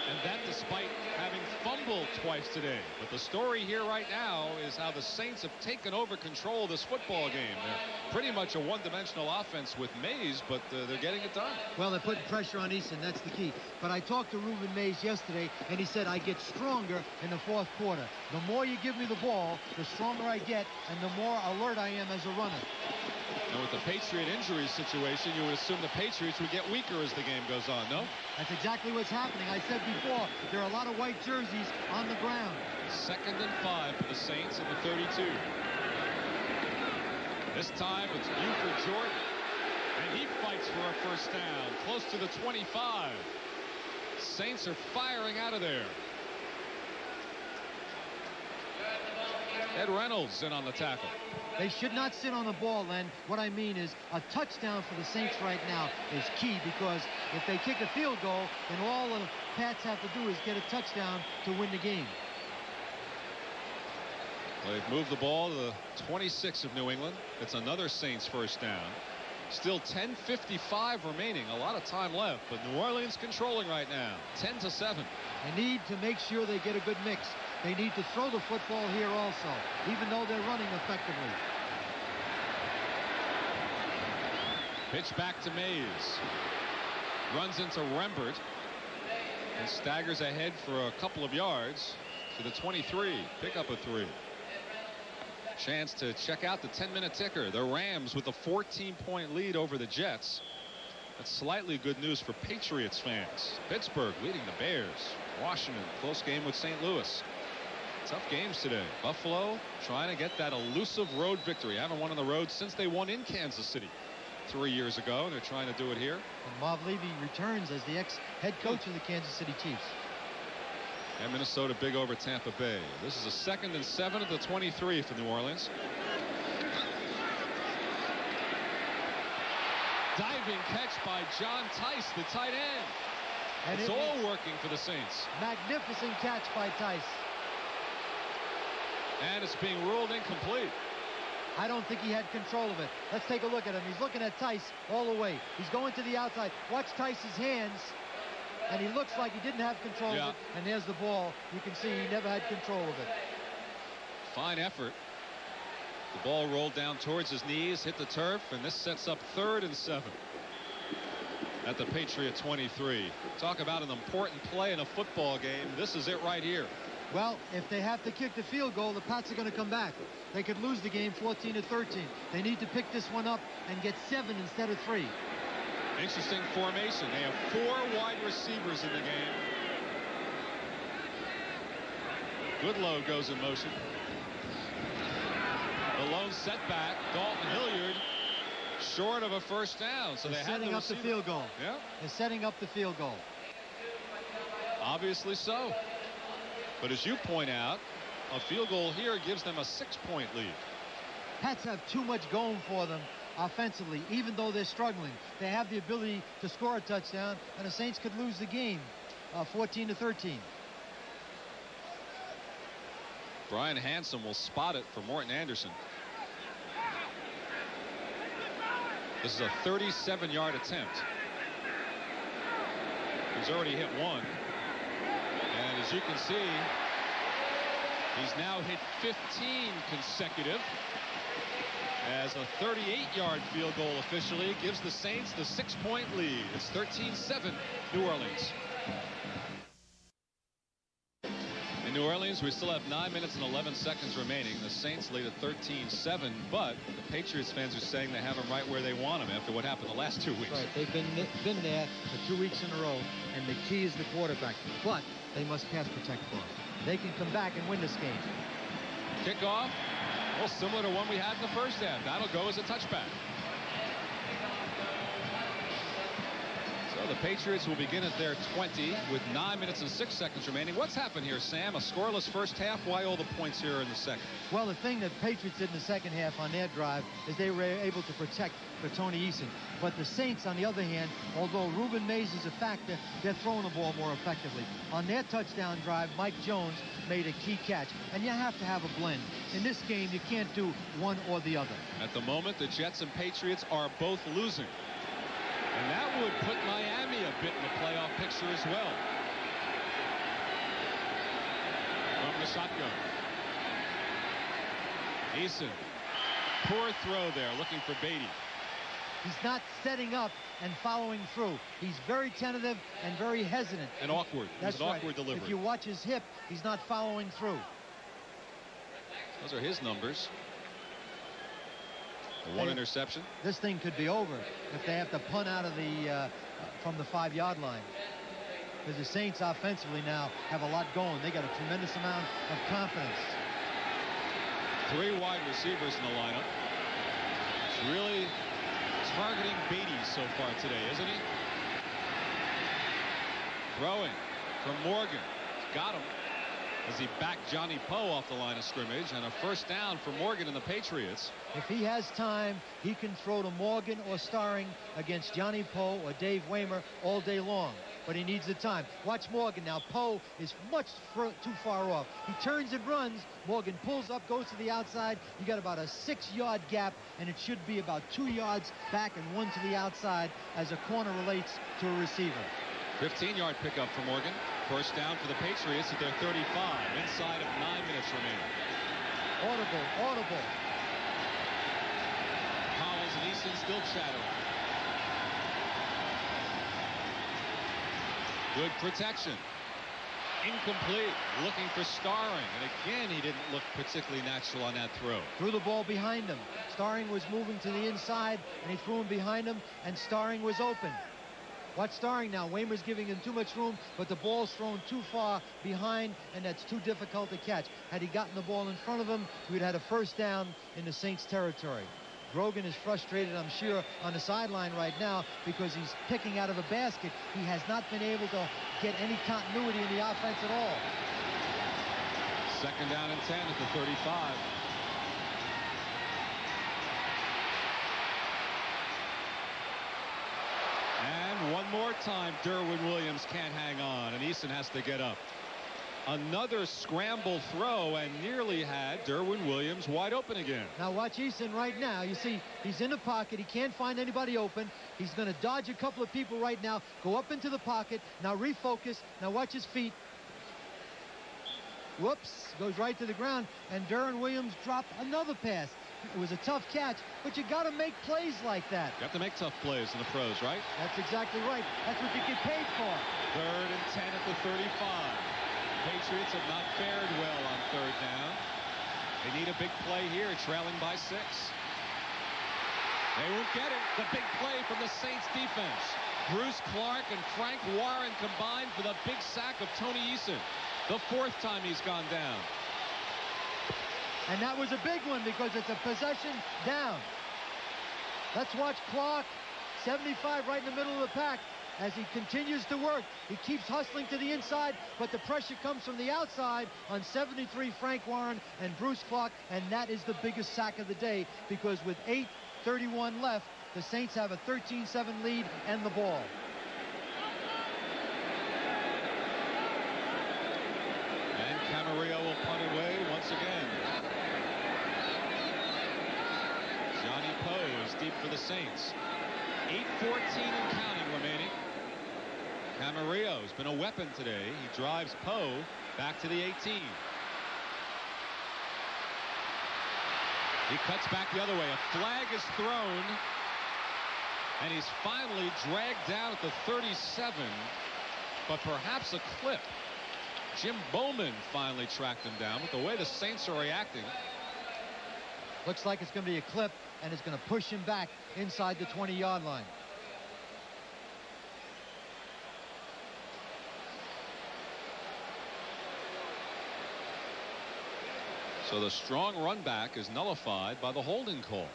And that despite having fumbled twice today. But the story here right now is how the Saints have taken over control of this football game. They're pretty much a one-dimensional offense with Mays, but they're getting it done. Well, they're putting pressure on Eason. That's the key. But I talked to Ruben Mays yesterday, and he said, I get stronger in the 4th quarter. The more you give me the ball, the stronger I get, and the more alert I am as a runner. And with the Patriot injury situation, you would assume the Patriots would get weaker as the game goes on, no? That's exactly what's happening. I said before, there are a lot of white jerseys on the ground. 2nd and 5 for the Saints at the 32. This time it's Buford Jordan. And he fights for a first down, close to the 25. Saints are firing out of there. Ed Reynolds in on the tackle. They should not sit on the ball, Len. What I mean is a touchdown for the Saints right now is key, because if they kick a field goal, then all the Pats have to do is get a touchdown to win the game. Well, they've moved the ball to the 26 of New England. It's another Saints first down. Still 10:55 remaining. A lot of time left, but New Orleans controlling right now. 10-7. They need to make sure they get a good mix. They need to throw the football here also, even though they're running effectively. Pitch back to Mays. Runs into Rembert and staggers ahead for a couple of yards to the 23. Pick up a 3. Chance to check out the 10-minute ticker. The Rams with a 14-point lead over the Jets. That's slightly good news for Patriots fans. Pittsburgh leading the Bears. Washington, close game with St. Louis. Tough games today. Buffalo trying to get that elusive road victory. Haven't won on the road since they won in Kansas City 3 years ago, and they're trying to do it here. And Marv Levy returns as the ex-head coach of the Kansas City Chiefs. And Minnesota big over Tampa Bay. This is a 2nd and 7 at the 23 for New Orleans. Diving catch by John Tice, the tight end. And it's all working for the Saints. Magnificent catch by Tice. And it's being ruled incomplete. I don't think he had control of it. Let's take a look at him. He's looking at Tice all the way. He's going to the outside. Watch Tice's hands. And he looks like he didn't have control of it. And there's the ball. You can see he never had control of it. Fine effort. The ball rolled down towards his knees, hit the turf, and this sets up 3rd and 7 at the Patriot 23. Talk about an important play in a football game. This is it right here. Well, if they have to kick the field goal, the Pats are going to come back. They could lose the game 14-13. They need to pick this one up and get 7 instead of 3. Interesting formation. They have 4 wide receivers in the game. Goodlow goes in motion. The lone setback. Dalton Hilliard short of a first down. So they're setting up the field goal. Yeah. They're setting up the field goal. Obviously so. But as you point out, a field goal here gives them a 6-point lead. Pats have too much going for them offensively, even though they're struggling. They have the ability to score a touchdown, and the Saints could lose the game 14-13. Brian Hansen will spot it for Morton Anderson. This is a 37-yard attempt. He's already hit 1. And as you can see, he's now hit 15 consecutive, as a 38-yard field goal officially gives the Saints the 6-point lead. It's 13-7 New Orleans. In New Orleans, we still have 9 minutes and 11 seconds remaining. The Saints lead at 13-7, but the Patriots fans are saying they have them right where they want them after what happened the last 2 weeks. Right, they've been there for 2 weeks in a row, and the key is the quarterback. But they must pass protect for him. They can come back and win this game. Kickoff, well, similar to one we had in the first half. That'll go as a touchback. So The Patriots will begin at their 20 with 9 minutes and 6 seconds remaining. What's happened here, Sam? A scoreless first half. Why all the points here in the second? Well, the thing that Patriots did in the second half on their drive is they were able to protect for Tony Eason. But the Saints, on the other hand, although Reuben Mays is a factor, they're throwing the ball more effectively. On their touchdown drive, Mike Jones made a key catch. And you have to have a blend. In this game, you can't do one or the other. At the moment, the Jets and Patriots are both losing. And that would put Miami a bit in the playoff picture as well. From the shotgun. Eason. Poor throw there, looking for Beatty. He's not setting up and following through. He's very tentative and very hesitant. And awkward. That's an right. Awkward delivery. If you watch his hip, he's not following through. Those are his numbers. One interception. This thing could be over if they have to punt out of the from the 5-yard line. Because the Saints offensively now have a lot going. They got a tremendous amount of confidence. 3 wide receivers in the lineup. It's really targeting Beatty so far today, isn't he? Throwing from Morgan. Got him as he backed Johnny Poe off the line of scrimmage, and a first down for Morgan and the Patriots. If he has time, he can throw to Morgan or Starring against Johnny Poe or Dave Waymer all day long. But he needs the time. Watch Morgan now. Poe is much too far off. He turns and runs. Morgan pulls up, goes to the outside. You got about a 6-yard gap, and it should be about 2 yards back and 1 to the outside as a corner relates to a receiver. 15-yard pickup for Morgan. First down for the Patriots at their 35, inside of 9 minutes remaining. Audible. Collins and Eason still chattering. Good protection. Incomplete. Looking for Starring. And again, he didn't look particularly natural on that throw. Threw the ball behind him. Starring was moving to the inside, and he threw him behind him, and Starring was open. Watch Starring now. Waymer's giving him too much room, but the ball's thrown too far behind, and that's too difficult to catch. Had he gotten the ball in front of him, we'd had a first down in the Saints territory. Grogan is frustrated, I'm sure, on the sideline right now because he's picking out of a basket. He has not been able to get any continuity in the offense at all. Second down and 10 at the 35. And one more time, Derwin Williams can't hang on, and Eason has to get up. Another scramble throw, and nearly had Derwin Williams wide open again. Now watch Eason right now. You see, he's in the pocket. He can't find anybody open. He's going to dodge a couple of people right now, go up into the pocket. Now refocus. Now watch his feet. Whoops, goes right to the ground, and Derwin Williams dropped another pass. It was a tough catch, but you got to make plays like that. You have to make tough plays in the pros, right? That's exactly right. That's what you get paid for. 3rd and 10 at the 35. Patriots have not fared well on 3rd down. They need a big play here, trailing by 6. They won't get it. The big play from the Saints defense. Bruce Clark and Frank Warren combined for the big sack of Tony Eason. The 4th time he's gone down. And that was a big one because it's a possession down. Let's watch Clark, 75 right in the middle of the pack. As he continues to work, he keeps hustling to the inside, but the pressure comes from the outside on 73 Frank Warren and Bruce Clark, and that is the biggest sack of the day because with 8:31 left, the Saints have a 13-7 lead and the ball. And Camarillo will punt away once again. Johnny Poe is deep for the Saints. 8:14 and counting remaining. Camarillo's been a weapon today. He drives Poe back to the 18. He cuts back the other way. A flag is thrown, and he's finally dragged down at the 37, but perhaps a clip. Jim Bowman finally tracked him down. With the way the Saints are reacting, looks like it's going to be a clip, and it's going to push him back inside the 20-yard line. So the strong run back is nullified by the holding call.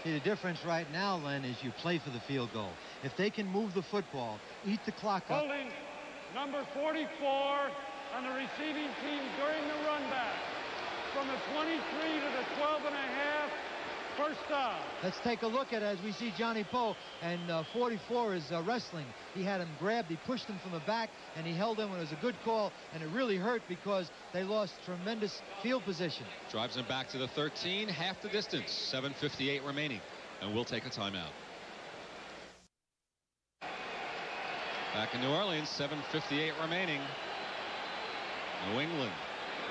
See, the difference right now, Len, is you play for the field goal. If they can move the football, eat the clock up. Holding number 44 on the receiving team during the run back. From the 23 to the 12 and a half, first down. Let's take a look at it as we see Johnny Poe, and 44 is wrestling. He had him grabbed, he pushed him from the back, and he held him, and it was a good call, and it really hurt because they lost tremendous field position. Drives him back to the 13, half the distance, 7:58 remaining, and we'll take a timeout. Back in New Orleans, 7:58 remaining. New England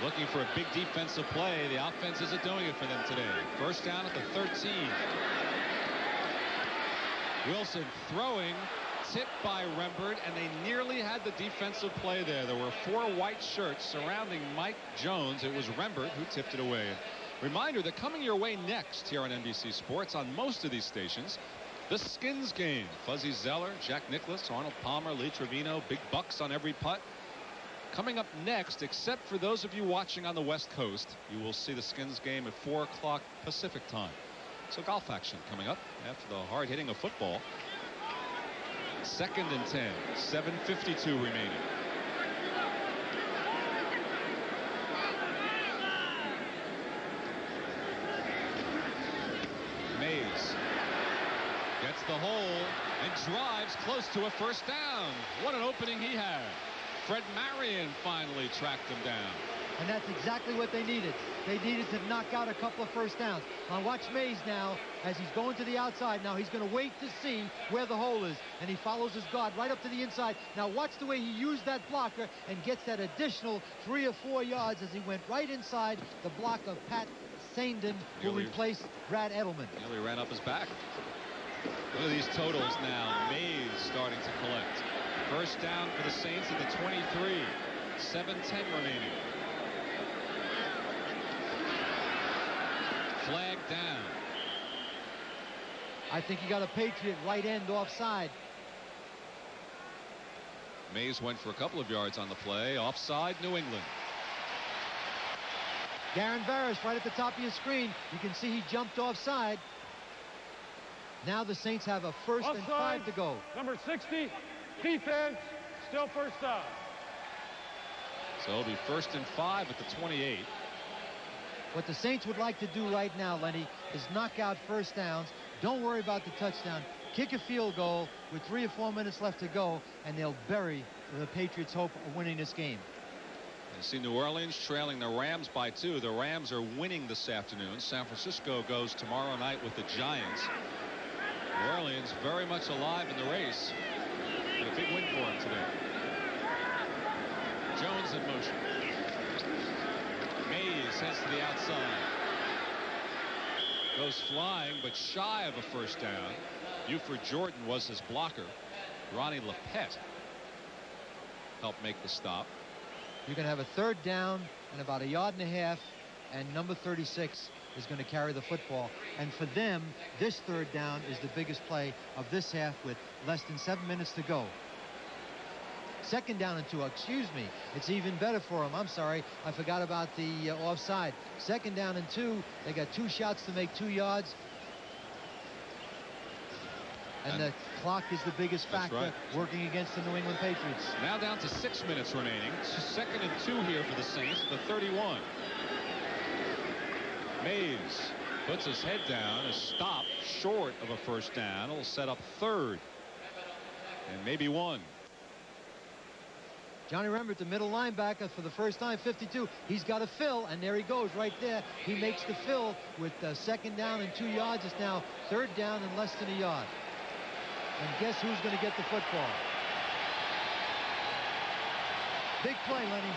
looking for a big defensive play. The offense isn't doing it for them today. First down at the 13. Wilson throwing, tipped by Rembert, and they nearly had the defensive play there. There were 4 white shirts surrounding Mike Jones. It was Rembert who tipped it away. Reminder that coming your way next here on NBC Sports on most of these stations, the Skins game. Fuzzy Zeller, Jack Nicklaus, Arnold Palmer, Lee Trevino, big bucks on every putt. Coming up next, except for those of you watching on the West Coast, you will see the Skins game at 4 o'clock Pacific time. So golf action coming up after the hard hitting of football. 2nd and 10, 7:52 remaining. Mays gets the hole and drives close to a first down. What an opening he had. Fred Marion finally tracked him down. And that's exactly what they needed. They needed to knock out a couple of first downs. Now watch Mays now as he's going to the outside. Now he's going to wait to see where the hole is. And he follows his guard right up to the inside. Now watch the way he used that blocker and gets that additional 3 or 4 yards as he went right inside the block of Pat Saindon, who replaced Brad Edelman. Nearly ran up his back. Look at these totals now. Mays starting to collect. First down for the Saints at the 23. 7:10 remaining. Flag down. I think he got a Patriot right end offside. Mays went for a couple of yards on the play. Offside, New England. Garen Varus right at the top of your screen. You can see he jumped offside. Now the Saints have a first and 5 to go. Number 60, defense, still first down. So it'll be 1st and 5 at the 28. What the Saints would like to do right now, Lenny, is knock out first downs. Don't worry about the touchdown. Kick a field goal with 3 or 4 minutes left to go, and they'll bury the Patriots' hope of winning this game. You see New Orleans trailing the Rams by 2. The Rams are winning this afternoon. San Francisco goes tomorrow night with the Giants. New Orleans very much alive in the race. And a big win for him today. Jones in motion. Mays heads to the outside. Goes flying, but shy of a first down. Buford Jordan was his blocker. Ronnie Lepet helped make the stop. You're going to have a 3rd down and about 1.5 yards, and number 36 is going to carry the football. And for them, this 3rd down is the biggest play of this half with less than 7 minutes to go. 2nd down and 2. Excuse me. It's even better for them. I'm sorry. I forgot about the offside. 2nd down and 2. They got 2 shots to make 2 yards. And the clock is the biggest factor working against the New England Patriots. Now down to 6 minutes remaining. 2nd and 2 here for the Saints. The 31. Mays puts his head down. A stop short of a first down. It'll set up 3rd. And maybe 1. Johnny Rembert, the middle linebacker for the first time, 52. He's got a fill, and there he goes right there. He makes the fill with 2nd down and 2 yards. It's now 3rd down and less than 1 yard. And guess who's going to get the football? Big play, Lenny.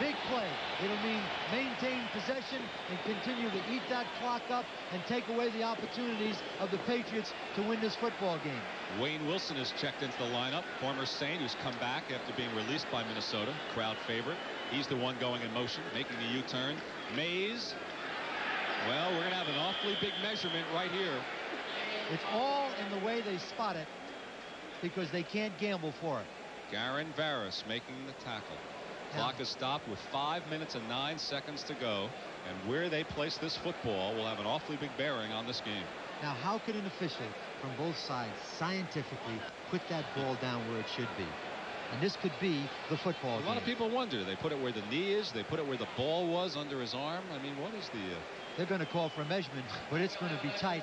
Big play. It'll mean maintain possession and continue to eat that clock up and take away the opportunities of the Patriots to win this football game. Wayne Wilson has checked into the lineup. Former Saint who's come back after being released by Minnesota. Crowd favorite. He's the one going in motion, making the U-turn. Mays. Well, we're going to have an awfully big measurement right here. It's all in the way they spot it because they can't gamble for it. Garen Varus making the tackle. Clock is stopped with 5 minutes and 9 seconds to go. And where they place this football will have an awfully big bearing on this game. Now, how could an official from both sides scientifically put that ball down where it should be? And this could be the football game. A lot of people wonder. They put it where the knee is. They put it where the ball was under his arm. I mean, what is the... They're going to call for a measurement, but it's going to be tight.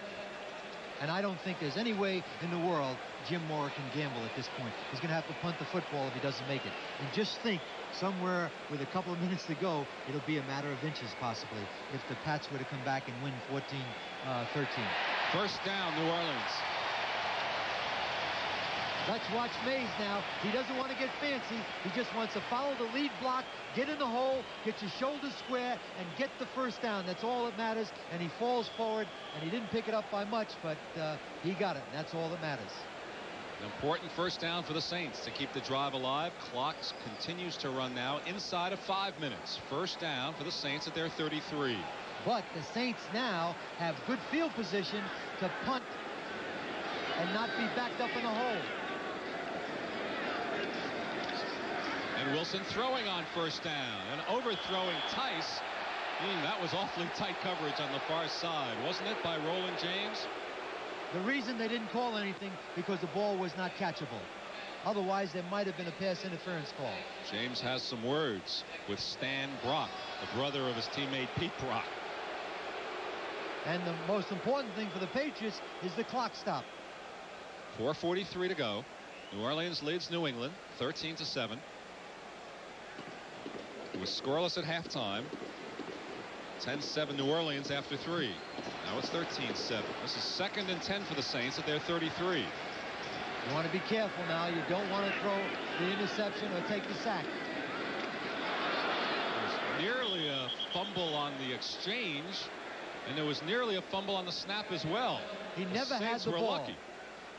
And I don't think there's any way in the world Jim Mora can gamble at this point. He's going to have to punt the football if he doesn't make it. And just think, somewhere with a couple of minutes to go, it'll be a matter of inches possibly if the Pats were to come back and win 14-13. First down, New Orleans. Let's watch Mays now. He doesn't want to get fancy. He just wants to follow the lead block, get in the hole, get your shoulders square, and get the first down. That's all that matters. And he falls forward, and he didn't pick it up by much, but he got it. And that's all that matters. An important first down for the Saints to keep the drive alive. Clock continues to run now inside of 5 minutes. First down for the Saints at their 33. But the Saints now have good field position to punt and not be backed up in the hole. And Wilson throwing on first down and overthrowing Tice. That was awfully tight coverage on the far side, wasn't it, by Roland James? The reason they didn't call anything because the ball was not catchable. Otherwise, there might have been a pass interference call. James has some words with Stan Brock, the brother of his teammate Pete Brock. And the most important thing for the Patriots is the clock stop. 4:43 to go. New Orleans leads New England 13-7. It was scoreless at halftime. 10-7 New Orleans after 3. Now it's 13-7. This is 2nd and 10 for the Saints at their 33. You want to be careful now. You don't want to throw the interception or take the sack. There's nearly a fumble on the exchange, and there was nearly a fumble on the snap as well. He never had the ball. Lucky.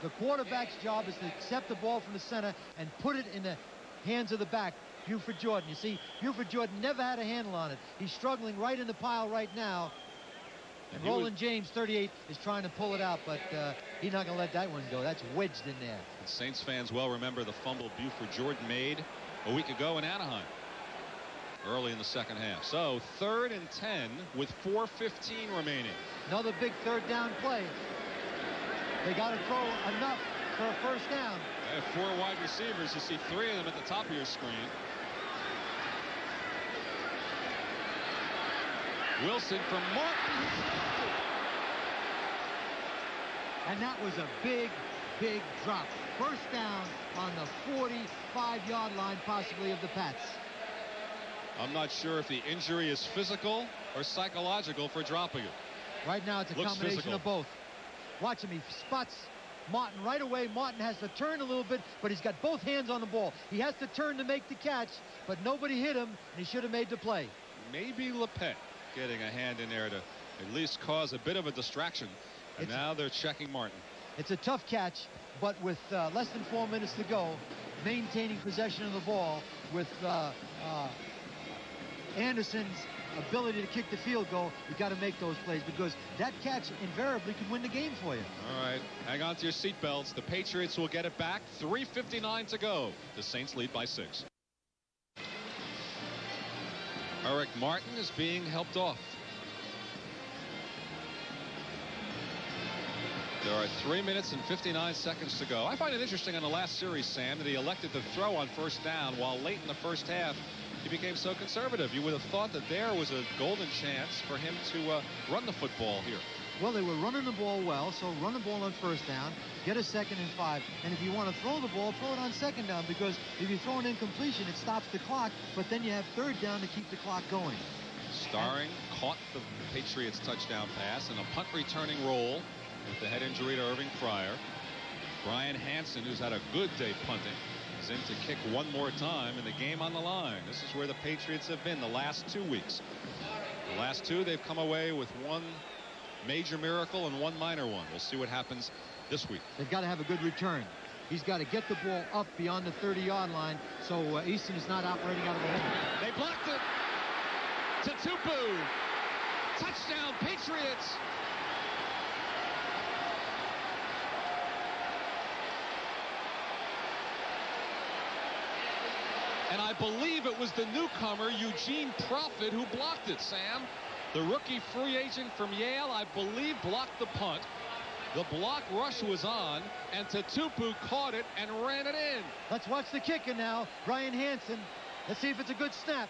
The quarterback's job is to accept the ball from the center and put it in the hands of the back. Buford Jordan. You see, Buford Jordan never had a handle on it. He's struggling right in the pile right now. And Roland James, 38, is trying to pull it out, but he's not going to let that one go. That's wedged in there. And Saints fans well remember the fumble Buford Jordan made a week ago in Anaheim early in the second half. So 3rd and 10 with 4:15 remaining. Another big third down play. They got to throw enough for a first down. They have 4 wide receivers. You see 3 of them at the top of your screen. Wilson from Martin. And that was a big, big drop. First down on the 45-yard line, possibly, of the Pats. I'm not sure if the injury is physical or psychological for dropping it. Right now, it's a combination of both. Watch him. He spots Martin right away. Martin has to turn a little bit, but he's got both hands on the ball. He has to turn to make the catch, but nobody hit him, and he should have made the play. Maybe Lepet getting a hand in there to at least cause a bit of a distraction. And now they're checking Martin. It's a tough catch, but with less than 4 minutes to go, maintaining possession of the ball with Anderson's ability to kick the field goal, you got to make those plays because that catch invariably could win the game for you. All right, hang on to your seatbelts. The Patriots will get it back. 3:59 to go. The Saints lead by 6. Eric Martin is being helped off. There are 3 minutes and 59 seconds to go. I find it interesting on the last series, Sam, that he elected to throw on first down while late in the first half he became so conservative. You would have thought that there was a golden chance for him to run the football here. Well, they were running the ball well, so run the ball on first down, get a 2nd and 5, and if you want to throw the ball, throw it on 2nd down, because if you throw an incompletion, it stops the clock, but then you have 3rd down to keep the clock going. Starring caught the Patriots touchdown pass in a punt returning role with the head injury to Irving Fryer. Brian Hansen, who's had a good day punting, is in to kick one more time, and the game on the line. This is where the Patriots have been the last 2 weeks. The last 2, they've come away with 1 major miracle and 1 minor one. We'll see what happens this week. They've got to have a good return. He's got to get the ball up beyond the 30-yard line, so Eason is not operating out of the hole. They blocked it to Tupu. Touchdown, Patriots. And I believe it was the newcomer, Eugene Profit, who blocked it, Sam. The rookie free agent from Yale, I believe, blocked the punt. The block rush was on, and Tutupu caught it and ran it in. Let's watch the kicker now. Brian Hansen. Let's see if it's a good snap.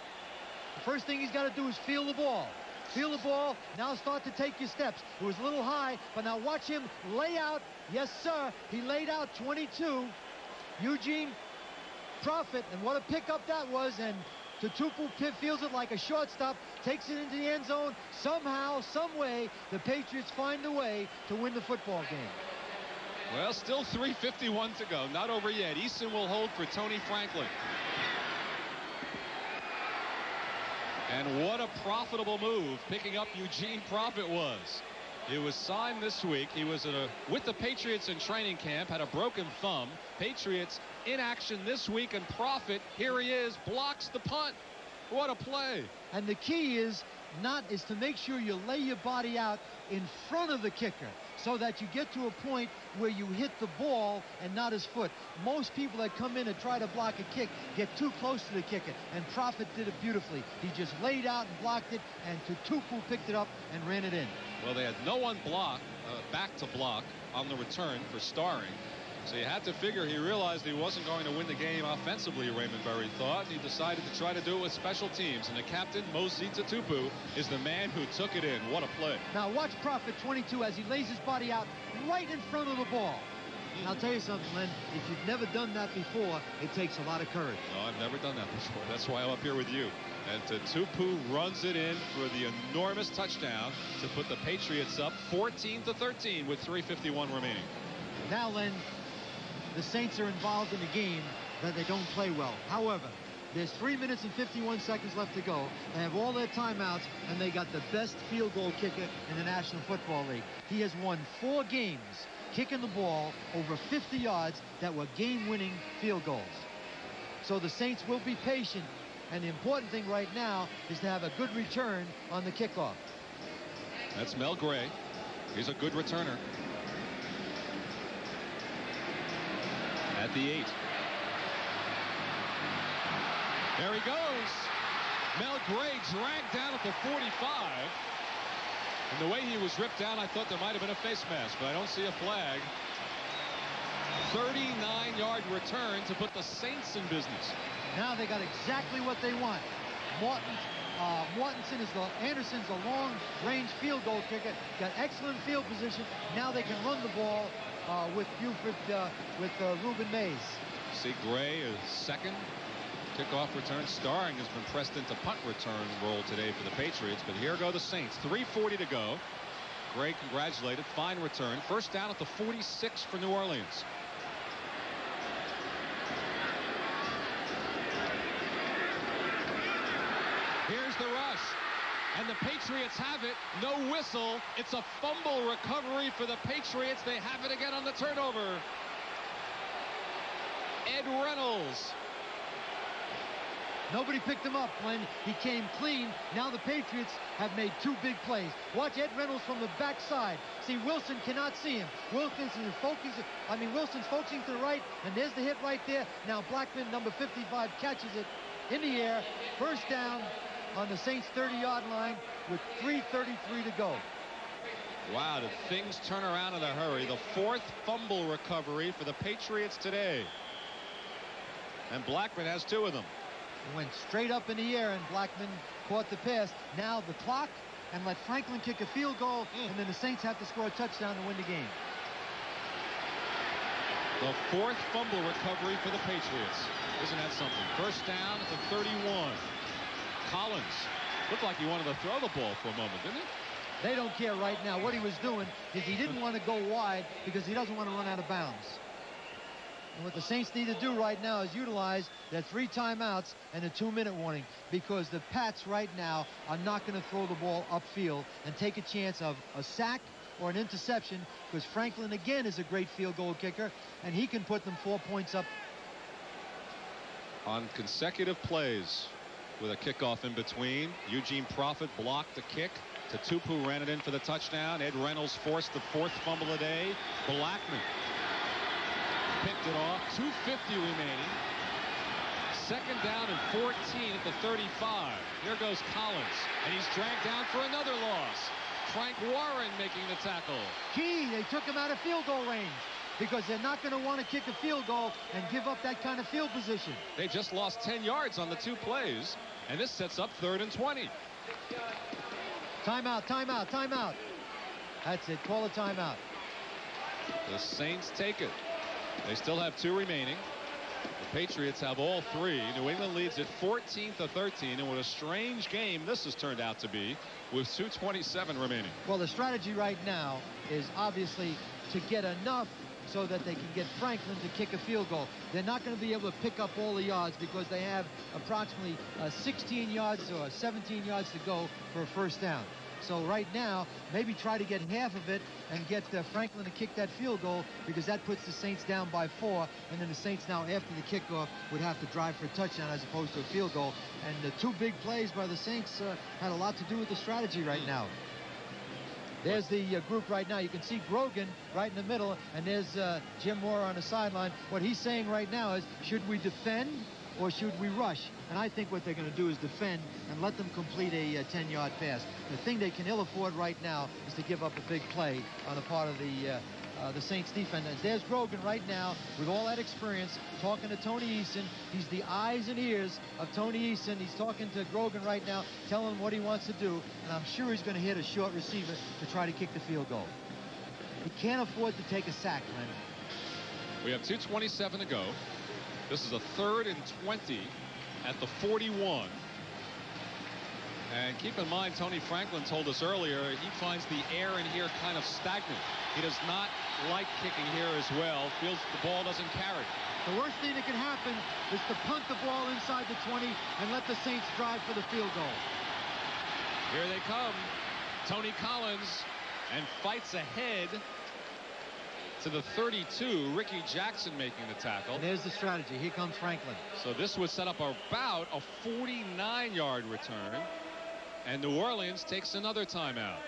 The first thing he's got to do is feel the ball. Feel the ball. Now start to take your steps. It was a little high, but now watch him lay out. Yes, sir. He laid out 22. Eugene Profit, and what a pickup that was. And Tutupu feels it like a shortstop, takes it into the end zone. Somehow, some way, the Patriots find a way to win the football game. Well, still 3:51 to go. Not over yet. Eason will hold for Tony Franklin. And what a profitable move picking up Eugene Profit was. He was signed this week. He was with the Patriots in training camp, had a broken thumb. Patriots in action this week, and Profit, here he is, blocks the punt. What a play. And the key is to make sure you lay your body out in front of the kicker so that you get to a point where you hit the ball and not his foot. Most people that come in and try to block a kick get too close to the kicker, and Profit did it beautifully. He just laid out and blocked it, and Tutupu picked it up and ran it in. Well, they had no one back to block on the return for Starring. So you had to figure he realized he wasn't going to win the game offensively, Raymond Berry thought. And he decided to try to do it with special teams. And the captain, Mosi Tutupu, is the man who took it in. What a play. Now watch Profit 22 as he lays his body out right in front of the ball. And I'll tell you something, Len, if you've never done that before, it takes a lot of courage. No, I've never done that before. That's why I'm up here with you. And Tutupu runs it in for the enormous touchdown to put the Patriots up 14-13 with 3:51 remaining. Now, Len, the Saints are involved in a game that they don't play well. However, there's 3 minutes and 51 seconds left to go. They have all their timeouts, and they got the best field goal kicker in the National Football League. He has won 4 games kicking the ball over 50 yards that were game-winning field goals. So the Saints will be patient, and the important thing right now is to have a good return on the kickoff. That's Mel Gray. He's a good returner. At the 8. There he goes. Mel Gray dragged down at the 45. And the way he was ripped down, I thought there might have been a face mask, but I don't see a flag. 39-yard return to put the Saints in business. Now they got exactly what they want. Anderson's a long-range field goal kicker. Got excellent field position. Now they can run the ball with Ruben Mays. See Gray is second. Kickoff return. Starring has been pressed into punt return role today for the Patriots, but here go the Saints. 3:40 to go. Gray congratulated. Fine return. First down at the 46 for New Orleans. Here's the rush. And the Patriots have it. No whistle. It's a fumble recovery for the Patriots. They have it again on the turnover. Ed Reynolds. Nobody picked him up when he came clean. Now the Patriots have made 2 big plays. Watch Ed Reynolds from the backside. See, Wilson cannot see him. Wilson's focusing to the right, and there's the hit right there. Now Blackman, number 55, catches it in the air. First down on the Saints' 30-yard line with 3:33 to go. Wow, did things turn around in a hurry. The 4th fumble recovery for the Patriots today. And Blackman has 2 of them. It went straight up in the air, and Blackman caught the pass. Now the clock, and let Franklin kick a field goal, and then the Saints have to score a touchdown to win the game. The 4th fumble recovery for the Patriots. Isn't that something? First down at the 31. Collins looked like he wanted to throw the ball for a moment, didn't he? They don't care right now. What he was doing is he didn't want to go wide because he doesn't want to run out of bounds. And what the Saints need to do right now is utilize their 3 timeouts and a 2-minute warning, because the Pats right now are not going to throw the ball upfield and take a chance of a sack or an interception, because Franklin again is a great field goal kicker, and he can put them 4 points up. On consecutive plays with a kickoff in between, Eugene Profit blocked the kick. Tutupu ran it in for the touchdown. Ed Reynolds forced the 4th fumble a day. Blackman picked it off. 2:50 remaining. Second down and 14 at the 35. Here goes Collins, and he's dragged down for another loss. Frank Warren making the tackle. Key, they took him out of field goal range because they're not going to want to kick a field goal and give up that kind of field position. They just lost 10 yards on the 2 plays, and this sets up 3rd and 20. Timeout, timeout, timeout. That's it. Call a timeout. The Saints take it. They still have 2 remaining. The Patriots have all 3. New England leads at 14-13, and what a strange game this has turned out to be with 2:27 remaining. Well, the strategy right now is obviously to get enough so that they can get Franklin to kick a field goal. They're not going to be able to pick up all the yards because they have approximately 16 yards or 17 yards to go for a first down. So right now, maybe try to get half of it and get Franklin to kick that field goal, because that puts the Saints down by 4, and then the Saints now, after the kickoff, would have to drive for a touchdown as opposed to a field goal. And the 2 big plays by the Saints had a lot to do with the strategy right now. There's the group right now. You can see Grogan right in the middle, and there's Jim Moore on the sideline. What he's saying right now is, should we defend or should we rush? And I think what they're going to do is defend and let them complete a 10-yard pass. The thing they can ill afford right now is to give up a big play on the part of the Saints defense. And there's Grogan right now with all that experience talking to Tony Eason. He's the eyes and ears of Tony Eason. He's talking to Grogan right now, telling him what he wants to do. And I'm sure he's going to hit a short receiver to try to kick the field goal. He can't afford to take a sack, Len. We have 2:27 to go. This is a 3rd and 20 at the 41. And keep in mind, Tony Franklin told us earlier, he finds the air in here kind of stagnant. He does not like kicking here as well. Feels the ball doesn't carry. The worst thing that can happen is to punt the ball inside the 20 and let the Saints drive for the field goal. Here they come. Tony Collins, and fights ahead to the 32. Ricky Jackson making the tackle. And there's the strategy. Here comes Franklin. So this would set up about a 49-yard return. And New Orleans takes another timeout.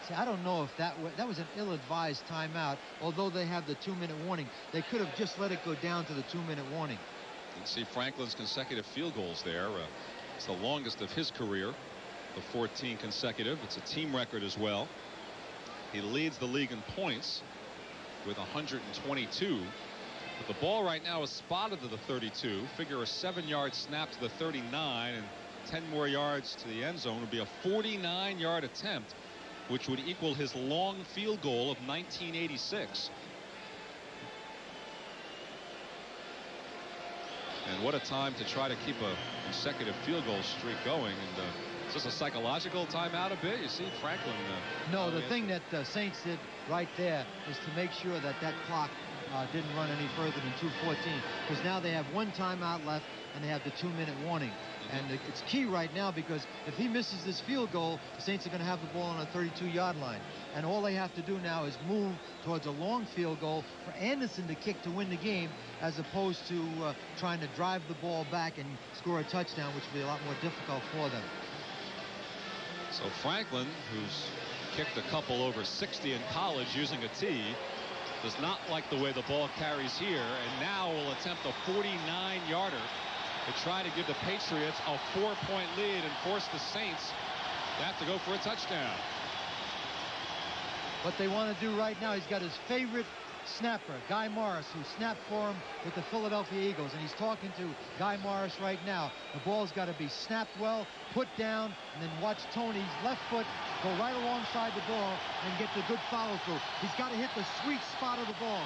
See, I don't know if that was an ill-advised timeout, although they have the 2-minute warning. They could have just let it go down to the 2-minute warning. You can see Franklin's consecutive field goals there. It's the longest of his career, the 14 consecutive. It's a team record as well. He leads the league in points with 122. But the ball right now is spotted to the 32. Figure a 7-yard snap to the 39, and 10 more yards to the end zone would be a 49-yard attempt, which would equal his long field goal of 1986. And what a time to try to keep a consecutive field goal streak going. And is this a psychological timeout a bit? You see Franklin. No, the thing that Saints did right there is to make sure that that clock didn't run any further than 2:14, because now they have 1 timeout left and they have the 2-minute warning. And it's key right now, because if he misses this field goal, the Saints are going to have the ball on a 32-yard line. And all they have to do now is move towards a long field goal for Anderson to kick to win the game, as opposed to trying to drive the ball back and score a touchdown, which would be a lot more difficult for them. So Franklin, who's kicked a couple over 60 in college using a tee, does not like the way the ball carries here, and now will attempt a 49-yarder to try to give the Patriots a 4-point lead and force the Saints to have to go for a touchdown. What they want to do right now, he's got his favorite snapper, Guy Morris, who snapped for him with the Philadelphia Eagles, and he's talking to Guy Morris right now. The ball's got to be snapped well, put down, and then watch Tony's left foot go right alongside the ball and get the good follow through. He's got to hit the sweet spot of the ball.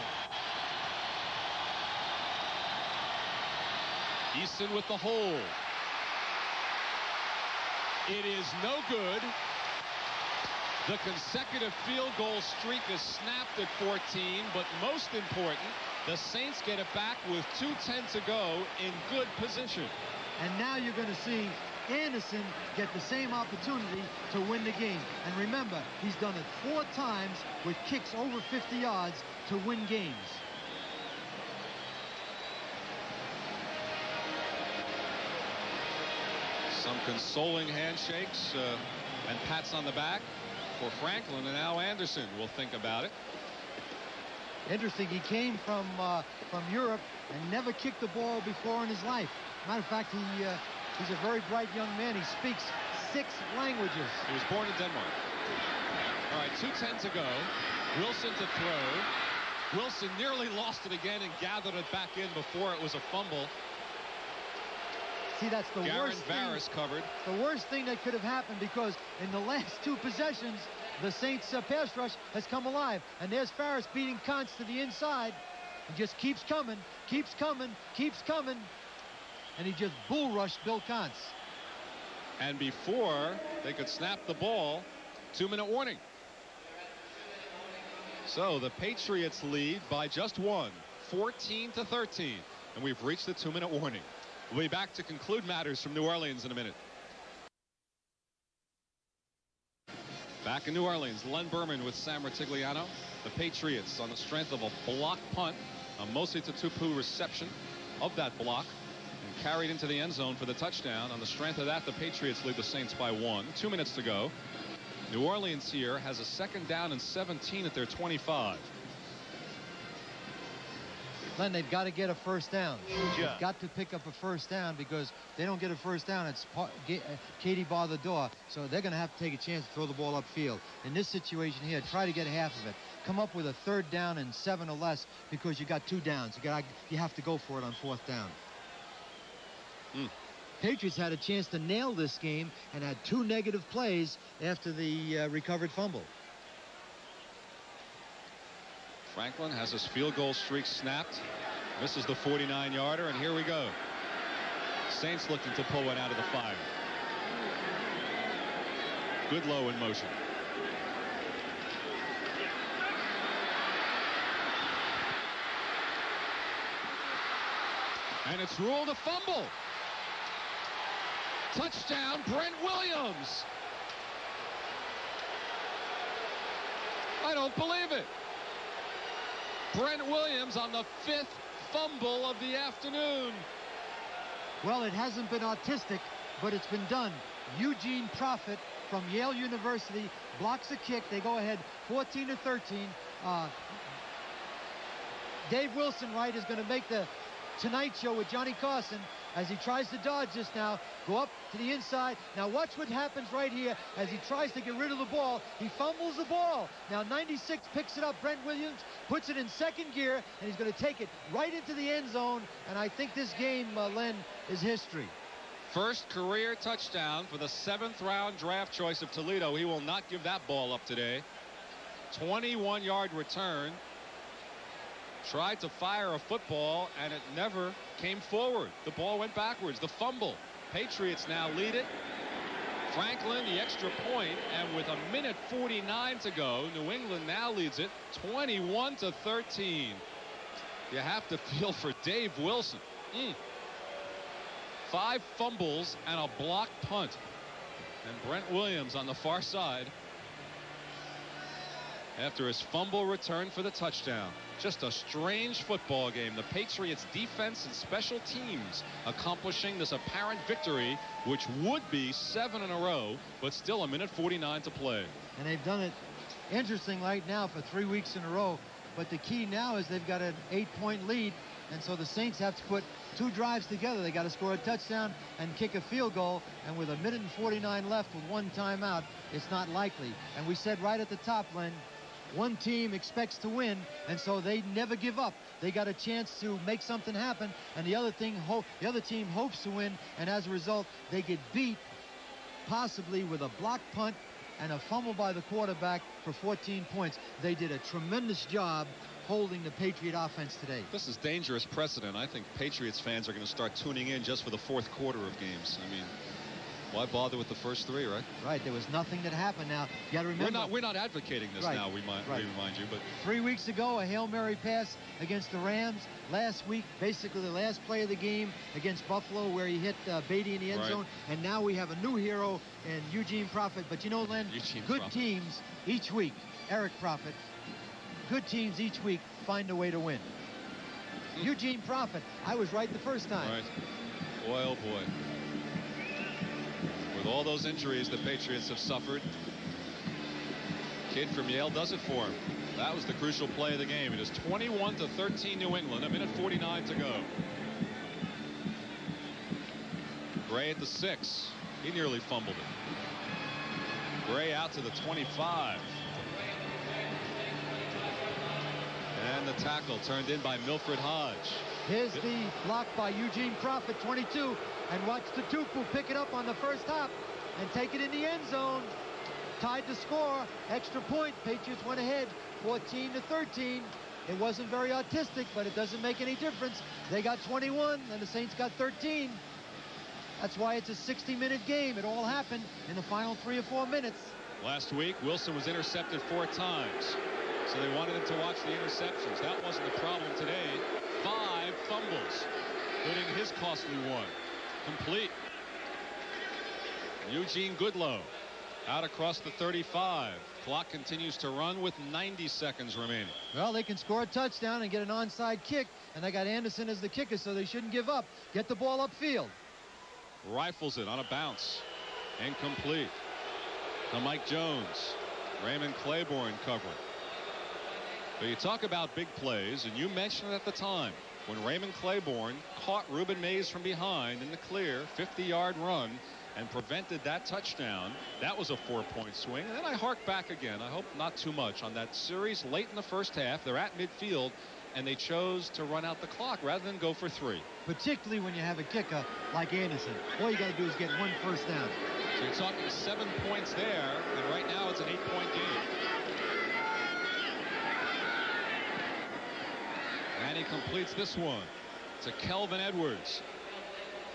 Eason with the hold. It is no good. The consecutive field goal streak is snapped at 14, but most important, the Saints get it back with 2:10 to go in good position. And now you're going to see Anderson get the same opportunity to win the game. And remember, he's done it 4 times with kicks over 50 yards to win games. Some consoling handshakes and pats on the back for Franklin, and now Anderson will think about it. Interesting, he came from Europe and never kicked the ball before in his life. Matter of fact, he's a very bright young man. He speaks languages. He was born in Denmark. All right, 2:10 to go. Wilson to throw. Wilson nearly lost it again and gathered it back in before it was a fumble. See, that's the worst thing. Varus covered. The worst thing that could have happened, because in the last 2 possessions, the Saints pass rush has come alive. And there's Varus beating Kantz to the inside. He just keeps coming, keeps coming, keeps coming. And he just bull rushed Bill Kantz. And before they could snap the ball, 2-minute warning. So the Patriots lead by just 1, 14-13. And we've reached the 2-minute warning. We'll be back to conclude matters from New Orleans in a minute. Back in New Orleans, Len Berman with Sam Rutigliano. The Patriots on the strength of a block punt, a Mosi Tutupu reception of that block, and carried into the end zone for the touchdown. On the strength of that, the Patriots lead the Saints by 1. 2 minutes to go. New Orleans here has a 2nd down and 17 at their 25. Len, they've got to get a first down. They've got to pick up a first down, because they don't get a first down, it's Katie bar the door. So they're going to have to take a chance to throw the ball upfield. In this situation here, try to get half of it. Come up with a 3rd down and 7 or less, because you got 2 downs. You have to go for it on 4th down. Patriots had a chance to nail this game and had 2 negative plays after the recovered fumble. Franklin has his field goal streak snapped. Misses the 49-yarder, and here we go. Saints looking to pull one out of the fire. Goodlow in motion. And it's ruled a fumble. Touchdown, Brent Williams. I don't believe it. Brent Williams on the 5th fumble of the afternoon. Well, it hasn't been artistic, but it's been done. Eugene Profit from Yale University blocks a kick. They go ahead 14-13. Dave Wilson, right, is going to make the Tonight Show with Johnny Carson as he tries to dodge this now. Go up to the inside. Now watch what happens right here as he tries to get rid of the ball. He fumbles the ball. Now 96 picks it up. Brent Williams puts it in 2nd gear, and he's going to take it right into the end zone. And I think this game, Len, is history. First career touchdown for the 7th round draft choice of Toledo. He will not give that ball up today. 21-yard return. Tried to fire a football, and it never came forward. The ball went backwards. The fumble. Patriots now lead it. Franklin, the extra point, and with 1:49 to go, New England now leads it 21-13. You have to feel for Dave Wilson. 5 fumbles and a blocked punt. And Brent Williams on the far side after his fumble return for the touchdown. Just a strange football game. The Patriots defense and special teams accomplishing this apparent victory, which would be 7 in a row, but still 1:49 to play. And they've done it interesting right now for 3 weeks in a row. But the key now is they've got an 8-point lead. And so the Saints have to put 2 drives together. They got to score a touchdown and kick a field goal. And with 1:49 left with 1 timeout, it's not likely. And we said right at the top, Len, one team expects to win, and so they never give up. They got a chance to make something happen, and the other team hopes to win, and as a result, they get beat, possibly with a blocked punt and a fumble by the quarterback for 14 points. They did a tremendous job holding the Patriot offense today. This is dangerous precedent. I think Patriots fans are going to start tuning in just for the 4th quarter of games. I mean, why bother with the first 3, right? Right. There was nothing that happened. Now, you got to remember. We're not advocating this now, we remind you. But 3 weeks ago, a Hail Mary pass against the Rams. Last week, basically the last play of the game against Buffalo, where he hit Beatty in the end zone. And now we have a new hero in Eugene Profit. But you know, Len, good teams each week. Eric Profit. Good teams each week find a way to win. Eugene Profit. I was right the first time. Right. Boy, oh boy. With all those injuries the Patriots have suffered, kid from Yale does it for him. That was the crucial play of the game. It is 21-13 New England. 1:49 to go. Gray at the 6. He nearly fumbled it. Gray out to the 25. And the tackle turned in by Milford Hodge. Here's the block by Eugene Crawford, 22. And watch the Tupu pick it up on the first hop and take it in the end zone. Tied the score. Extra point. Patriots went ahead 14-13. It wasn't very artistic, but it doesn't make any difference. They got 21 and the Saints got 13. That's why it's a 60-minute game. It all happened in the final 3 or 4 minutes. Last week, Wilson was intercepted 4 times. So they wanted him to watch the interceptions. That wasn't the problem today. 5 fumbles, including his costly one. Complete. Eugene Goodlow out across the 35. Clock continues to run with 90 seconds remaining. Well, they can score a touchdown and get an onside kick, and they got Anderson as the kicker, so they shouldn't give up. Get the ball upfield. Rifles it on a bounce. Incomplete. To Mike Jones. Raymond Claiborne covering. So you talk about big plays, and you mentioned it at the time when Raymond Claiborne caught Reuben Mays from behind in the clear 50-yard run and prevented that touchdown. That was a 4-point swing. And then I hark back again. I hope not too much on that series late in the first half. They're at midfield, and they chose to run out the clock rather than go for 3. Particularly when you have a kicker like Anderson. All you got to do is get 1 first down. So you're talking 7 points there, and right now it's an 8-point game. And he completes this one to Kelvin Edwards.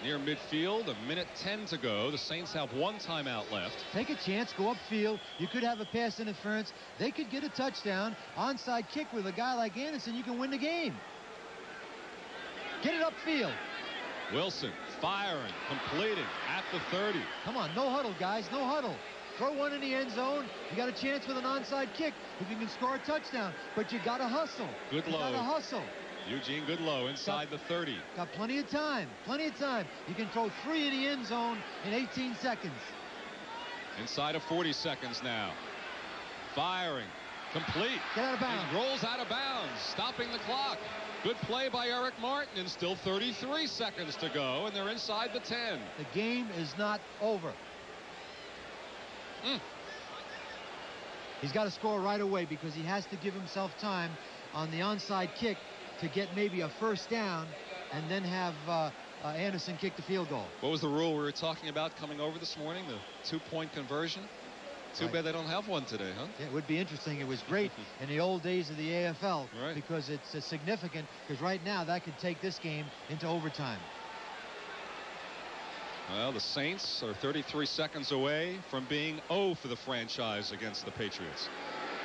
Near midfield, 1:10 to go. The Saints have 1 timeout left. Take a chance, go upfield. You could have a pass interference. They could get a touchdown. Onside kick with a guy like Anderson, you can win the game. Get it upfield. Wilson firing, completing at the 30. Come on, no huddle, guys, no huddle. Throw one in the end zone. You got a chance with an onside kick if you can score a touchdown. But you got to hustle. Goodlow. You got to hustle. Eugene Goodlow inside the 30. Got plenty of time. Plenty of time. You can throw 3 in the end zone in 18 seconds. Inside of 40 seconds now. Firing. Complete. Get out of bounds. He rolls out of bounds, stopping the clock. Good play by Eric Martin, and still 33 seconds to go, and they're inside the 10. The game is not over. He's got to score right away because he has to give himself time on the onside kick to get maybe a first down and then have Anderson kick the field goal. What was the rule we were talking about coming over this morning? The 2-point conversion? Too bad they don't have one today, huh? Yeah, it would be interesting. It was great in the old days of the AFL because it's significant, because right now that could take this game into overtime. Well, the Saints are 33 seconds away from being 0 for the franchise against the Patriots.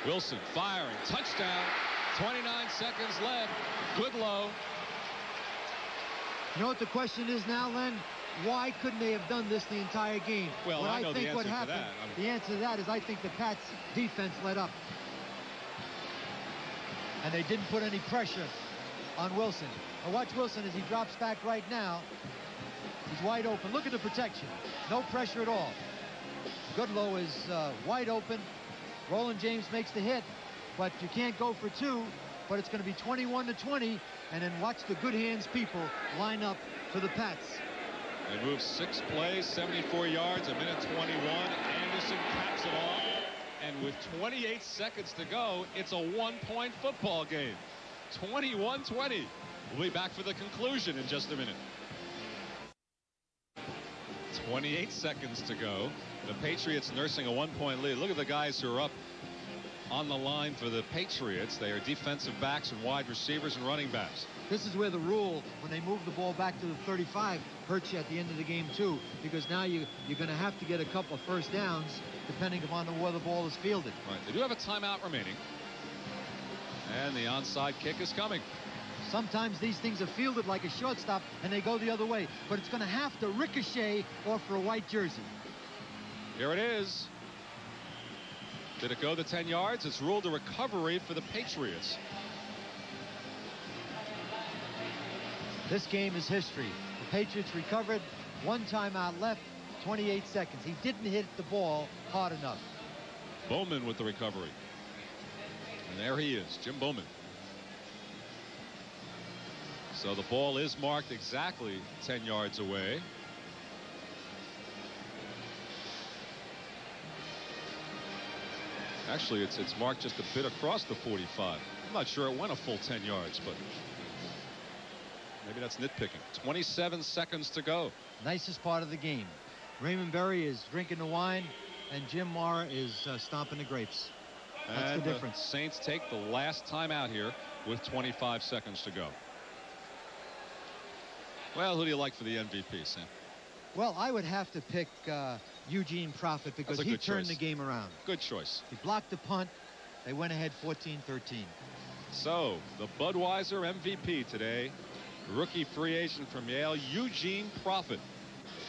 Wilson firing, touchdown, 29 seconds left. Goodlow. You know what the question is now, Len? Why couldn't they have done this the entire game? Well, what I know think the answer what happened, to that. The answer to that is I think the Pats defense let up. And they didn't put any pressure on Wilson. Now watch Wilson as he drops back right now. He's wide open. Look at the protection. No pressure at all. Goodlow is wide open. Roland James makes the hit, but you can't go for 2. But it's going to be 21-20, and then watch the good hands people line up for the Pats. They move 6 plays, 74 yards, 1:21. Anderson caps it off, and with 28 seconds to go, it's a 1-point football game. 21-20. We'll be back for the conclusion in just a minute. 28 seconds to go. The Patriots nursing a 1-point lead. Look at the guys who are up on the line for the Patriots. They are defensive backs and wide receivers and running backs. This is where the rule, when they move the ball back to the 35, hurts you at the end of the game too, because now you're going to have to get a couple of first downs depending upon where the ball is fielded. Right. They do have a timeout remaining, and the onside kick is coming. Sometimes these things are fielded like a shortstop and they go the other way, but it's going to have to ricochet off for a white jersey. Here it is. Did it go the 10 yards? It's ruled a recovery for the Patriots. This game is history. The Patriots recovered, 1 timeout left, 28 seconds. He didn't hit the ball hard enough. Bowman with the recovery. And there he is, Jim Bowman. So the ball is marked exactly 10 yards away. Actually, it's marked just a bit across the 45. I'm not sure it went a full 10 yards, but maybe that's nitpicking. 27 seconds to go. Nicest part of the game. Raymond Berry is drinking the wine, and Jim Mora is stomping the grapes. That's And the difference. The Saints take the last time out here with 25 seconds to go. Well, who do you like for the MVP, Sam? Well, I would have to pick Eugene Profit because he turned the game around. Good choice. He blocked the punt. They went ahead 14-13. So the Budweiser MVP today, rookie free agent from Yale, Eugene Profit.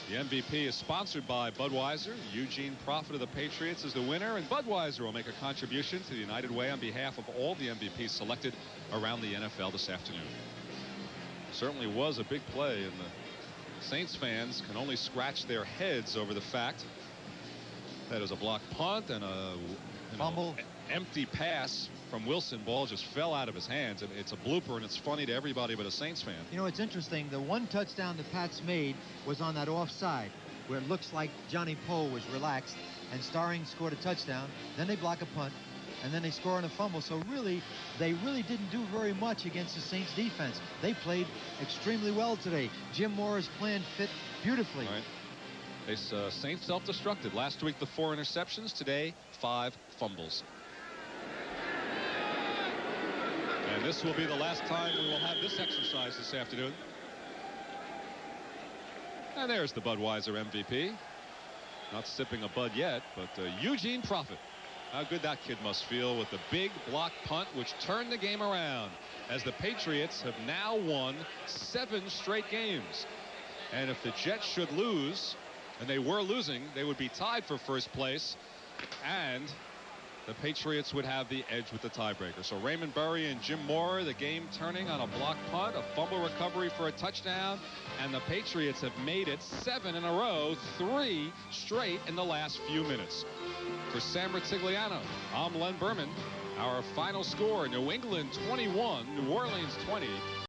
The MVP is sponsored by Budweiser. Eugene Profit of the Patriots is the winner, and Budweiser will make a contribution to the United Way on behalf of all the MVPs selected around the NFL this afternoon. Certainly was a big play, and the Saints fans can only scratch their heads over the fact that it was a blocked punt and a fumble, empty pass from Wilson. Ball just fell out of his hands. It's a blooper, and it's funny to everybody but a Saints fan. You know, it's interesting. The one touchdown the Pats made was on that offside, where it looks like Johnny Poe was relaxed, and Starring scored a touchdown. Then they block a punt, and then they score on a fumble. So really, they really didn't do very much against the Saints defense. They played extremely well today. Jim Mora's plan fit beautifully. Right. They Saints self-destructed. Last week, the 4 interceptions. Today, 5 fumbles. And this will be the last time we will have this exercise this afternoon. And there's the Budweiser MVP. Not sipping a Bud yet, but Eugene Profit. How good that kid must feel with the big block punt, which turned the game around, as the Patriots have now won 7 straight games. And if the Jets should lose, and they were losing, they would be tied for first place, and the Patriots would have the edge with the tiebreaker. So Raymond Berry and Jim Mora, the game turning on a block punt, a fumble recovery for a touchdown, and the Patriots have made it 7 in a row, 3 straight in the last few minutes. For Sam Rutigliano, I'm Len Berman. Our final score, New England 21, New Orleans 20.